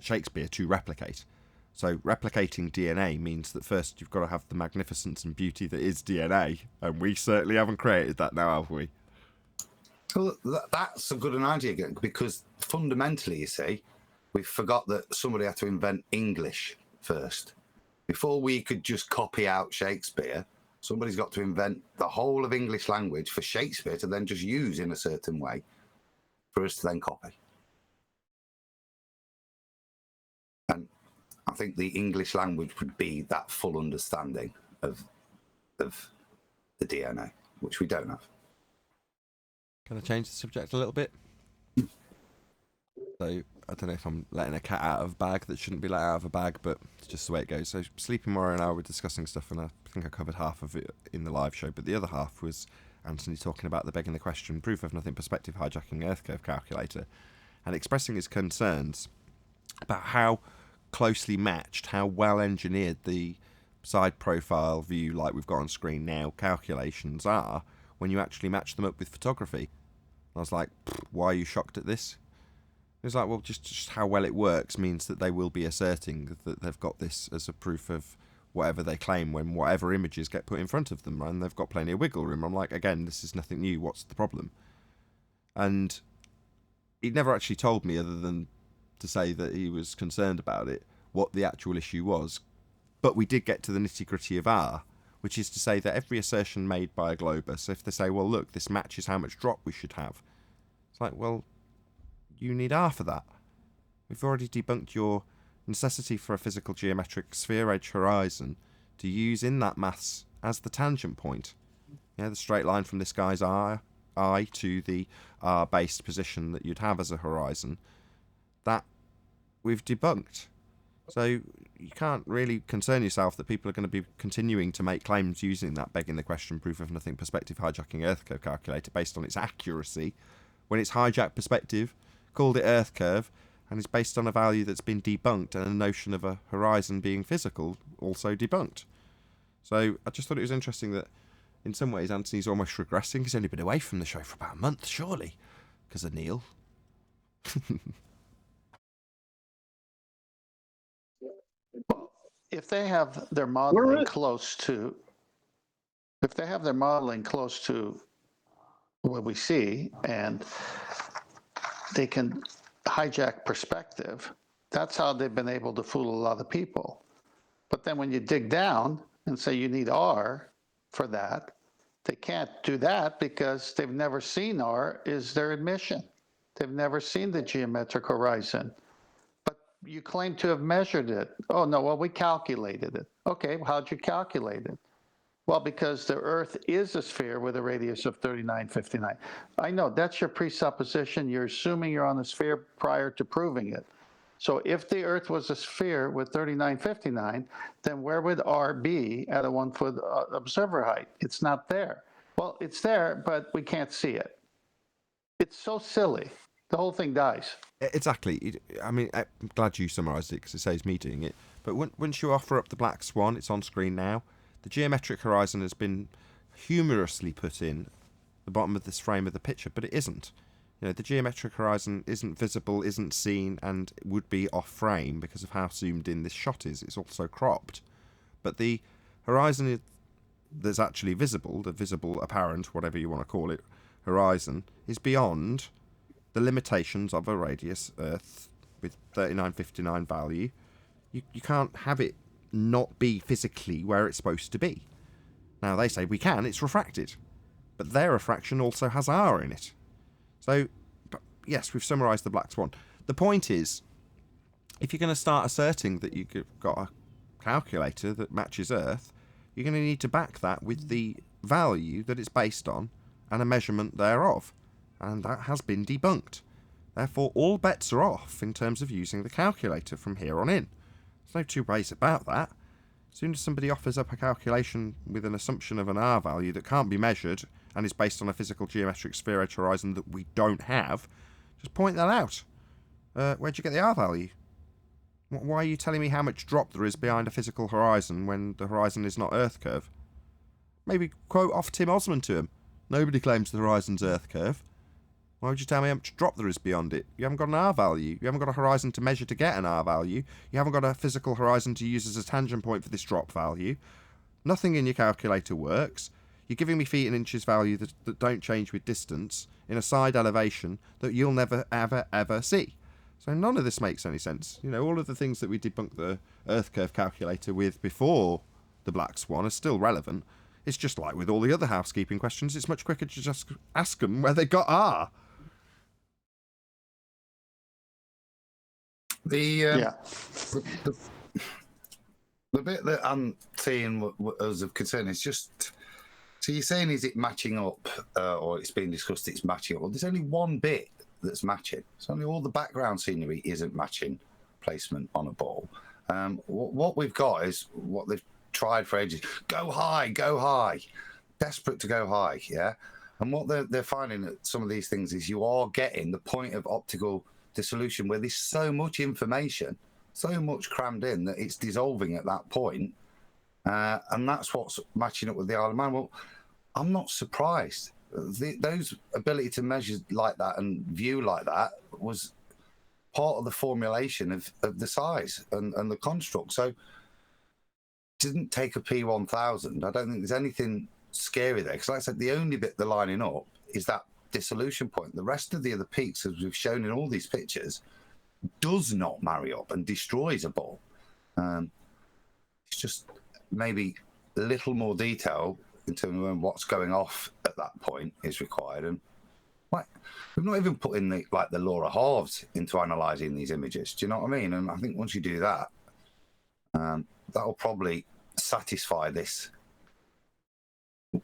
Shakespeare to replicate. So replicating DNA means that first you've got to have the magnificence and beauty that is DNA, and we certainly haven't created that now, have we? Well, that's a good analogy again, because fundamentally, you see, we forgot that somebody had to invent English first. Before we could just copy out Shakespeare, somebody's got to invent the whole of English language for Shakespeare to then just use in a certain way for us to then copy. And I think the English language would be that full understanding of the DNA, which we don't have. Can I change the subject a little bit? So, I don't know if I'm letting a cat out of a bag that shouldn't be let out of a bag, but it's just the way it goes. So, Sleepy Mario and I were discussing stuff, and I think I covered half of it in the live show, but the other half was Anthony talking about the begging the question, proof of nothing perspective hijacking Earth curve calculator, and expressing his concerns about how closely matched, how well engineered the side profile view, like we've got on screen now, calculations are when you actually match them up with photography. I was like, why are you shocked at this? It was like, well, just how well it works means that they will be asserting that they've got this as a proof of whatever they claim when whatever images get put in front of them, and they've got plenty of wiggle room. I'm like, again, this is nothing new. What's the problem? And he never actually told me, other than to say that he was concerned about it, what the actual issue was. But we did get to the nitty-gritty of R, which is to say that every assertion made by a globus, if they say, well, look, this matches how much drop we should have, it's like, well, you need R for that. We've already debunked your necessity for a physical geometric sphere edge horizon to use in that maths as the tangent point. Yeah, the straight line from this guy's eye to the R-based position that you'd have as a horizon. That we've debunked. So you can't really concern yourself that people are going to be continuing to make claims using that begging the question, proof of nothing perspective hijacking Earth curve calculator based on its accuracy, when it's hijacked perspective, called it Earth curve, and is based on a value that's been debunked, and a notion of a horizon being physical also debunked. So I just thought it was interesting that in some ways Anthony's almost regressing. He's only been away from the show for about a month, surely, because of Neil. If they have their modeling close to what we see, and they can hijack perspective. That's how they've been able to fool a lot of people. But then when you dig down and say you need R for that, they can't do that because they've never seen R is their admission. They've never seen the geometric horizon. But you claim to have measured it. Oh, no, well, we calculated it. Okay, well, how'd you calculate it? Well, because the Earth is a sphere with a radius of 3959. I know, that's your presupposition. You're assuming you're on a sphere prior to proving it. So if the Earth was a sphere with 3959, then where would R be at a 1 foot observer height? It's not there. Well, it's there, but we can't see it. It's so silly. The whole thing dies. Exactly. I mean, I'm glad you summarised it because it saves me doing it. But once you offer up the black swan, it's on screen now. The geometric horizon has been humorously put in the bottom of this frame of the picture, but it isn't. You know, the geometric horizon isn't visible, isn't seen, and would be off frame because of how zoomed in this shot is. It's also cropped. But the horizon that's actually visible, the visible apparent, whatever you want to call it, horizon, is beyond the limitations of a radius Earth with 3959 value. You can't have it not be physically where it's supposed to be. Now, they say we can, it's refracted. But their refraction also has R in it. So, yes, we've summarised the black swan. The point is, if you're going to start asserting that you've got a calculator that matches Earth, you're going to need to back that with the value that it's based on and a measurement thereof. And that has been debunked. Therefore, all bets are off in terms of using the calculator from here on in. There's no two ways about that. As soon as somebody offers up a calculation with an assumption of an R value that can't be measured and is based on a physical geometric sphere-edge horizon that we don't have, just point that out. Where'd you get the R value? Why are you telling me how much drop there is behind a physical horizon when the horizon is not Earth curve? Maybe quote off Tim Osman to him. Nobody claims the horizon's Earth curve. Why would you tell me how much drop there is beyond it? You haven't got an R value. You haven't got a horizon to measure to get an R value. You haven't got a physical horizon to use as a tangent point for this drop value. Nothing in your calculator works. You're giving me feet and inches value that don't change with distance in a side elevation that you'll never, ever, ever see. So none of this makes any sense. You know, all of the things that we debunked the Earth curve calculator with before the black swan are still relevant. It's just like with all the other housekeeping questions, it's much quicker to just ask them where they got R. The bit that I'm seeing as of concern is just, so you're saying is it matching up, or it's being discussed it's matching up? Well, there's only one bit that's matching. It's only all the background scenery isn't matching placement on a ball. What we've got is what they've tried for ages. Go high, desperate to go high, yeah? And what they're finding at some of these things is you are getting the point of optical dissolution where there's so much information, so much crammed in that it's dissolving at that point. And that's what's matching up with the Isle of Man. Well, I'm not surprised. Those ability to measure like that and view like that was part of the formulation of the size and the construct. So didn't take a P1000. I don't think there's anything scary there. Because like I said, the only bit they're lining up is that dissolution point. The rest of the other peaks, as we've shown in all these pictures, does not marry up and destroys a ball. It's just maybe a little more detail in terms of what's going off at that point is required. And like, we've not even put in the law of halves into analysing these images. Do you know what I mean? And I think once you do that, that'll probably satisfy this.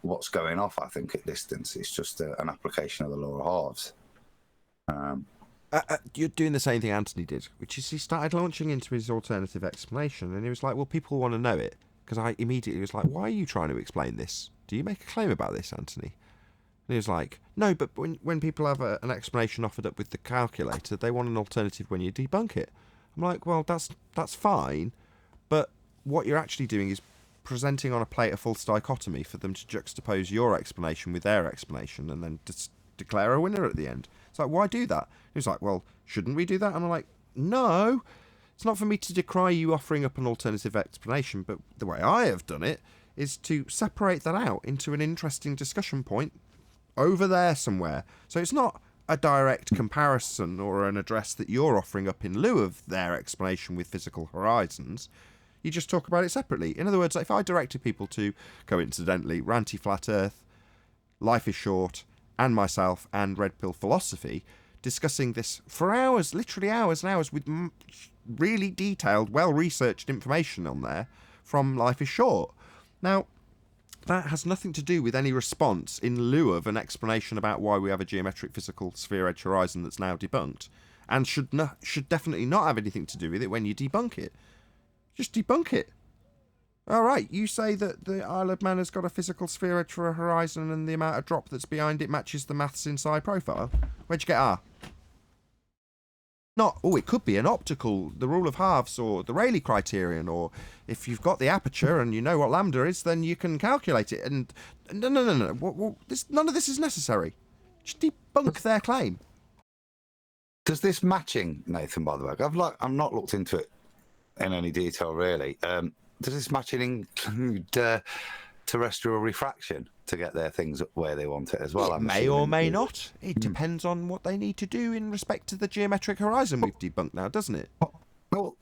What's going off, I think, at distance. It's just an application of the law of halves. You're doing the same thing Anthony did, which is he started launching into his alternative explanation, and he was like, well, people want to know it. Because I immediately was like, why are you trying to explain this? Do you make a claim about this, Anthony? And he was like, no, but when people have an explanation offered up with the calculator, they want an alternative when you debunk it. I'm like, well, that's fine, but what you're actually doing is presenting on a plate a false dichotomy for them to juxtapose your explanation with their explanation and then declare a winner at the end. It's like, why do that? He was like, well, shouldn't we do that? And I'm like, no, it's not for me to decry you offering up an alternative explanation, but the way I have done it is to separate that out into an interesting discussion point over there somewhere. So it's not a direct comparison or an address that you're offering up in lieu of their explanation with physical horizons. You just talk about it separately. In other words, if I directed people to, coincidentally, Ranty Flat Earth, Life is Short, and myself, and Red Pill Philosophy, discussing this for hours, literally hours and hours, with really detailed, well-researched information on there from Life is Short. Now, that has nothing to do with any response in lieu of an explanation about why we have a geometric physical sphere edge horizon that's now debunked, and should definitely not have anything to do with it when you debunk it. Just debunk it. All right, you say that the Isle of Man has got a physical sphere edge for a horizon and the amount of drop that's behind it matches the maths inside profile. Where'd you get R? Not, it could be an optical, the rule of halves, or the Rayleigh criterion, or if you've got the aperture and you know what lambda is, then you can calculate it. And no. None of this is necessary. Just debunk their claim. Does this matching, Nathan, by the way, I've not looked into it in any detail, really. Does this matching include terrestrial refraction to get their things where they want it as well? It may or may not. It depends on what they need to do in respect to the geometric horizon we've debunked now, doesn't it? Well,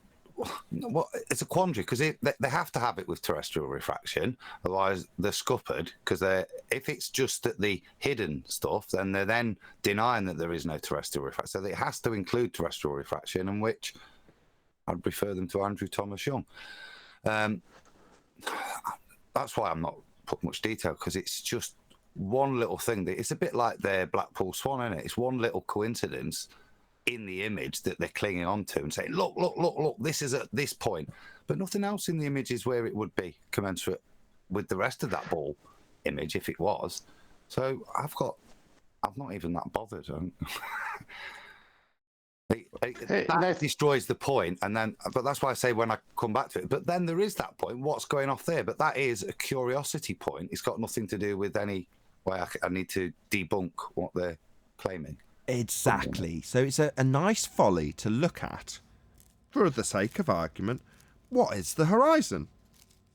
it's a quandary, because they have to have it with terrestrial refraction, otherwise they're scuppered, because if it's just at the hidden stuff, then they're then denying that there is no terrestrial refraction. So it has to include terrestrial refraction, in which I'd refer them to Andrew Thomas Young. That's why I'm not put much detail, because it's just one little thing. It's a bit like their Blackpool Swan, isn't it? It's one little coincidence in the image that they're clinging on to and saying, look, this is at this point. But nothing else in the image is where it would be commensurate with the rest of that ball image, if it was. So I'm not even that bothered. That destroys the point, but that's why I say when I come back to it. But then there is that point. What's going off there? But that is a curiosity point. It's got nothing to do with any way I need to debunk what they're claiming. Exactly. So it's a nice folly to look at, for the sake of argument, what is the horizon?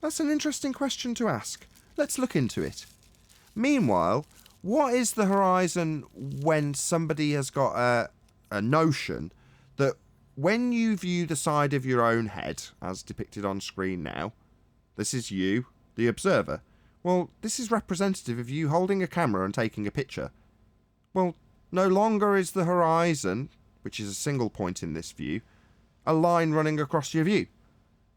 That's an interesting question to ask. Let's look into it. Meanwhile, what is the horizon when somebody has got a notion that when you view the side of your own head, as depicted on screen now, this is you, the observer. Well, this is representative of you holding a camera and taking a picture. Well, no longer is the horizon, which is a single point in this view, a line running across your view.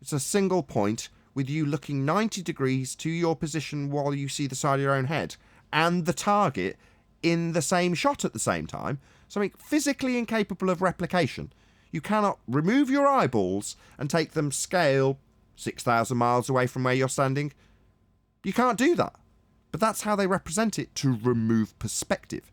It's a single point with you looking 90 degrees to your position while you see the side of your own head, and the target in the same shot at the same time. Something physically incapable of replication. You cannot remove your eyeballs and take them scale 6,000 miles away from where you're standing. You can't do that. But that's how they represent it, to remove perspective.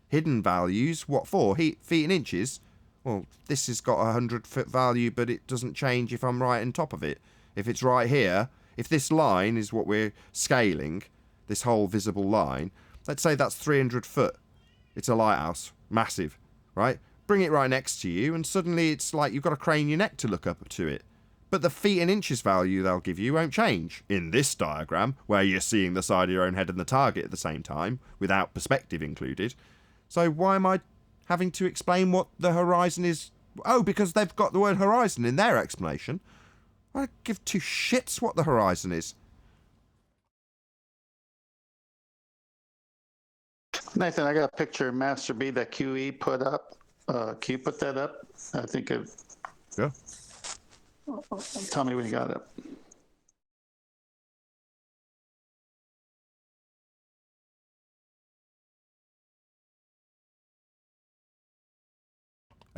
Hidden values, what for? Feet and inches? Well, this has got a 100-foot value, but it doesn't change if I'm right on top of it. If it's right here, if this line is what we're scaling, this whole visible line, let's say that's 300 foot. It's a lighthouse. Massive, right? Bring it right next to you, and suddenly it's like you've got to crane your neck to look up to it. But the feet and inches value they'll give you won't change. In this diagram, where you're seeing the side of your own head and the target at the same time, without perspective included. So why am I having to explain what the horizon is? Oh, because they've got the word horizon in their explanation. I don't give two shits what the horizon is. Nathan, I got a picture of Master B that QE put up. Q put that up. I think it. Yeah. Tell me when you got it.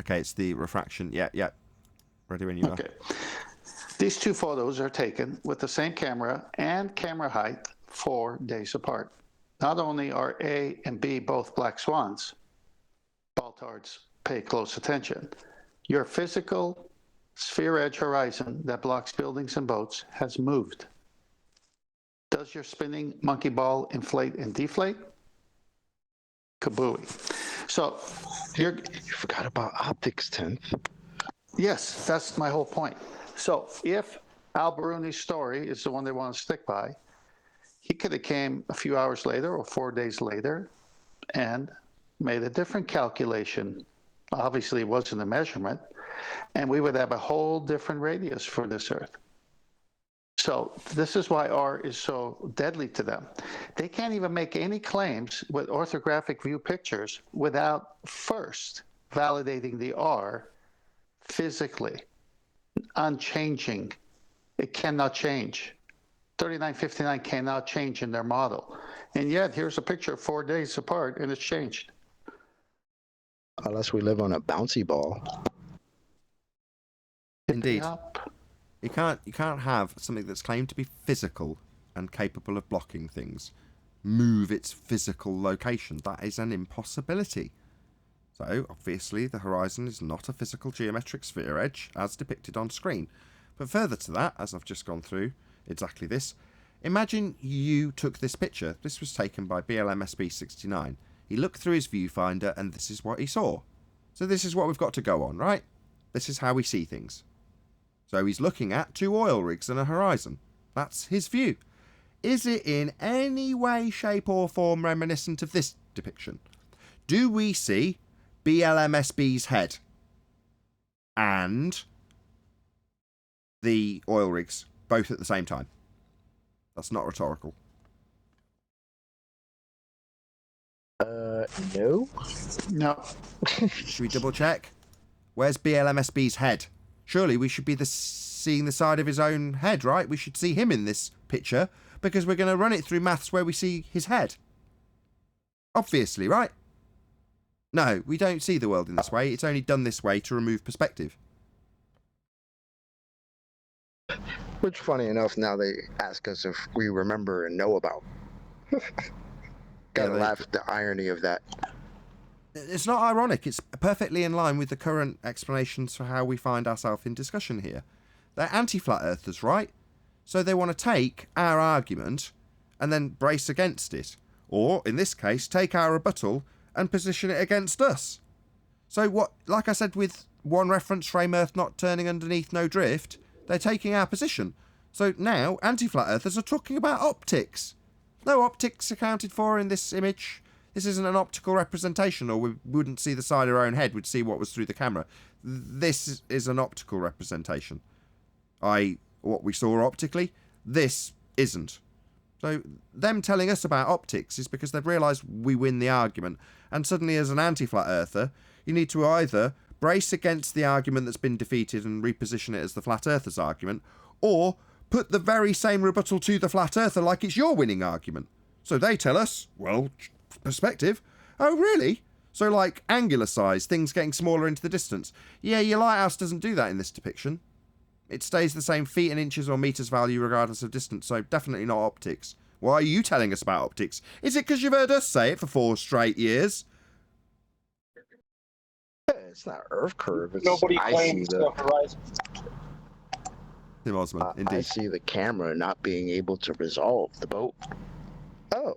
Okay, it's the refraction. Yeah. Ready when you are. Okay. These two photos are taken with the same camera and camera height 4 days apart. Not only are A and B both black swans, Baltards, pay close attention. Your physical sphere edge horizon that blocks buildings and boats has moved. Does your spinning monkey ball inflate and deflate? Kabooey. So you forgot about optics, Tim. Yes, that's my whole point. So if Al Baruni's story is the one they want to stick by, he could have came a few hours later or 4 days later, and made a different calculation. Obviously, it wasn't a measurement, and we would have a whole different radius for this Earth. So this is why R is so deadly to them. They can't even make any claims with orthographic view pictures without first validating the R physically, unchanging. It cannot change. 3959 cannot change in their model. And yet, here's a picture 4 days apart, and it's changed. Unless we live on a bouncy ball. Indeed. You can't have something that's claimed to be physical and capable of blocking things move its physical location. That is an impossibility. So, obviously, the horizon is not a physical geometric sphere edge as depicted on screen. But further to that, as I've just gone through exactly this, imagine you took this picture. This was taken by BLMSB69. He looked through his viewfinder and this is what he saw. So this is what we've got to go on, right? This is how we see things. So he's looking at 2 oil rigs and a horizon. That's his view. Is it in any way, shape or form reminiscent of this depiction? Do we see BLMSB's head and the oil rigs both at the same time? That's not rhetorical. No. No. Should we double check? Where's BLMSB's head? Surely we should be seeing the side of his own head, right? We should see him in this picture because we're going to run it through maths where we see his head. Obviously, right? No, we don't see the world in this way. It's only done this way to remove perspective. Which, funny enough, now they ask us if we remember and know about. Gotta laugh at the irony of that. It's not ironic. It's perfectly in line with the current explanations for how we find ourselves in discussion here. They're anti-flat earthers, right? So they want to take our argument and then brace against it. Or, in this case, take our rebuttal and position it against us. So what, like I said with one reference frame Earth not turning underneath no drift, they're taking our position. So now anti-flat earthers are talking about optics. No optics accounted for in this image. This isn't an optical representation, or we wouldn't see the side of our own head, we'd see what was through the camera. This is an optical representation. What we saw optically, this isn't. So them telling us about optics is because they've realised we win the argument. And suddenly, as an anti-flat earther, you need to either brace against the argument that's been defeated and reposition it as the flat earther's argument, or put the very same rebuttal to the flat earther like it's your winning argument. So they tell us, well, perspective. Oh, really? So like angular size, things getting smaller into the distance. Yeah, your lighthouse doesn't do that in this depiction. It stays the same feet and inches or meters value regardless of distance, so definitely not optics. Why are you telling us about optics? Is it because you've heard us say it for 4 straight years? It's not Earth curve. It's, Nobody I claims see the horizon. Tim Osman, indeed. I see the camera not being able to resolve the boat. Oh.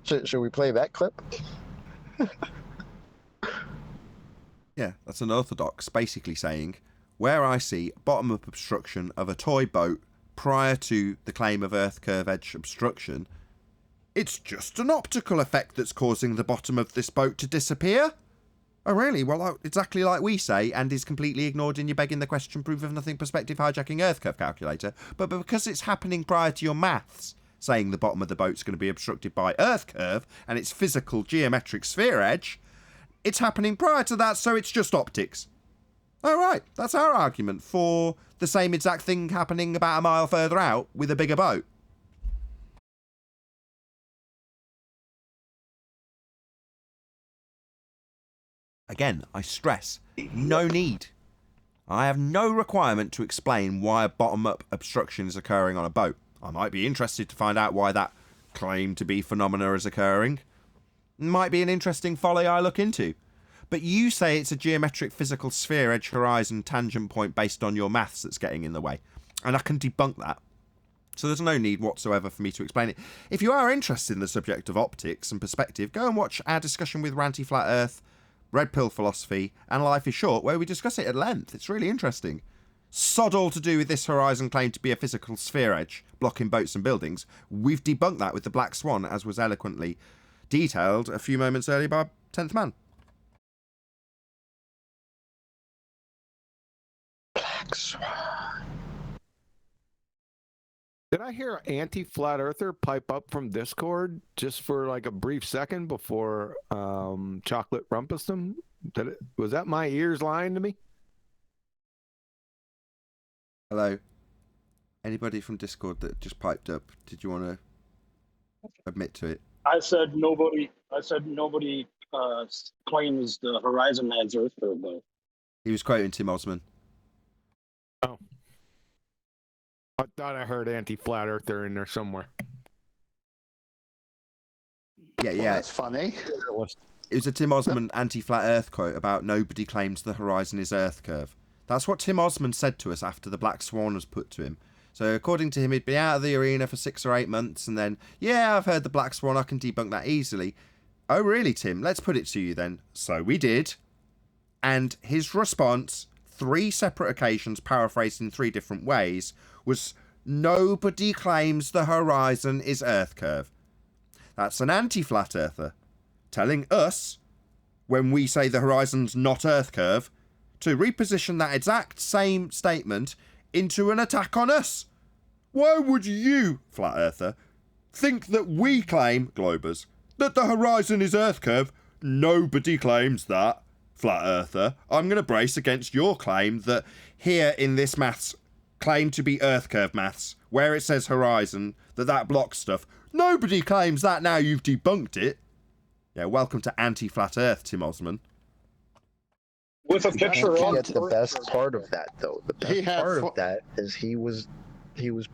Should we play that clip? Yeah, that's unorthodox, basically saying, where I see bottom-up obstruction of a toy boat prior to the claim of Earth curve edge obstruction, it's just an optical effect that's causing the bottom of this boat to disappear. Oh, really? Well, exactly like we say, and is completely ignored in your begging the question, proof of nothing, perspective hijacking Earth curve calculator. But because it's happening prior to your maths, saying the bottom of the boat's going to be obstructed by Earth curve and its physical geometric sphere edge, it's happening prior to that, so it's just optics. Oh, right. That's our argument for the same exact thing happening about a mile further out with a bigger boat. Again, I stress, no need. I have no requirement to explain why a bottom-up obstruction is occurring on a boat. I might be interested to find out why that claim to be phenomena is occurring. Might be an interesting folly I look into. But you say it's a geometric physical sphere edge horizon tangent point based on your maths that's getting in the way. And I can debunk that. So there's no need whatsoever for me to explain it. If you are interested in the subject of optics and perspective, go and watch our discussion with Ranty Flat Earth, Red Pill Philosophy, and Life is Short, where we discuss it at length. It's really interesting. Sod all to do with this horizon claim to be a physical sphere edge, blocking boats and buildings. We've debunked that with the Black Swan, as was eloquently detailed a few moments earlier by 10th Man. Black Swan. Did I hear an anti-flat earther pipe up from Discord just for like a brief second before Chocolate rumpused him? Was that my ears lying to me? Hello. Anybody from Discord that just piped up, did you want to admit to it? I said nobody. Claims the horizon as Earth curve, though. He was quoting Tim Osman. Oh. I thought I heard anti-flat earther in there somewhere. Yeah, Well, that's funny. It was a Tim Osman anti-flat Earth quote about nobody claims the horizon is Earth curve. That's what Tim Osman said to us after the Black Swan was put to him. So according to him, he'd been out of the arena for 6 or 8 months, and then, yeah, I've heard the Black Swan, I can debunk that easily. Oh, really, Tim? Let's put it to you then. So we did. And his response, 3 separate occasions, paraphrased in 3 different ways, was nobody claims the horizon is Earth curve. That's an anti-flat earther telling us, when we say the horizon's not Earth curve, to reposition that exact same statement into an attack on us. Why would you, flat earther, think that we claim, Globers, that the horizon is Earth curve? Nobody claims that, flat earther. I'm going to brace against your claim that here in this maths claim to be Earth curve maths, where it says horizon, that blocks stuff. Nobody claims that now you've debunked it. Yeah, welcome to anti-flat Earth, Tim Osman. With a picture Can't of get the best part of that, though. The He best had part fo- of that is he was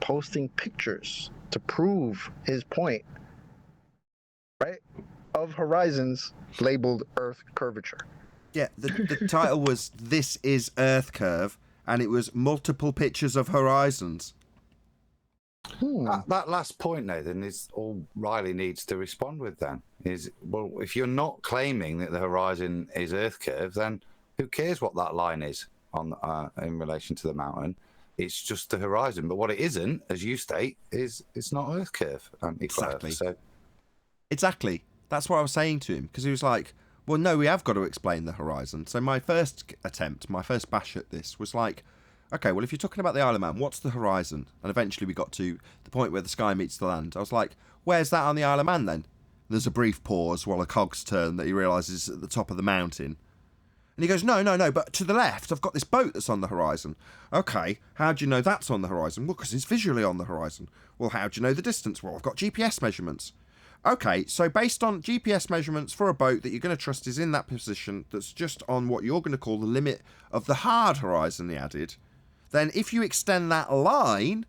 posting pictures to prove his point, right? Of horizons labeled Earth curvature. Yeah, the title was This is Earth Curve, and it was multiple pictures of horizons. That last point, Nathan, is all Riley needs to respond with then. Is, well, if you're not claiming that the horizon is Earth curve, then who cares what that line is on in relation to the mountain? It's just the horizon. But what it isn't, as you state, is it's not Earth curve. Exactly. So Exactly. That's what I was saying to him, because he was like, well, no, we have got to explain the horizon. So my first bash at this was like, okay, well, if you're talking about the Isle of Man, what's the horizon? And eventually we got to the point where the sky meets the land. I was like, where's that on the Isle of Man then? There's a brief pause while a cogs turn that he realises is at the top of the mountain. And he goes, no, but to the left, I've got this boat that's on the horizon. Okay, how do you know that's on the horizon? Well, because it's visually on the horizon. Well, how do you know the distance? Well, I've got GPS measurements. Okay, so based on GPS measurements for a boat that you're going to trust is in that position that's just on what you're going to call the limit of the hard horizon, he added, then if you extend that line,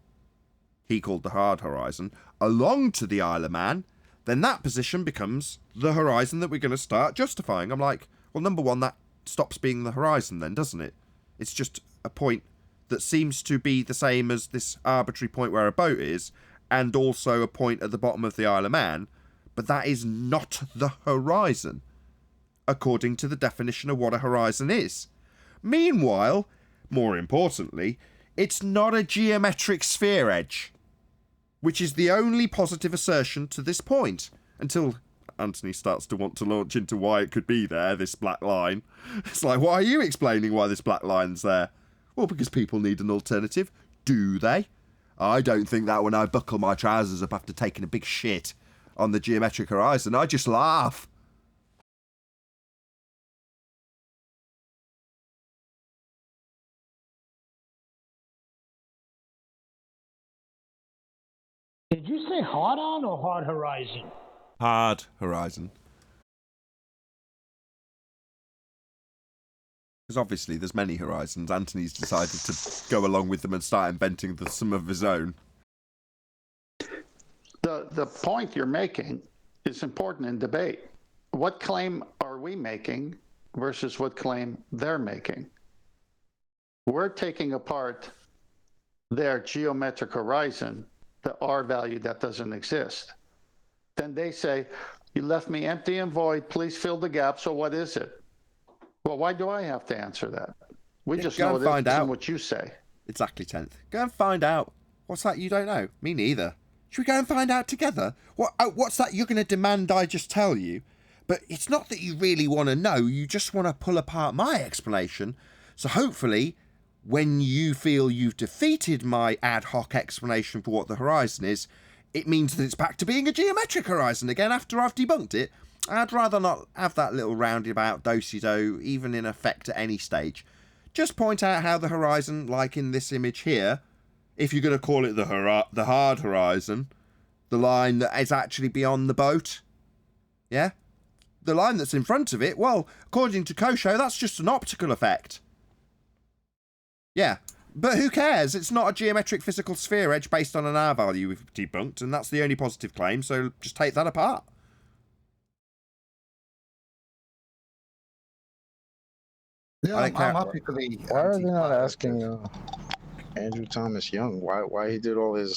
he called the hard horizon, along to the Isle of Man, then that position becomes the horizon that we're going to start justifying. I'm like, well, number one, that stops being the horizon then, doesn't it? It's just a point that seems to be the same as this arbitrary point where a boat is, and also a point at the bottom of the Isle of Man, but that is not the horizon, according to the definition of what a horizon is. Meanwhile, more importantly, it's not a geometric sphere edge, which is the only positive assertion to this point, until Anthony starts to want to launch into why it could be there, this black line. It's like, why are you explaining why this black line's there? Well, because people need an alternative. Do they? I don't think that when I buckle my trousers up after taking a big shit on the geometric horizon. I just laugh. Did you say hard on or hard horizon? Hard horizon. Because obviously there's many horizons. Anthony's decided to go along with them and start inventing some of his own. The point you're making is important in debate. What claim are we making versus what claim they're making? We're taking apart their geometric horizon, the R value that doesn't exist. Then they say, you left me empty and void, please fill the gap, so what is it? Well, why do I have to answer that? We just know it isn't what you say. Exactly, 10th. Go and find out. What's that you don't know? Me neither. Should we go and find out together? What's that you're going to demand I just tell you? But it's not that you really want to know, you just want to pull apart my explanation. So hopefully, when you feel you've defeated my ad hoc explanation for what the horizon is, it means that it's back to being a geometric horizon again after I've debunked it. I'd rather not have that little roundabout do-si-do even in effect at any stage. Just point out how the horizon, like in this image here, if you're going to call it the hard horizon, the line that is actually beyond the boat, yeah? The line that's in front of it, well, according to Kosho, that's just an optical effect. Yeah, but who cares? It's not a geometric physical sphere edge based on an R value we've debunked, and that's the only positive claim, so just take that apart. Yeah, I'm happy for the. Why are they not asking Andrew Thomas Young why he did all his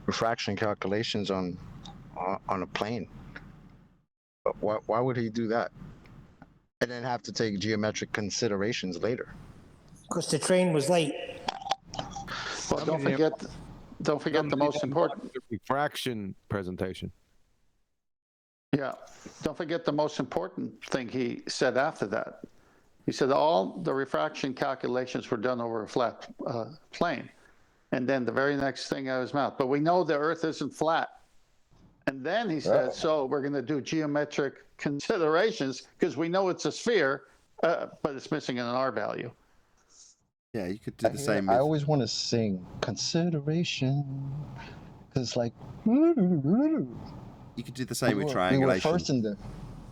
refraction calculations on a plane? Why would he do that? And then have to take geometric considerations later? Because the train was late. Well, don't forget the most important refraction presentation. Yeah, don't forget the most important thing he said after that. He said all the refraction calculations were done over a flat plane. And then the very next thing out of his mouth, but we know the Earth isn't flat. And then he said, so we're going to do geometric considerations because we know it's a sphere, but it's missing an R value. Yeah, you could do the same. I always want to sing consideration because, like, you could do the same with triangulation. First in the.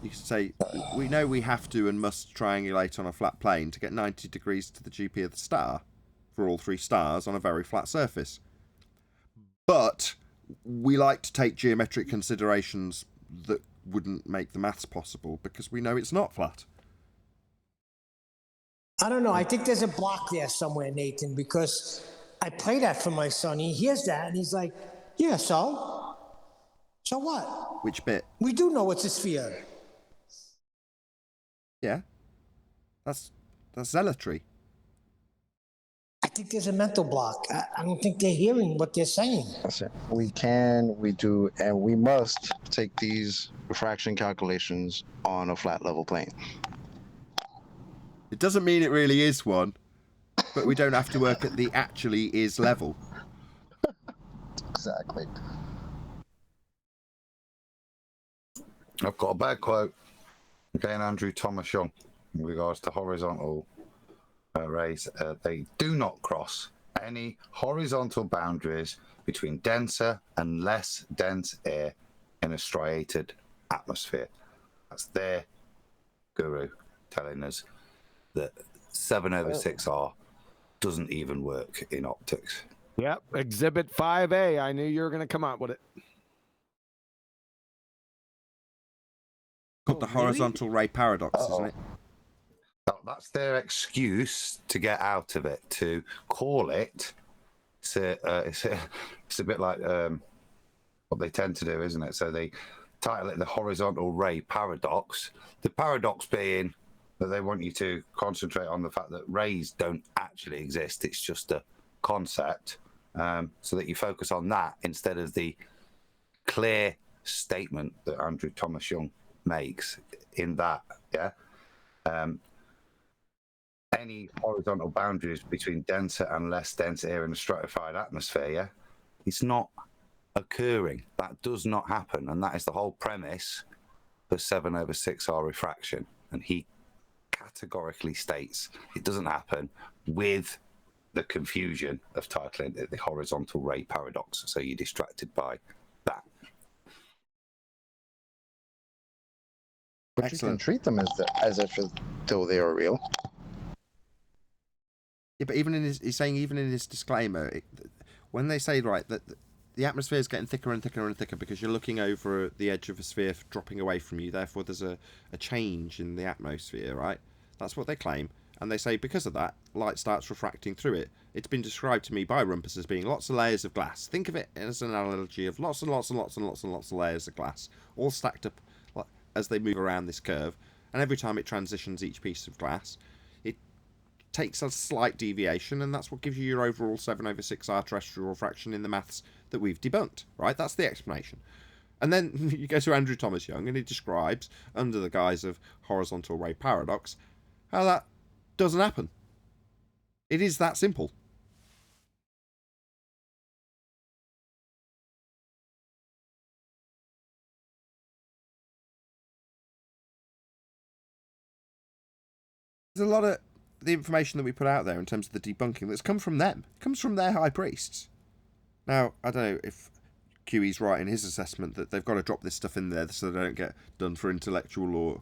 You could say, we know we have to and must triangulate on a flat plane to get 90 degrees to the GP of the star for all three stars on a very flat surface. But we like to take geometric considerations that wouldn't make the maths possible because we know it's not flat. I don't know. I think there's a block there somewhere, Nathan, because I play that for my son. He hears that and he's like, yeah, so? So what? Which bit? We do know it's a sphere. Yeah. That's zealotry. I think there's a mental block. I don't think they're hearing what they're saying. That's it. We can, we do, and we must take these refraction calculations on a flat level plane. It doesn't mean it really is one, but we don't have to work at the actually is level. Exactly. I've got a bad quote. Again, Andrew Thomas Young, in regards to horizontal rays. They do not cross any horizontal boundaries between denser and less dense air in a striated atmosphere. That's their guru telling us that 7/6R doesn't even work in optics. Yep, Exhibit 5A. I knew you were going to come up with it. Called the horizontal ray paradox, isn't it? That's their excuse to get out of it, to call it. It's a bit like what they tend to do, isn't it? So they title it the horizontal ray paradox. The paradox being that they want you to concentrate on the fact that rays don't actually exist. It's just a concept, so that you focus on that instead of the clear statement that Andrew Thomas Young makes in that, yeah. Any horizontal boundaries between denser and less dense air in a stratified atmosphere, yeah, it's not occurring. That does not happen, and that is the whole premise for 7/6R refraction. And he categorically states it doesn't happen, with the confusion of titling it the horizontal ray paradox. So you're distracted by that. But you can treat them as if though they are real. Yeah, but he's saying even in his disclaimer, when they say, right, that the atmosphere is getting thicker and thicker and thicker because you're looking over the edge of a sphere dropping away from you, therefore there's a change in the atmosphere, right? That's what they claim. And they say because of that, light starts refracting through it. It's been described to me by Rumpus as being lots of layers of glass. Think of it as an analogy of lots and lots and lots and lots and lots of layers of glass, all stacked up as they move around this curve. And every time it transitions each piece of glass, it takes a slight deviation, and that's what gives you your overall 7/6R terrestrial refraction in the maths that we've debunked, right? That's the explanation. And then you go to Andrew Thomas Young and he describes, under the guise of horizontal ray paradox, how that doesn't happen. It is that simple. There's a lot of the information that we put out there in terms of the debunking that's come from them. It comes from their high priests. Now, I don't know if QE's right in his assessment that they've got to drop this stuff in there so they don't get done for intellectual or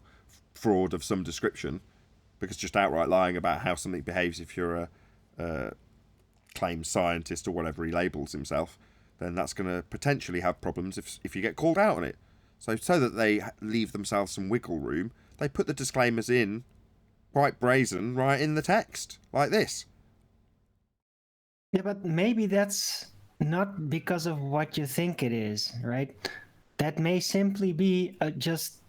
fraud of some description, because just outright lying about how something behaves if you're a claimed scientist or whatever he labels himself, then that's going to potentially have problems if you get called out on it. So that they leave themselves some wiggle room, they put the disclaimers in quite brazen right in the text, like this. Yeah, but maybe that's not because of what you think it is, right? That may simply be just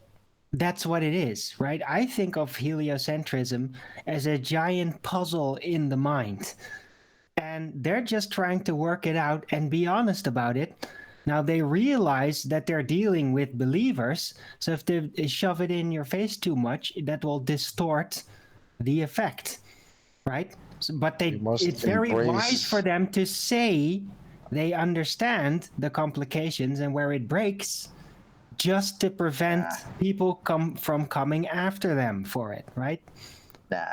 that's what it is, right? I think of heliocentrism as a giant puzzle in the mind, and they're just trying to work it out and be honest about it. Now, they realize that they're dealing with believers, so if they shove it in your face too much, that will distort the effect, right? But it's very wise for them to say they understand the complications and where it breaks, just to prevent people from coming after them for it, right?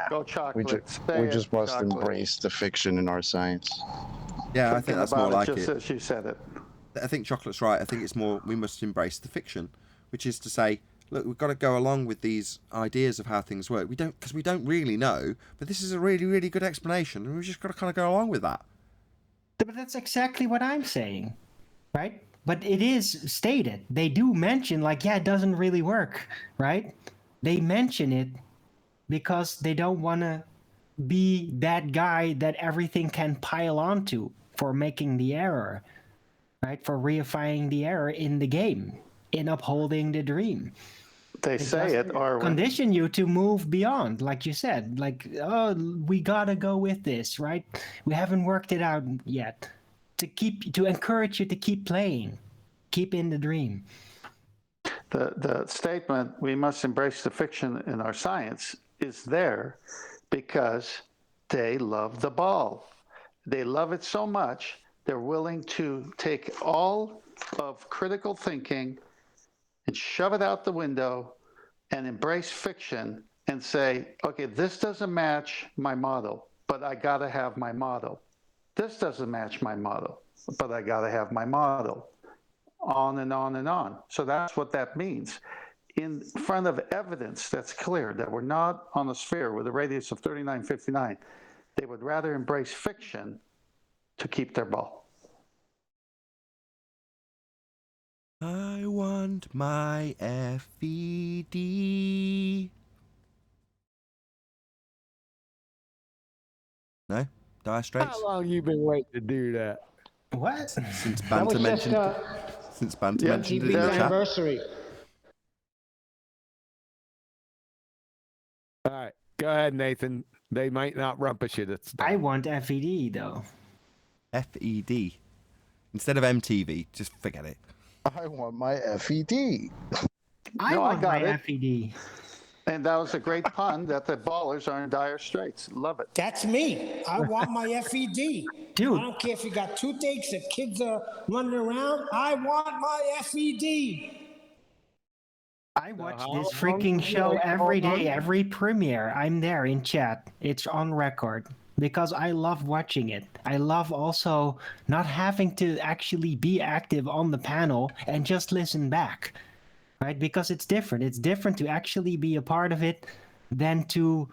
Go chocolate. We just must embrace the fiction in our science. Yeah, I think that's more like just it. as you said it. I think Chocolate's right. I think it's more we must embrace the fiction, which is to say, look, we've got to go along with these ideas of how things work. Because we don't really know, but this is a really, really good explanation, and we've just got to kind of go along with that. But that's exactly what I'm saying, right? But it is stated. They do mention, like, yeah, it doesn't really work, right? They mention it because they don't want to be that guy that everything can pile onto for making the error, right? For reifying the error in the game, in upholding the dream. They say it, or condition you to move beyond, like you said, like, oh, we gotta go with this, right? We haven't worked it out yet. To encourage you to keep playing, keep in the dream. The statement, we must embrace the fiction in our science, is there because they love the ball. They love it so much, they're willing to take all of critical thinking and shove it out the window and embrace fiction and say, okay, this doesn't match my model, but I got to have my model. This doesn't match my model, but I got to have my model. On and on and on. So that's what that means. In front of evidence that's clear that we're not on a sphere with a radius of 3959, they would rather embrace fiction to keep their ball. I want my FED. No? Dire Straits? How long you been waiting to do that? What? Since Banter mentioned it. Since Banter mentioned it in the chat. Anniversary. All right, go ahead, Nathan. They might not rumpus you this time. I want FED though. FED. Instead of MTV, just forget it. I want my FED. I want my FED. And that was a great pun that the ballers are in dire straits. Love it. That's me. I want my FED. Dude. I don't care if you got toothaches, if kids are running around. I want my FED. I watch this freaking show every day, every premiere. I'm there in chat. It's on record because I love watching it. I love also not having to actually be active on the panel and just listen back, right? Because it's different. It's different to actually be a part of it than to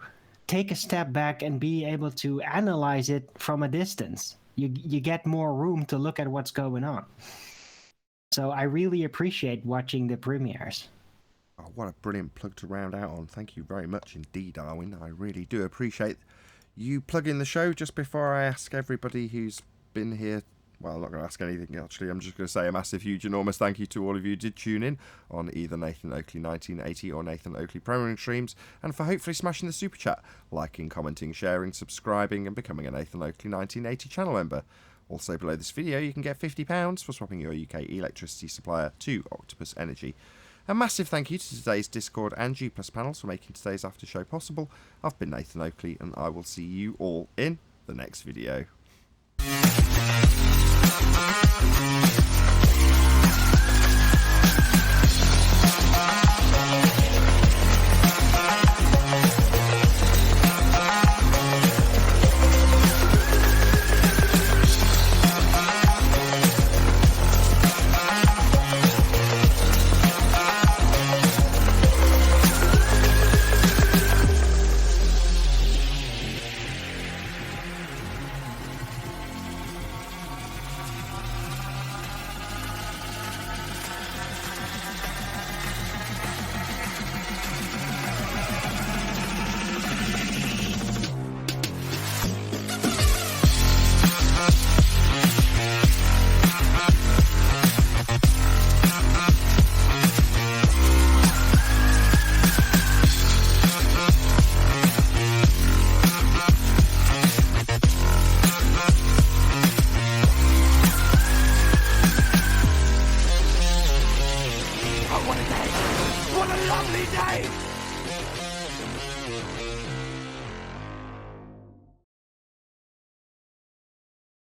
take a step back and be able to analyze it from a distance. You get more room to look at what's going on. So I really appreciate watching the premieres. Oh, what a brilliant plug to round out on. Thank you very much indeed, Darwin. I really do appreciate you plugging the show. Just before I ask everybody who's been here, well, I'm not going to ask anything, actually. I'm just going to say a massive, huge, enormous thank you to all of you who did tune in on either Nathan Oakley 1980 or Nathan Oakley Premiering streams, and for hopefully smashing the super chat, liking, commenting, sharing, subscribing, and becoming a Nathan Oakley 1980 channel member. Also below this video you can get £50 for swapping your UK electricity supplier to Octopus Energy. A massive thank you to today's Discord and G+ panels for making today's after show possible. I've been Nathan Oakley and I will see you all in the next video.